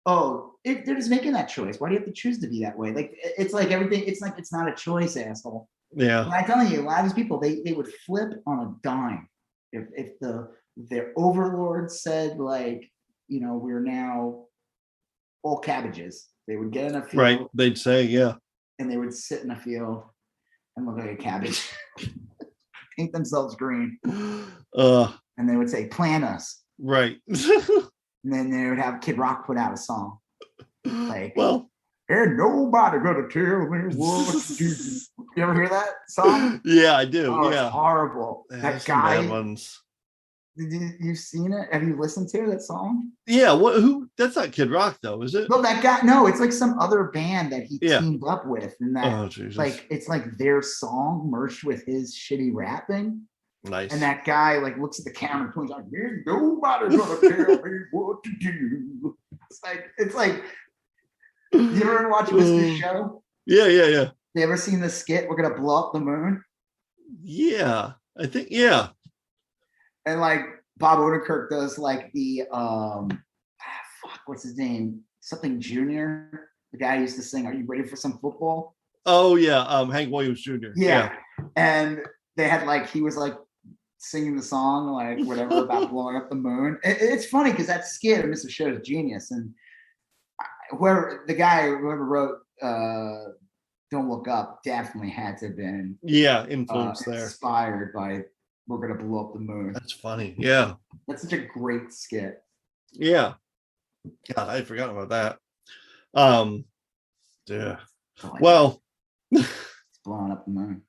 oh, they're just making that choice. Why do you have to choose to be that way? Like, it's like everything. It's like, it's not a choice, asshole. Yeah. But I'm telling you, a lot of these people, they would flip on a dime if their overlord said, like, we're now all cabbages. They would get in a field. Right. They'd say, yeah. And they would sit in a field and look like a cabbage. Paint themselves green. And they would say, plant us. Right. And then they would have Kid Rock put out a song. Like, well, ain't nobody gonna tell me what to do. You ever hear that song? Yeah, I do. Oh, yeah. It's horrible. That guy. Bad ones. You've seen it? Have you listened to that song? Yeah. Who? That's not Kid Rock, though, is it? No, that guy. No, it's like some other band that he teamed up with, and that it's like their song merged with his shitty rapping. Nice. And that guy like looks at the camera and points like, "Ain't nobody gonna tell me what to do." It's like. You ever watch Mr. Show? Yeah. You ever seen the skit? We're gonna blow up the moon. Yeah, I think And like Bob Odenkirk does like the what's his name? Something Junior. The guy who used to sing, "Are you ready for some football?" Oh yeah, Hank Williams Jr. Yeah. And they had like he was like singing the song like whatever about blowing up the moon. It's funny because that skit of Mr. Show is genius, and whoever wrote Don't Look Up definitely had to have been influenced there, inspired by We're Gonna Blow Up the Moon. That's funny. Yeah, that's such a great skit. Yeah, God, I forgot about that. Yeah. Well, it's blowing up the moon.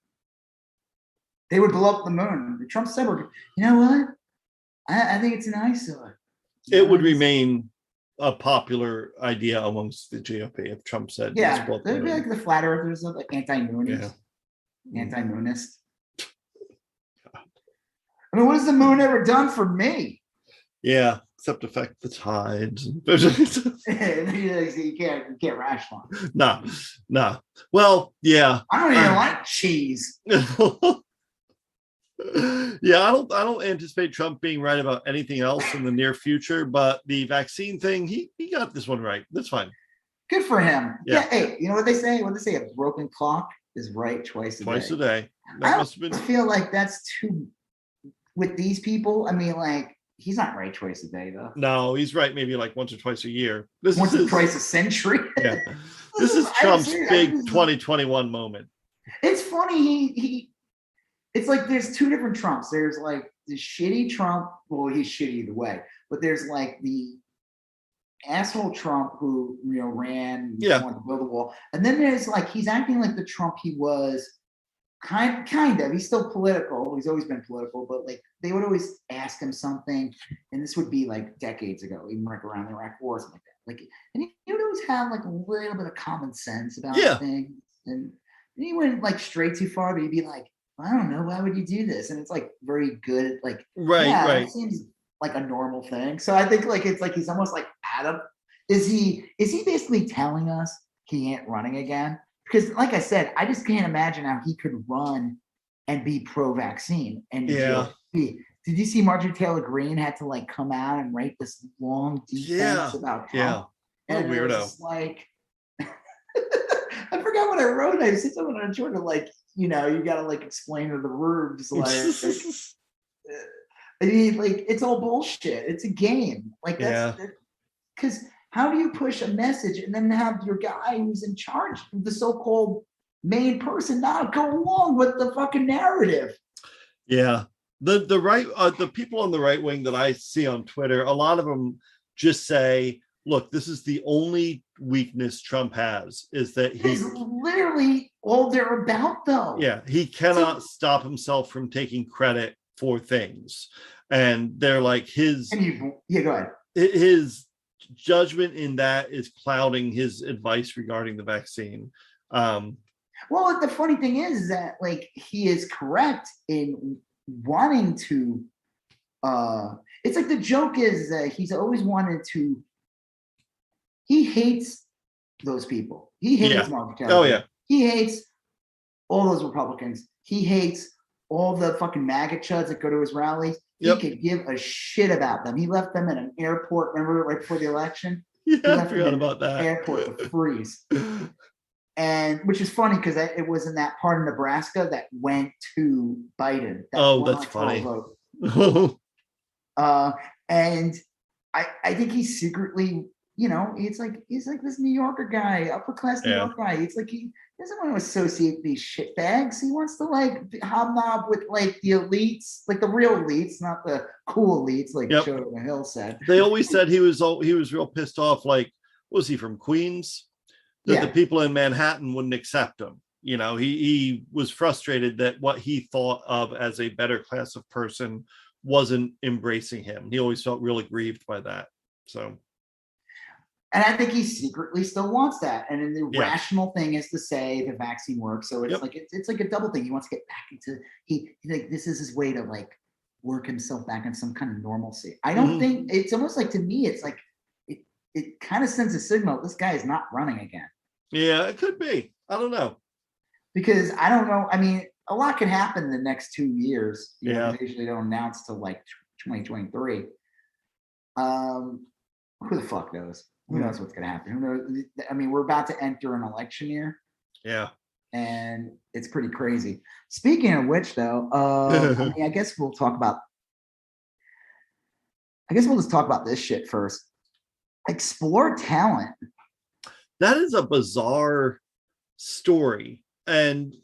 They would blow up the moon. Trump said, "You know what? I think it's an eyesore." It would remain a popular idea amongst the GOP if Trump said, "Yeah, they'd be like the flat earthers, like anti-moonists, anti-moonist." I mean, what has the moon ever done for me? Yeah, except affect the tides. You can't rationalize. No. Well, yeah. I don't even like cheese. Yeah, I don't anticipate Trump being right about anything else in the near future, but the vaccine thing, he got this one right. That's fine. Good for him. Yeah. Hey, you know what they say? What they say? A broken clock is right twice a day. That must have been. I feel like that's too with these people, I mean, like, he's not right twice a day, though. No, he's right. Maybe like once or twice a year. Once or twice a century. Yeah. This is Trump's big 2021 moment. It's funny. It's like there's two different Trumps. There's like the shitty Trump. Well, he's shitty either way. But there's like the asshole Trump who, ran, wanted to build a wall. And then there's like, he's acting like the Trump he was kind of. He's still political. He's always been political, but like they would always ask him something. And this would be like decades ago, even like around the Iraq War, something like that. Like, and he would always have like a little bit of common sense about things. And he wouldn't like stray too far, but he'd be like, I don't know, why would you do this? And it's like very good, like right. It seems like a normal thing. So I think like it's like he's almost like Adam. Is he basically telling us he ain't running again? Because like I said, I just can't imagine how he could run and be pro-vaccine. And did you see Marjorie Taylor Greene had to like come out and write this long defense about Trump? Yeah. And weirdo. It was like I forgot what I wrote. I said something on Twitter like, you got to like explain to the rubes like I mean, like it's all bullshit. It's a game. Like that's because how do you push a message and then have your guy who's in charge, the so-called main person, not go along with the fucking narrative? Yeah, the right the people on the right wing that I see on Twitter, a lot of them just say, look, this is the only weakness Trump has, is that he's literally all they're about, though. Yeah, he cannot stop himself from taking credit for things. And they're like his go ahead. His judgment in that is clouding his advice regarding the vaccine. Well, the funny thing is that like he is correct in wanting to it's like the joke is that he's always wanted to. He hates those people. He hates Mark Kelly. Oh yeah. He hates all those Republicans. He hates all the fucking MAGA chuds that go to his rallies. He could give a shit about them. He left them at an airport, remember, right before the election? Yeah, I forgot about that. Airport to freeze. And which is funny because it was in that part of Nebraska that went to Biden. That's funny. And I think he's secretly, he's like this New Yorker guy, upper class New York guy. It's like he doesn't want to associate these shitbags. He wants to like hobnob with like the elites, like the real elites, not the cool elites, like Joe on the Hill said. They always said he was real pissed off. Like, was he from Queens? That the people in Manhattan wouldn't accept him. He was frustrated that what he thought of as a better class of person wasn't embracing him. He always felt really grieved by that. So. And I think he secretly still wants that. And then the rational thing is to say the vaccine works. So it's like it's like a double thing. He wants to get back into he like this is his way to like work himself back in some kind of normalcy. I don't think it's almost like, to me, it's like it kind of sends a signal this guy is not running again. Yeah, it could be. I don't know. Because I don't know. I mean, a lot could happen in the next 2 years. They usually don't announce till like 2023. Who the fuck knows? Who knows what's going to happen? Who knows? I mean, we're about to enter an election year. Yeah. And it's pretty crazy. Speaking of which, though, I guess we'll talk about. I guess we'll just talk about this shit first. Explore talent. That is a bizarre story. And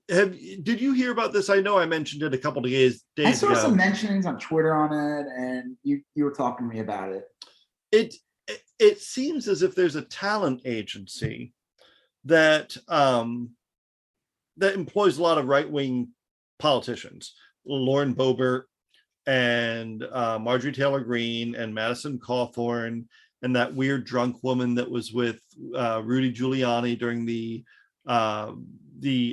did you hear about this? I know I mentioned it a couple of days ago. I saw some mentionings on Twitter on it, and you were talking to me about it. It seems as if there's a talent agency that that employs a lot of right-wing politicians, Lauren Boebert and Marjorie Taylor Greene and Madison Cawthorn and that weird drunk woman that was with Rudy Giuliani during the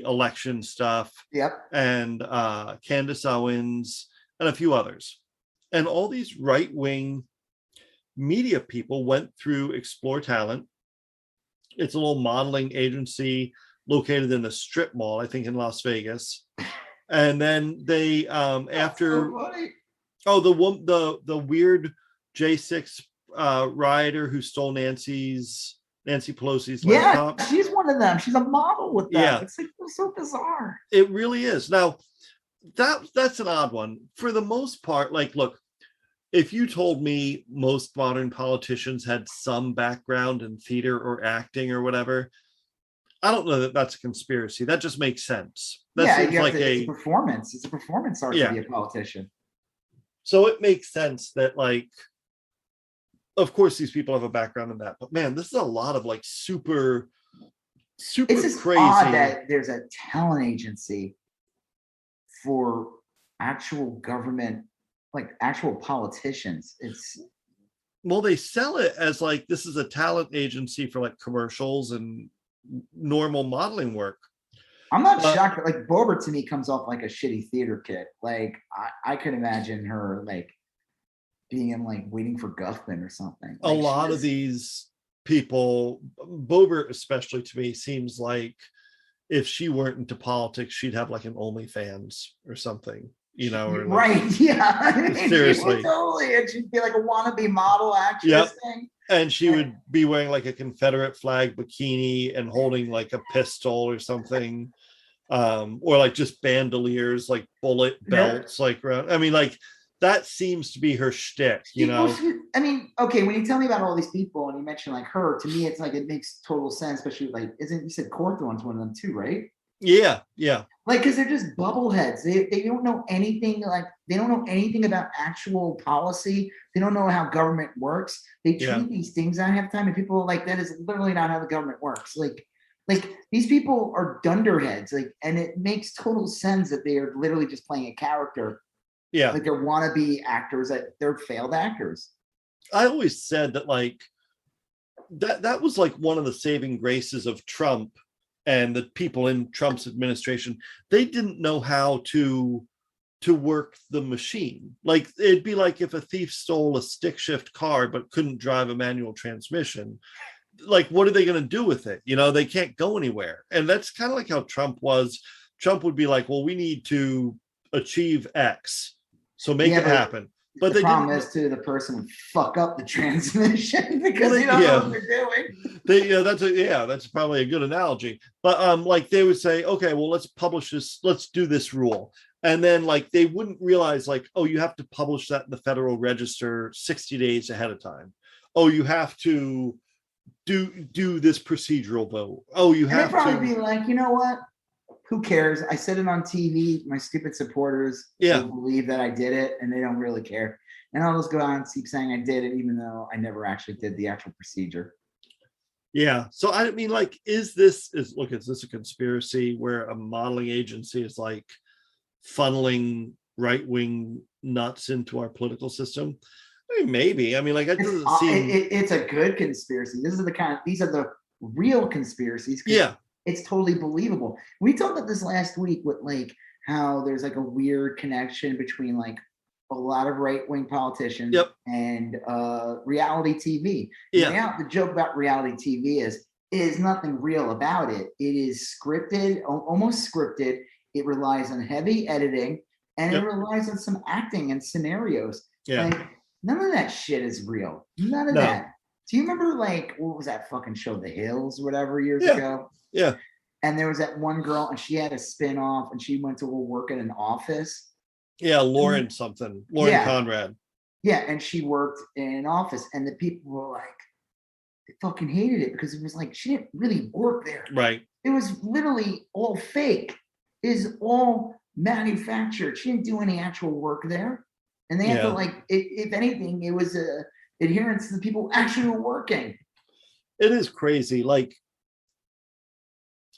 election stuff. Yep. And Candace Owens and a few others. And all these right-wing media people went through Explore Talent. It's a little modeling agency located in the strip mall, I think in Las Vegas. And then they after the weird J6 rioter who stole Nancy Pelosi's laptop. Yeah, she's one of them. She's a model with that. It's like so bizarre. It really is. Now, that's an odd one. For the most part, like, look, if you told me most modern politicians had some background in theater or acting or whatever, I don't know that that's a conspiracy. That just makes sense. That seems like it's a performance. It's a performance art to be a politician. So it makes sense that, like, of course, these people have a background in that. But man, this is a lot of like super it's just crazy. Odd that there's a talent agency for actual government, like actual politicians. Well, they sell it as like this is a talent agency for like commercials and normal modeling work. I'm not shocked, but like Boba to me comes off like a shitty theater kid. Like I could imagine her like being in like Waiting for Guffman or something. Like, a lot of these people, Boba especially to me, seems like if she weren't into politics, she'd have like an OnlyFans or something, you know? Or like, right? Yeah. I mean, seriously, totally. And she'd be like a wannabe model actress thing. And she would be wearing like a Confederate flag bikini and holding like a pistol or something, or like just bandoliers, like bullet belts, like around. I mean, like that seems to be her shtick, you know? I mean, okay, when you tell me about all these people and you mention like her, to me, it's like it makes total sense. Especially like, you said Cawthorn's one of them too, right? Yeah. Like, because they're just bubbleheads. They don't know anything. Like, they don't know anything about actual policy. They don't know how government works. They treat these things out half the time, and people are like, that is literally not how the government works. Like these people are dunderheads. Like, and it makes total sense that they are literally just playing a character. Yeah, like they're wannabe actors. That they're failed actors. I always said that like that was like one of the saving graces of Trump and the people in Trump's administration. They didn't know how to work the machine. Like it'd be like if a thief stole a stick shift car but couldn't drive a manual transmission. Like, what are they going to do with it? You know, they can't go anywhere. And that's kind of like how Trump was. Trump would be like, well, we need to achieve X, so make it happen. But the problem is too, the person would fuck up the transmission because they don't know what they're doing. That's probably a good analogy. But like they would say, okay, well, let's publish this, let's do this rule. And then like they wouldn't realize like, oh, you have to publish that in the Federal Register 60 days ahead of time. Oh, you have to do this procedural vote. Oh, you have to probably be like, you know what? Who cares? I said it on TV. My stupid supporters will believe that I did it, and they don't really care. And I'll just go out and keep saying I did it, even though I never actually did the actual procedure. Yeah. So I mean, like, is this a conspiracy where a modeling agency is like funneling right-wing nuts into our political system? I mean, maybe. I mean, like, it doesn't seem. It's a good conspiracy. These are the real conspiracies. Yeah. It's totally believable. We talked about this last week with like how there's like a weird connection between like a lot of right-wing politicians and reality TV. Now, the joke about reality TV is nothing real about it. It is scripted, almost scripted. It relies on heavy editing and it relies on some acting and scenarios. Yeah. Like, none of that shit is real. None of that. Do you remember like what was that fucking show, The Hills, or whatever, years ago? Yeah. And there was that one girl, and she had a spin-off, and she went to work in an office. Yeah, Lauren Conrad. Yeah, and she worked in an office, and the people were like, they fucking hated it because it was like she didn't really work there. Right. It was literally all fake. It is all manufactured. She didn't do any actual work there. And they had to like, if anything, it was a adherence to the people actually were working. It is crazy. Like,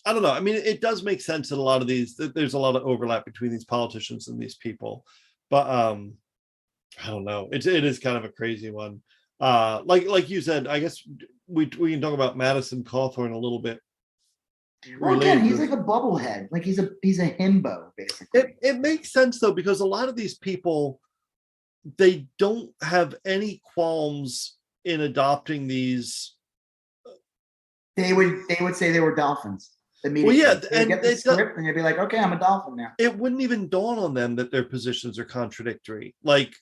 I don't know. I mean, it does make sense that a lot of these, there's a lot of overlap between these politicians and these people, but I don't know. It is kind of a crazy one. Like you said, I guess we can talk about Madison Cawthorn a little bit. Well, again, he's like a bubblehead. Like he's a himbo, basically. It makes sense though, because a lot of these people, they don't have any qualms in adopting these. They would say they were dolphins. Well, yeah, and get the script and you'd be like, okay, I'm a dolphin now. It wouldn't even dawn on them that their positions are contradictory. Like,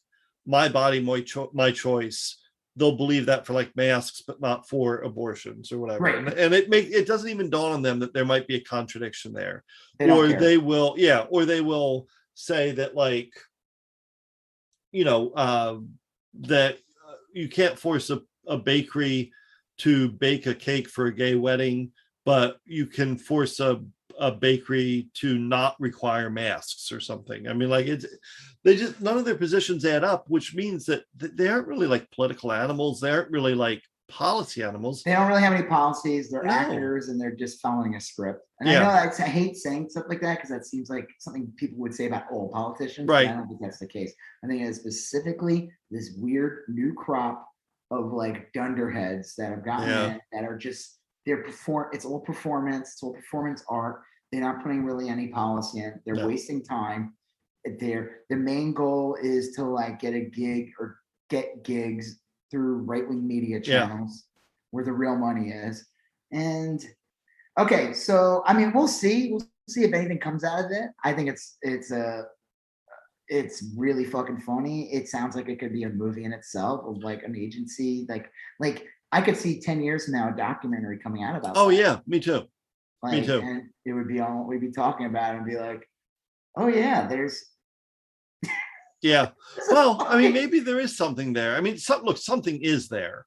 my body, my choice. They'll believe that for like masks, but not for abortions or whatever. Right. And it doesn't even dawn on them that there might be a contradiction there, or they will say that, like, that you can't force a bakery to bake a cake for a gay wedding, but you can force a bakery to not require masks or something. I mean, like, they just, none of their positions add up, which means that they aren't really like political animals. They aren't really like policy animals. They don't really have any policies. They're actors, and they're just following a script. And I know I hate saying stuff like that because that seems like something people would say about all politicians. Right. I don't think that's the case. I think it's specifically this weird new crop of like dunderheads that have gotten in, that are just, it's all performance. It's all performance art. They're not putting really any policy in. They're wasting time. The main goal is to like get a gig or get gigs through right-wing media channels where the real money is. And okay, so I mean, we'll see if anything comes out of it. I think it's really fucking funny. It sounds like it could be a movie in itself, of like an agency, like I could see 10 years from now a documentary coming out about that. Yeah, me too. Like, me too. And it would be all we'd be talking about, and be like, oh yeah, there's yeah. Well, I mean, maybe there is something there. I mean, something is there.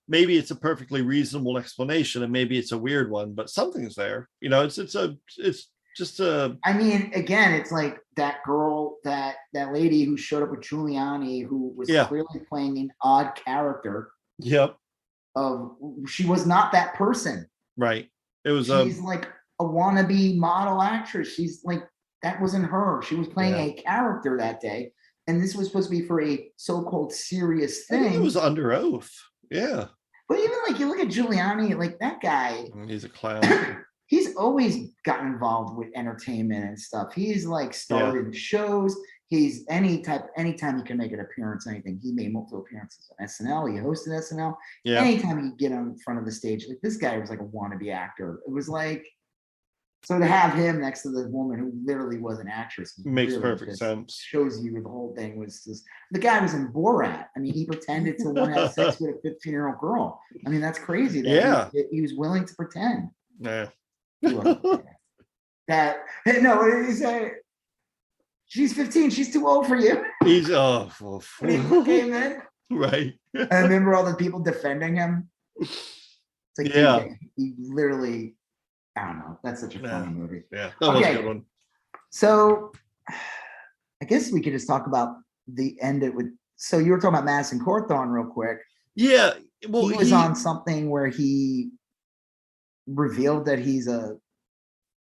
Maybe it's a perfectly reasonable explanation, and maybe it's a weird one, but something's there. It's just a. I mean, again, it's like that girl, that lady who showed up with Giuliani, who was clearly playing an odd character. Yep. She was not that person. Right. She's like a wannabe model actress. She's like, that wasn't her. She was playing a character that day, and this was supposed to be for a so-called serious thing. I think it was under oath. Yeah. But even like you look at Giuliani, like that guy. He's a clown. He's always gotten involved with entertainment and stuff. He's like starred in shows. He's anytime he can make an appearance, anything. He made multiple appearances on SNL. He hosted SNL. Yeah. Anytime he get on front of the stage, like this guy was like a wannabe actor. It was like, so to have him next to the woman who literally was an actress makes really perfect sense. Shows you the whole thing was just, the guy was in Borat. I mean, he pretended to want to have sex with a 15-year-old girl. I mean, that's crazy. That he was willing to pretend. Yeah. What did he say? She's 15. She's too old for you. He's when he came in, right? I remember all the people defending him. It's like, he literally. I don't know. That's such a funny movie. Yeah, that was a good one. So, I guess we could just talk about the end. So you were talking about Madison Cawthorn real quick. Yeah, well, he was on something where he revealed that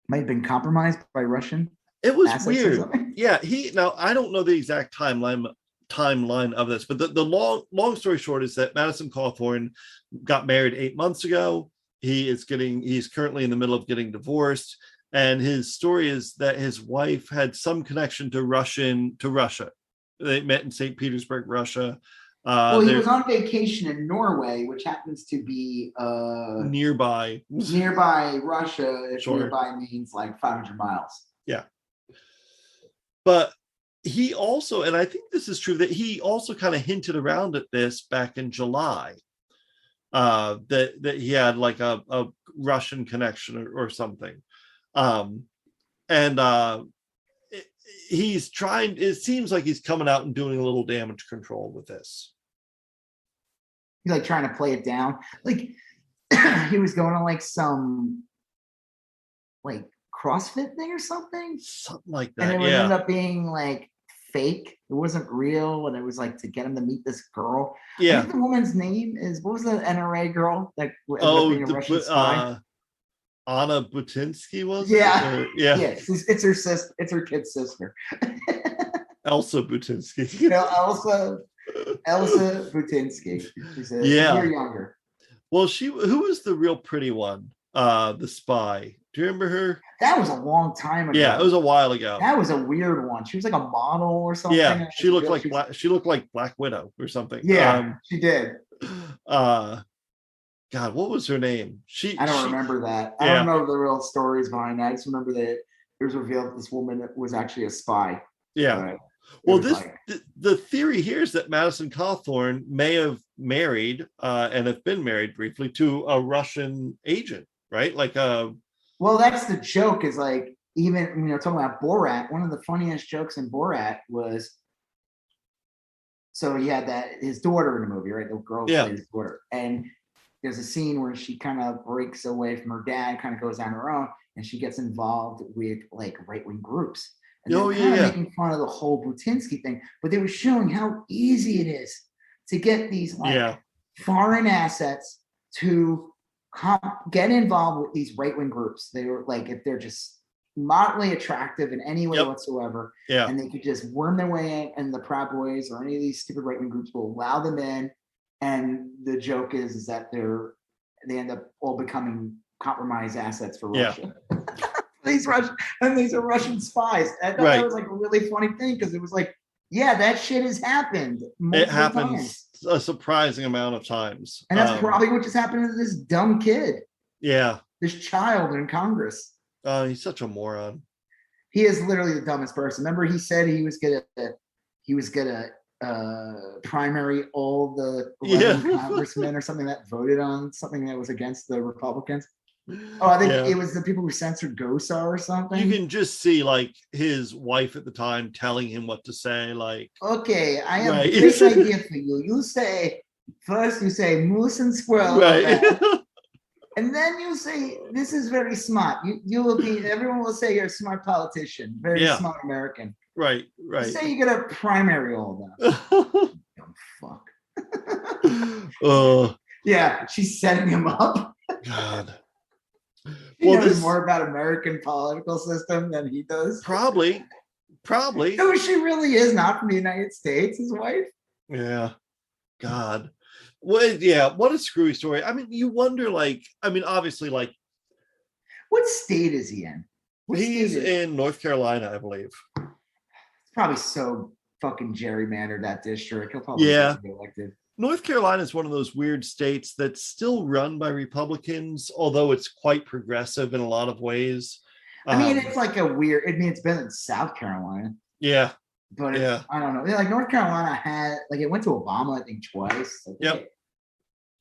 might have been compromised by Russian. It was weird. Yeah, now I don't know the exact timeline of this, but the long story short is that Madison Cawthorn got married 8 months ago. He's currently in the middle of getting divorced, and his story is that his wife had some connection to Russia. They met in St. Petersburg, Russia. He was on vacation in Norway, which happens to be nearby Russia. If nearby means like 500 miles. Yeah. But he also, and I think this is true, that he also kind of hinted around at this back in July, that he had like a Russian connection or something. He's trying, it seems like he's coming out and doing a little damage control with this. He's like trying to play it down. Like he was going on like some like CrossFit thing or something like that. And it ended up being like fake. It wasn't real, and it was like to get him to meet this girl. Yeah. I think the woman's name is, what was the NRA girl that ended up being a Russian spy? Anna Butinsky, was it? Yeah. It's her sister. It's her kid's sister. Elsa Butinsky. Elsa Butinsky. She's a year younger. Well, who was the real pretty one? The spy. Do you remember her? That was a long time ago. Yeah, it was a while ago. That was a weird one. She was like a model or something. Yeah, she looked like Black Widow or something. Yeah, she did. God, what was her name? I don't remember that. I don't know the real stories behind that. I just remember that it was revealed that this woman was actually a spy. Yeah. Well, the theory here is that Madison Cawthorn may have married and have been married briefly to a Russian agent, right? Like well, that's the joke, is like, even, talking about Borat, one of the funniest jokes in Borat was, so he had his daughter in the movie, right? The girl played his daughter. And there's a scene where she kind of breaks away from her dad, kind of goes on her own, and she gets involved with like right-wing groups. And they were kind of making fun of the whole Butinsky thing, but they were showing how easy it is to get these foreign assets to get involved with these right-wing groups. They were like, if they're just moderately attractive in any way whatsoever, and they could just worm their way in, and the Proud Boys or any of these stupid right-wing groups will allow them in. And the joke is that they end up all becoming compromised assets for Russia. These are Russian spies. I thought that was like a really funny thing, because it was like, that shit has happened. It happens a surprising amount of times, and that's probably what just happened to this dumb kid. Yeah, this child in Congress. Oh, he's such a moron. He is literally the dumbest person. Remember, he said he was gonna primary all the 11 congressmen or something that voted on something that was against the Republicans. Oh, I think it was the people who censored GOSA or something. You can just see like his wife at the time telling him what to say. Like, okay, I have a great idea for you. You say moose and squirrel. Right. And then you say, this is very smart. Everyone will say you're a smart politician, very smart American. Right. You say you're going to primary all of them. Dumb fuck. Yeah, she's setting him up. God. He knows more about American political system than he does. Probably. So she really is not from the United States, his wife? Yeah. God. Well, yeah, what a screwy story. I mean, you wonder, like, obviously, like, what state is he in? He's in North Carolina, I believe. It's probably so fucking gerrymandered, that district. He'll probably get elected. North Carolina is one of those weird states that's still run by Republicans, although it's quite progressive in a lot of ways. It's like it's better than South Carolina. Yeah. But I don't know. Like North Carolina it went to Obama, I think, twice.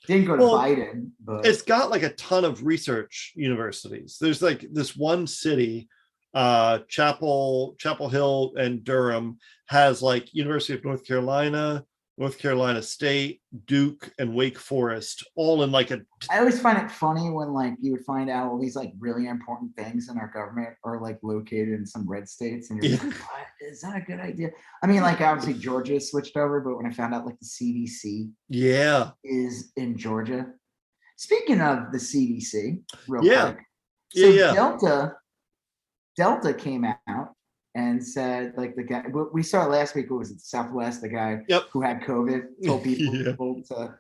Didn't go to Biden, but it's got like a ton of research universities. There's like this one city, Chapel Hill and Durham, has like University of North Carolina State, Duke, and Wake Forest, all in like I always find it funny when like you would find out all these like really important things in our government are like located in some red states, and you're like, what? Is that a good idea? I mean, like obviously Georgia switched over, but when I found out like the CDC is in Georgia. Speaking of the CDC, real quick. So Delta came out and said, like, the guy we saw last week, what was it, Southwest, the guy who had COVID, told people to,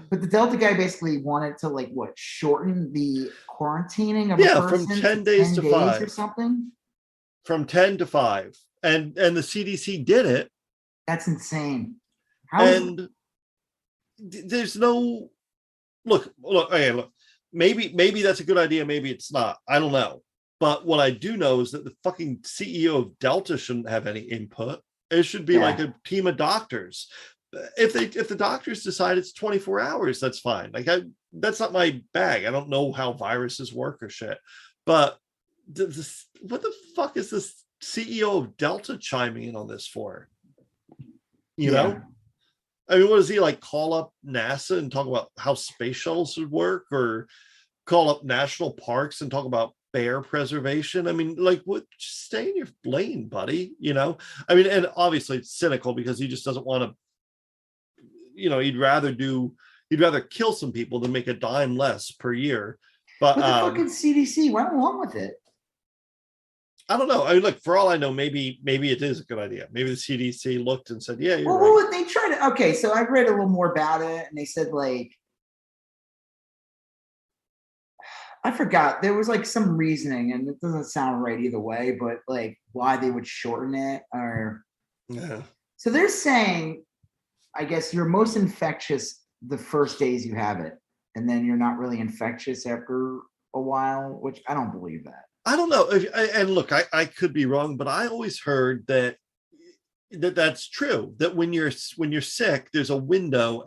but the Delta guy basically wanted to like shorten the quarantining of a person from 10 days to 5 or something. From 10 to 5. And the CDC did it. That's insane. There's no look, maybe that's a good idea, maybe it's not. I don't know. But what I do know is that the fucking CEO of Delta shouldn't have any input. It should be like a team of doctors. If the doctors decide it's 24 hours, that's fine. Like that's not my bag. I don't know how viruses work or shit. But what the fuck is this CEO of Delta chiming in on this for? You know? I mean, what does he like call up NASA and talk about how space shuttles should work, or call up national parks and talk about bear preservation? I mean, like, what? Just stay in your lane, buddy. You know, I mean, and obviously it's cynical because he just doesn't want to. You know, he'd rather kill some people than make a dime less per year. But the fucking CDC went along with it. I don't know. I mean, look, for all I know, maybe it is a good idea. Maybe the CDC looked and said, "Yeah, you're right." Well, they tried to. Okay, so I read a little more about it, and they said like, I forgot. There was like some reasoning, and it doesn't sound right either way, but like why they would shorten it, or so they're saying, I guess you're most infectious the first days you have it, and then you're not really infectious after a while, which I don't believe that. I don't know. And look, I could be wrong, but I always heard that's true. That when you're sick, there's a window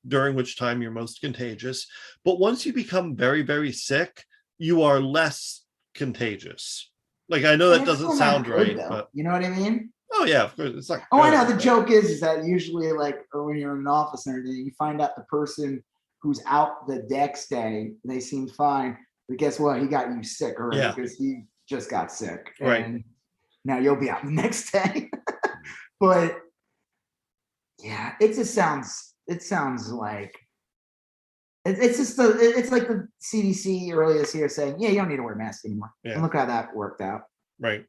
during which time you're most contagious. But once you become very, very sick, you are less contagious. Like, I know that It's doesn't still sound not good, right, though. but You know what I mean? oh yeah, of course. It's like, Oh, I know. The joke is that usually, like, or when you're in an office and everything, you find out the person who's out the next day, they seem fine, but guess what? He got you sick already because he just got sick, right? And now you'll be out the next day. But yeah, it just sounds. It sounds like it's just it's like the CDC earlier this year saying, yeah, you don't need to wear masks anymore. Yeah. And look how that worked out. Right.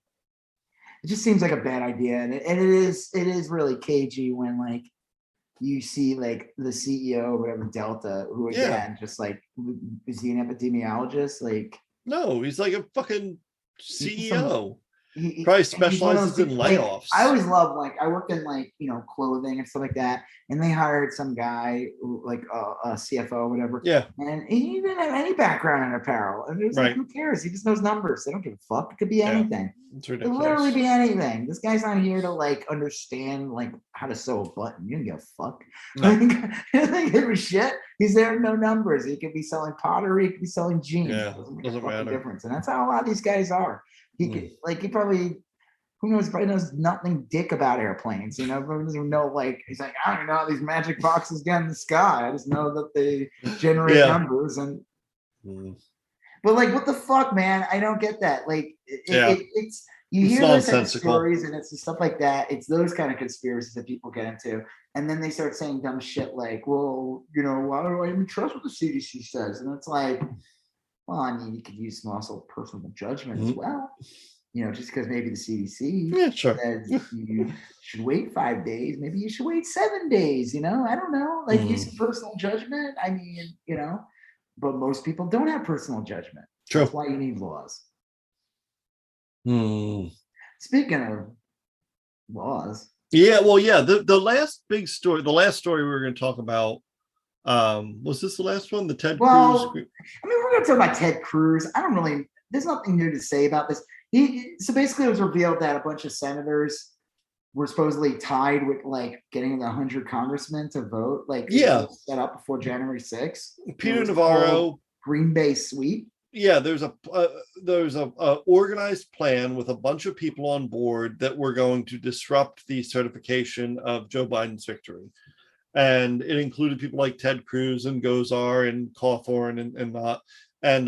It just seems like a bad idea, and it is really cagey when like you see like the CEO or whatever Delta, who again just like, is he an epidemiologist? Like, no, he's like a fucking CEO. He probably specializes in layoffs. I always love, like, I worked in like, clothing and stuff like that, and they hired some guy like a CFO or whatever. Yeah. And he didn't have any background in apparel. And it was like, who cares? He just knows numbers. They don't give a fuck. It could be anything. It's It could ridiculous. literally be anything. This guy's not here to like understand like how to sew a button. You don't give a fuck. No. He doesn't give a shit. He's there to know numbers. He could be selling pottery. He could be selling jeans. Yeah, Doesn't doesn't matter. Difference. And that's how a lot of these guys are. He could, like, he probably, who knows, probably knows nothing dick about airplanes, He doesn't even know, like, he's like, I don't know how these magic boxes get in the sky. I just know that they generate numbers. And but like, what the fuck, man? I don't get that. Like, it's you hear those kind of stories, and it's stuff like that. It's those kind of conspiracies that people get into, and then they start saying dumb shit like, well, why do I even trust what the CDC says? And it's like, well, I mean, you could use some also personal judgment as well. Just because maybe the CDC says you should wait 5 days, maybe you should wait 7 days. I don't know. Like, use some personal judgment. I mean, but most people don't have personal judgment. True. That's why you need laws. Speaking of laws. Yeah, well, yeah. The last big story, the last story we were going to talk about, was this the last one? The Ted Cruz? I mean, we're going to talk about Ted Cruz. There's nothing new to say about this. So basically it was revealed that a bunch of senators were supposedly tied with like getting the 100 congressmen to vote. Like, set up before January 6th. Peter Navarro. Green Bay sweep. Yeah, there's a organized plan with a bunch of people on board that were going to disrupt the certification of Joe Biden's victory. And it included people like Ted Cruz and Gozar and Cawthorn and not. And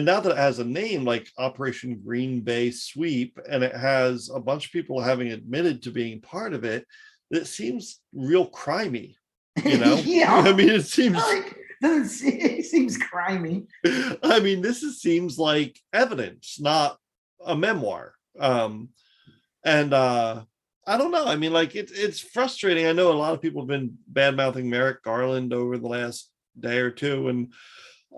now that it has a name like Operation Green Bay Sweep, and it has a bunch of people having admitted to being part of it, it seems real crimey, Yeah. I mean, it seems like, it seems crimey. I mean, seems like evidence, not a memoir. And I don't know. I mean, like, it's frustrating. I know a lot of people have been bad-mouthing Merrick Garland over the last day or two, and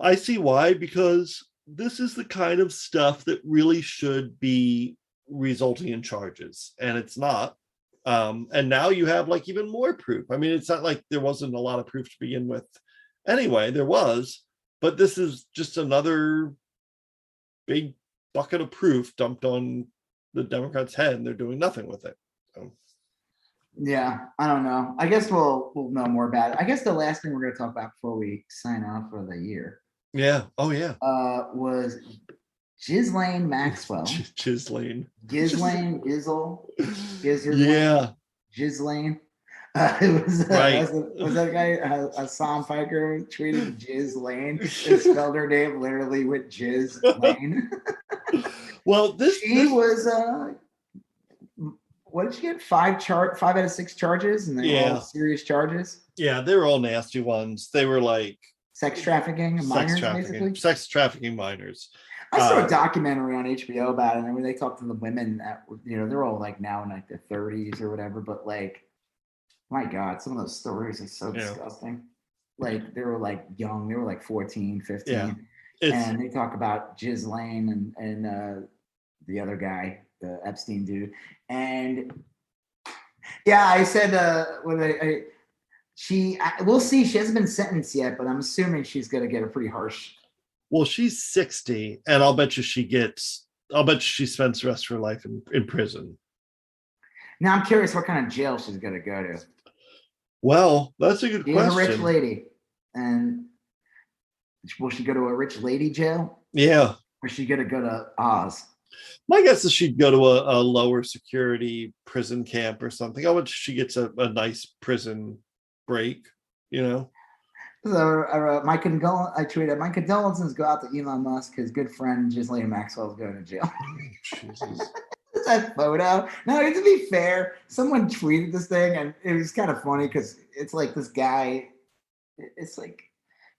I see why, because this is the kind of stuff that really should be resulting in charges, and it's not. And now you have like even more proof. I mean, it's not like there wasn't a lot of proof to begin with. Anyway, there was, but this is just another big bucket of proof dumped on the Democrats' head, and they're doing nothing with it. So. Yeah, I don't know. I guess we'll know more about it. I guess the last thing we're going to talk about before we sign off for the year. Yeah. Oh, yeah. Was Ghislaine Maxwell. Ghislaine. Ghislaine. Yeah. Ghislaine. It was right. Was that guy Hassan Piker tweeted Ghislaine? It spelled her name literally with Ghislaine. Well, she was what did she get? 5 out of 6 charges, and they're all serious charges. Yeah, they were all nasty ones. They were like sex trafficking minors, basically. Sex trafficking minors. I saw a documentary on HBO about it, and when they talked to the women that, they're all like now in like their 30s or whatever, but like, my God, some of those stories are so disgusting. Like, they were like young, they were like 14, 15. And they talk about Ghislaine and the other guy, the Epstein dude. And yeah, I said we'll see. She hasn't been sentenced yet, but I'm assuming she's gonna get a pretty harsh. Well, she's 60, and I'll bet you she spends the rest of her life in prison. Now I'm curious what kind of jail she's gonna go to. Well, that's a good question. She's a rich lady, and will she go to a rich lady jail? Yeah. Or is she gonna go to Oz? My guess is she'd go to a lower security prison camp or something. I bet she gets a nice prison break, you know. So I wrote, I tweeted, my condolences go out to Elon Musk. His good friend Ghislaine Maxwell is going to jail. Jesus. That photo. Now, to be fair, someone tweeted this thing, and it was kind of funny because it's like this guy. It's like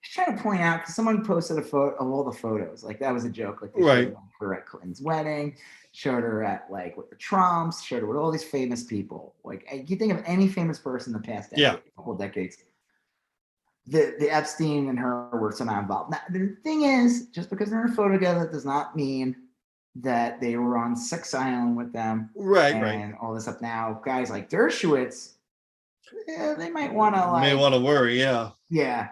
he's trying to point out because someone posted a photo of all the photos. Like that was a joke. Like they showed her at Clinton's wedding, showed her at like with the Trumps, showed her with all these famous people. Like you think of any famous person in the past couple decades. The Epstein and her were somehow involved. Now, the thing is, just because they're in a photo together does not mean that they were on Sex Island with them. And all this stuff. Now, guys like Dershowitz, they might want to worry, yeah. Yeah.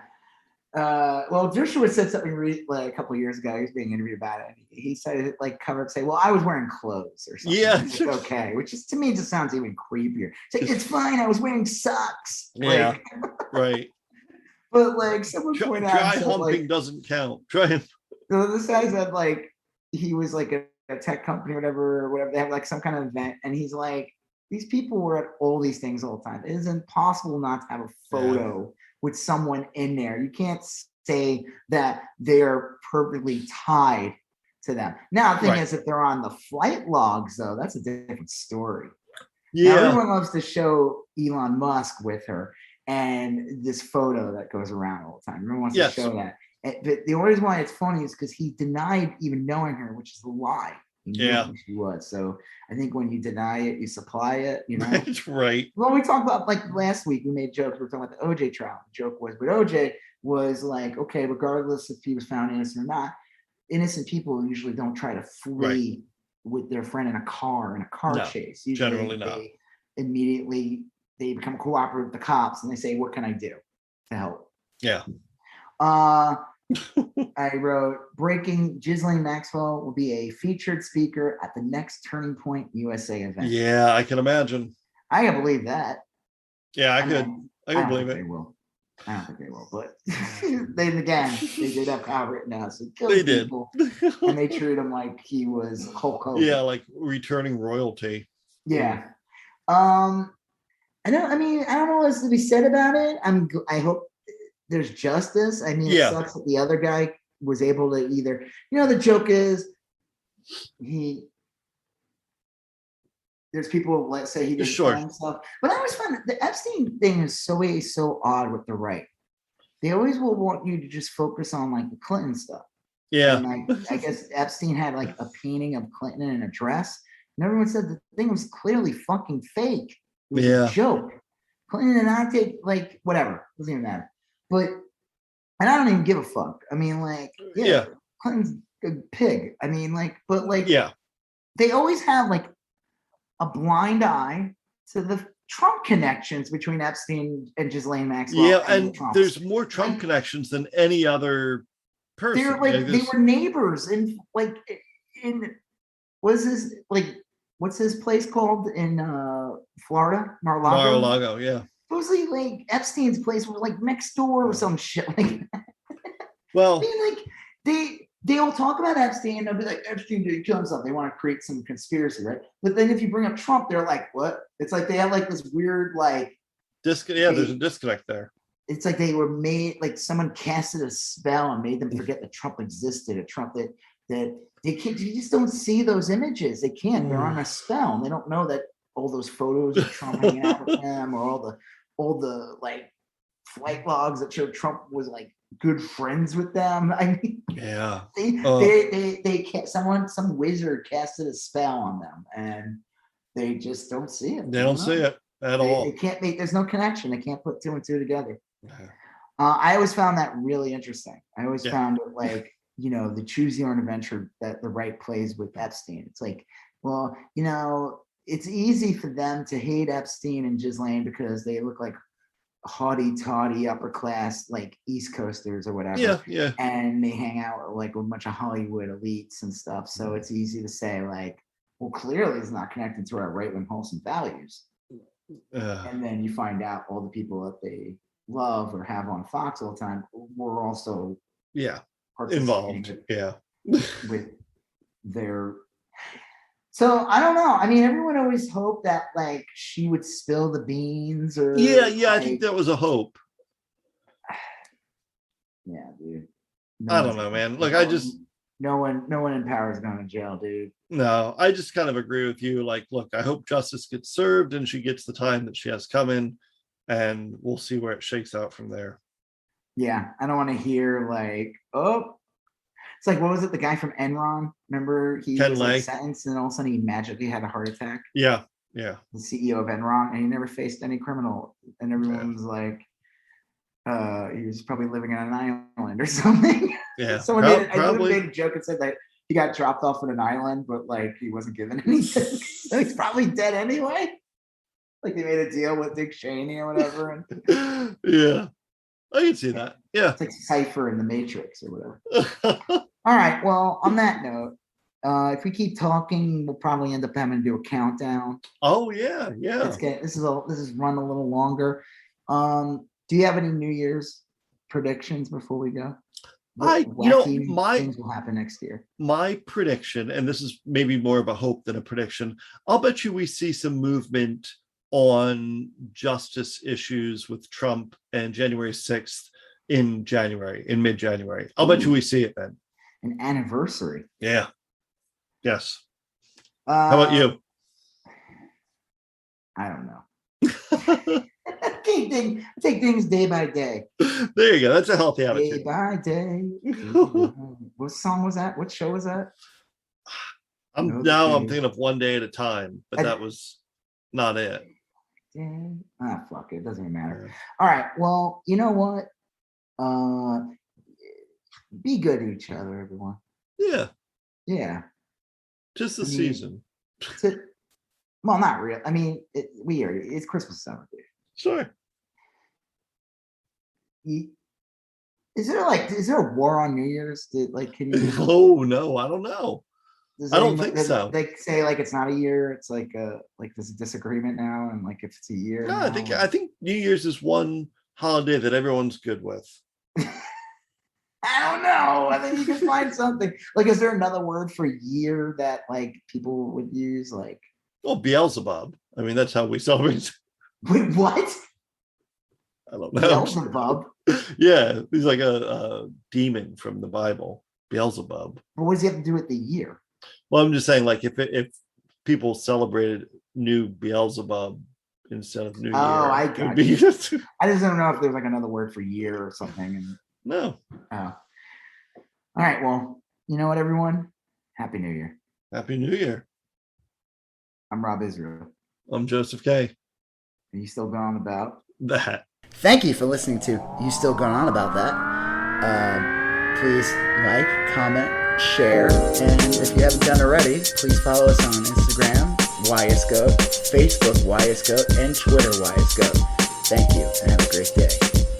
Well, Dershowitz said something like a couple of years ago. He was being interviewed about it. He said, like, say, well, I was wearing clothes or something. Yeah. It's okay. Which is, to me, just sounds even creepier. It's like, it's fine. I was wearing socks. Yeah. Right. But, like, someone pointed out. Dry humping doesn't count. So this guy said, like, he was, like, a tech company or whatever. They have, like, some kind of event. And he's like, these people were at all these things all the time. It is impossible not to have a photo with someone in there. You can't say that they're perfectly tied to them. Now, the thing is, if they're on the flight logs, though, that's a different story. Yeah. Now, everyone loves to show Elon Musk with her and this photo that goes around all the time. Everyone wants to show that. But the only reason why it's funny is because he denied even knowing her, which is a lie. He knew who she was. So I think when you deny it, you supply it, you know? That's right. Well, we talked about, like, last week, we made jokes. We were talking about the OJ trial. The joke was, but OJ was like, okay, regardless if he was found innocent or not, innocent people usually don't try to flee with their friend in a car chase. Usually generally not. Immediately, they become cooperative with the cops and they say, what can I do to help? Yeah. I wrote, breaking, Ghislaine Maxwell will be a featured speaker at the next Turning Point USA event. Yeah, I can imagine. I can believe that. Yeah, I can believe it. They will. I don't think they will, but they did have Kyle Rittenhouse. So they did. And they treated him like he was Hulk Hogan. Yeah, like returning royalty. Yeah. I don't know what's to be said about it. I hope there's justice. I mean, it sucks that the other guy was able to either, the joke is there's people, let's say he didn't find stuff, but I always find that the Epstein thing is so odd with the right. They always will want you to just focus on like the Clinton stuff. Yeah. And I guess Epstein had like a painting of Clinton in a dress, and everyone said the thing was clearly fucking fake. It was a joke. Clinton did not take, like, whatever. Doesn't even matter. But, and I don't even give a fuck. I mean, like, Clinton's a pig. I mean, like, but like, they always have like a blind eye to the Trump connections between Epstein and Ghislaine Maxwell. Yeah, and there's more Trump connections than any other person. They're like, they were neighbors in what's his place called in Florida? Mar-a-Lago. Mar-a-Lago, yeah. Supposedly, like, Epstein's place was like next door or some shit like that. Well, I mean, like, they all talk about Epstein. They'll be like, Epstein didn't kill himself. They want to create some conspiracy, right? But then if you bring up Trump, they're like, what? It's like they have like this weird like there's a disconnect there. It's like they were made, like someone casted a spell and made them forget that Trump existed. A Trump that they can't. You just don't see those images. They can't. They're on a spell. And they don't know that all those photos of Trump hanging out with them, or all the like flight logs that show Trump was like good friends with them. I mean, they can't. Some wizard casted a spell on them, and they just don't see it. They don't see it at all. They can't make. There's no connection. They can't put two and two together. I always found that really interesting. I always found it like, the choose your own adventure that the right plays with Epstein. It's like, well, it's easy for them to hate Epstein and Ghislaine because they look like haughty-toddy, upper-class, like East Coasters or whatever. Yeah. And they hang out with like a bunch of Hollywood elites and stuff. So it's easy to say like, well, clearly it's not connected to our right-wing wholesome values. And then you find out all the people that they love or have on Fox all the time were also involved. with their So I don't know. I mean, everyone always hoped that like she would spill the beans, or Yeah, like, I think that was a hope. Yeah, dude. I don't know, man. Look, no one in power is going to jail, dude. No, I just kind of agree with you. Like, look, I hope justice gets served and she gets the time that she has coming, and we'll see where it shakes out from there. Yeah, I don't want to hear like, oh, it's like, what was it? The guy from Enron, remember he was like sentenced and all of a sudden he magically had a heart attack. Yeah. The CEO of Enron, and he never faced any criminal, and everyone was like, he was probably living on an island or something. Yeah, Someone made a joke and said that he got dropped off on an island, but like he wasn't given anything. So he's probably dead anyway. Like they made a deal with Dick Cheney or whatever. And yeah, I can see that. Yeah, it's like Cypher in the Matrix or whatever. All right. Well, on that note, if we keep talking, we'll probably end up having to do a countdown. Oh yeah. This is run a little longer. Do you have any New Year's predictions before we go? Things will happen next year. My prediction, and this is maybe more of a hope than a prediction, I'll bet you we see some movement on justice issues with Trump and January 6th in mid-January. I'll bet you we see it then. An anniversary. Yeah. Yes. How about you? I don't know. I take things day by day. There you go. That's a healthy attitude. Day by day. What song was that? What show was that? I'm thinking of One Day at a Time, but that was not it. Fuck it. It doesn't even matter. All right. Well, you know what? Be good to each other, everyone. Yeah. Yeah. Just the season. Well, not real. I mean, it's Christmas summer, dude. Sure. Is there a war on New Year's? Can you? Oh no, I don't know. I don't think so. They say like it's not a year. It's like there's a disagreement now, and like if it's a year. No, I think New Year's is one holiday that everyone's good with. I don't know. I think you can find something. Like, is there another word for year that like people would use? Like, well, Beelzebub. I mean, that's how we celebrate. Wait, what? I don't know. Beelzebub? Yeah, he's like a demon from the Bible. Beelzebub. But what does he have to do with the year? Well, I'm just saying, like, if people celebrated New Beelzebub instead of New Year. Oh, I got you. I just don't know if there's like another word for year or something. No. Oh. All right. Well, you know what, everyone? Happy New Year. Happy New Year. I'm Rob Israel. I'm Joseph K. Are you still going on about that? Thank you for listening to You Still Going On About That. Please like, comment, share, and if you haven't done already, please follow us on Instagram, YSGOAT, Facebook, YSGOAT, and Twitter, YSGOAT. Thank you, and have a great day.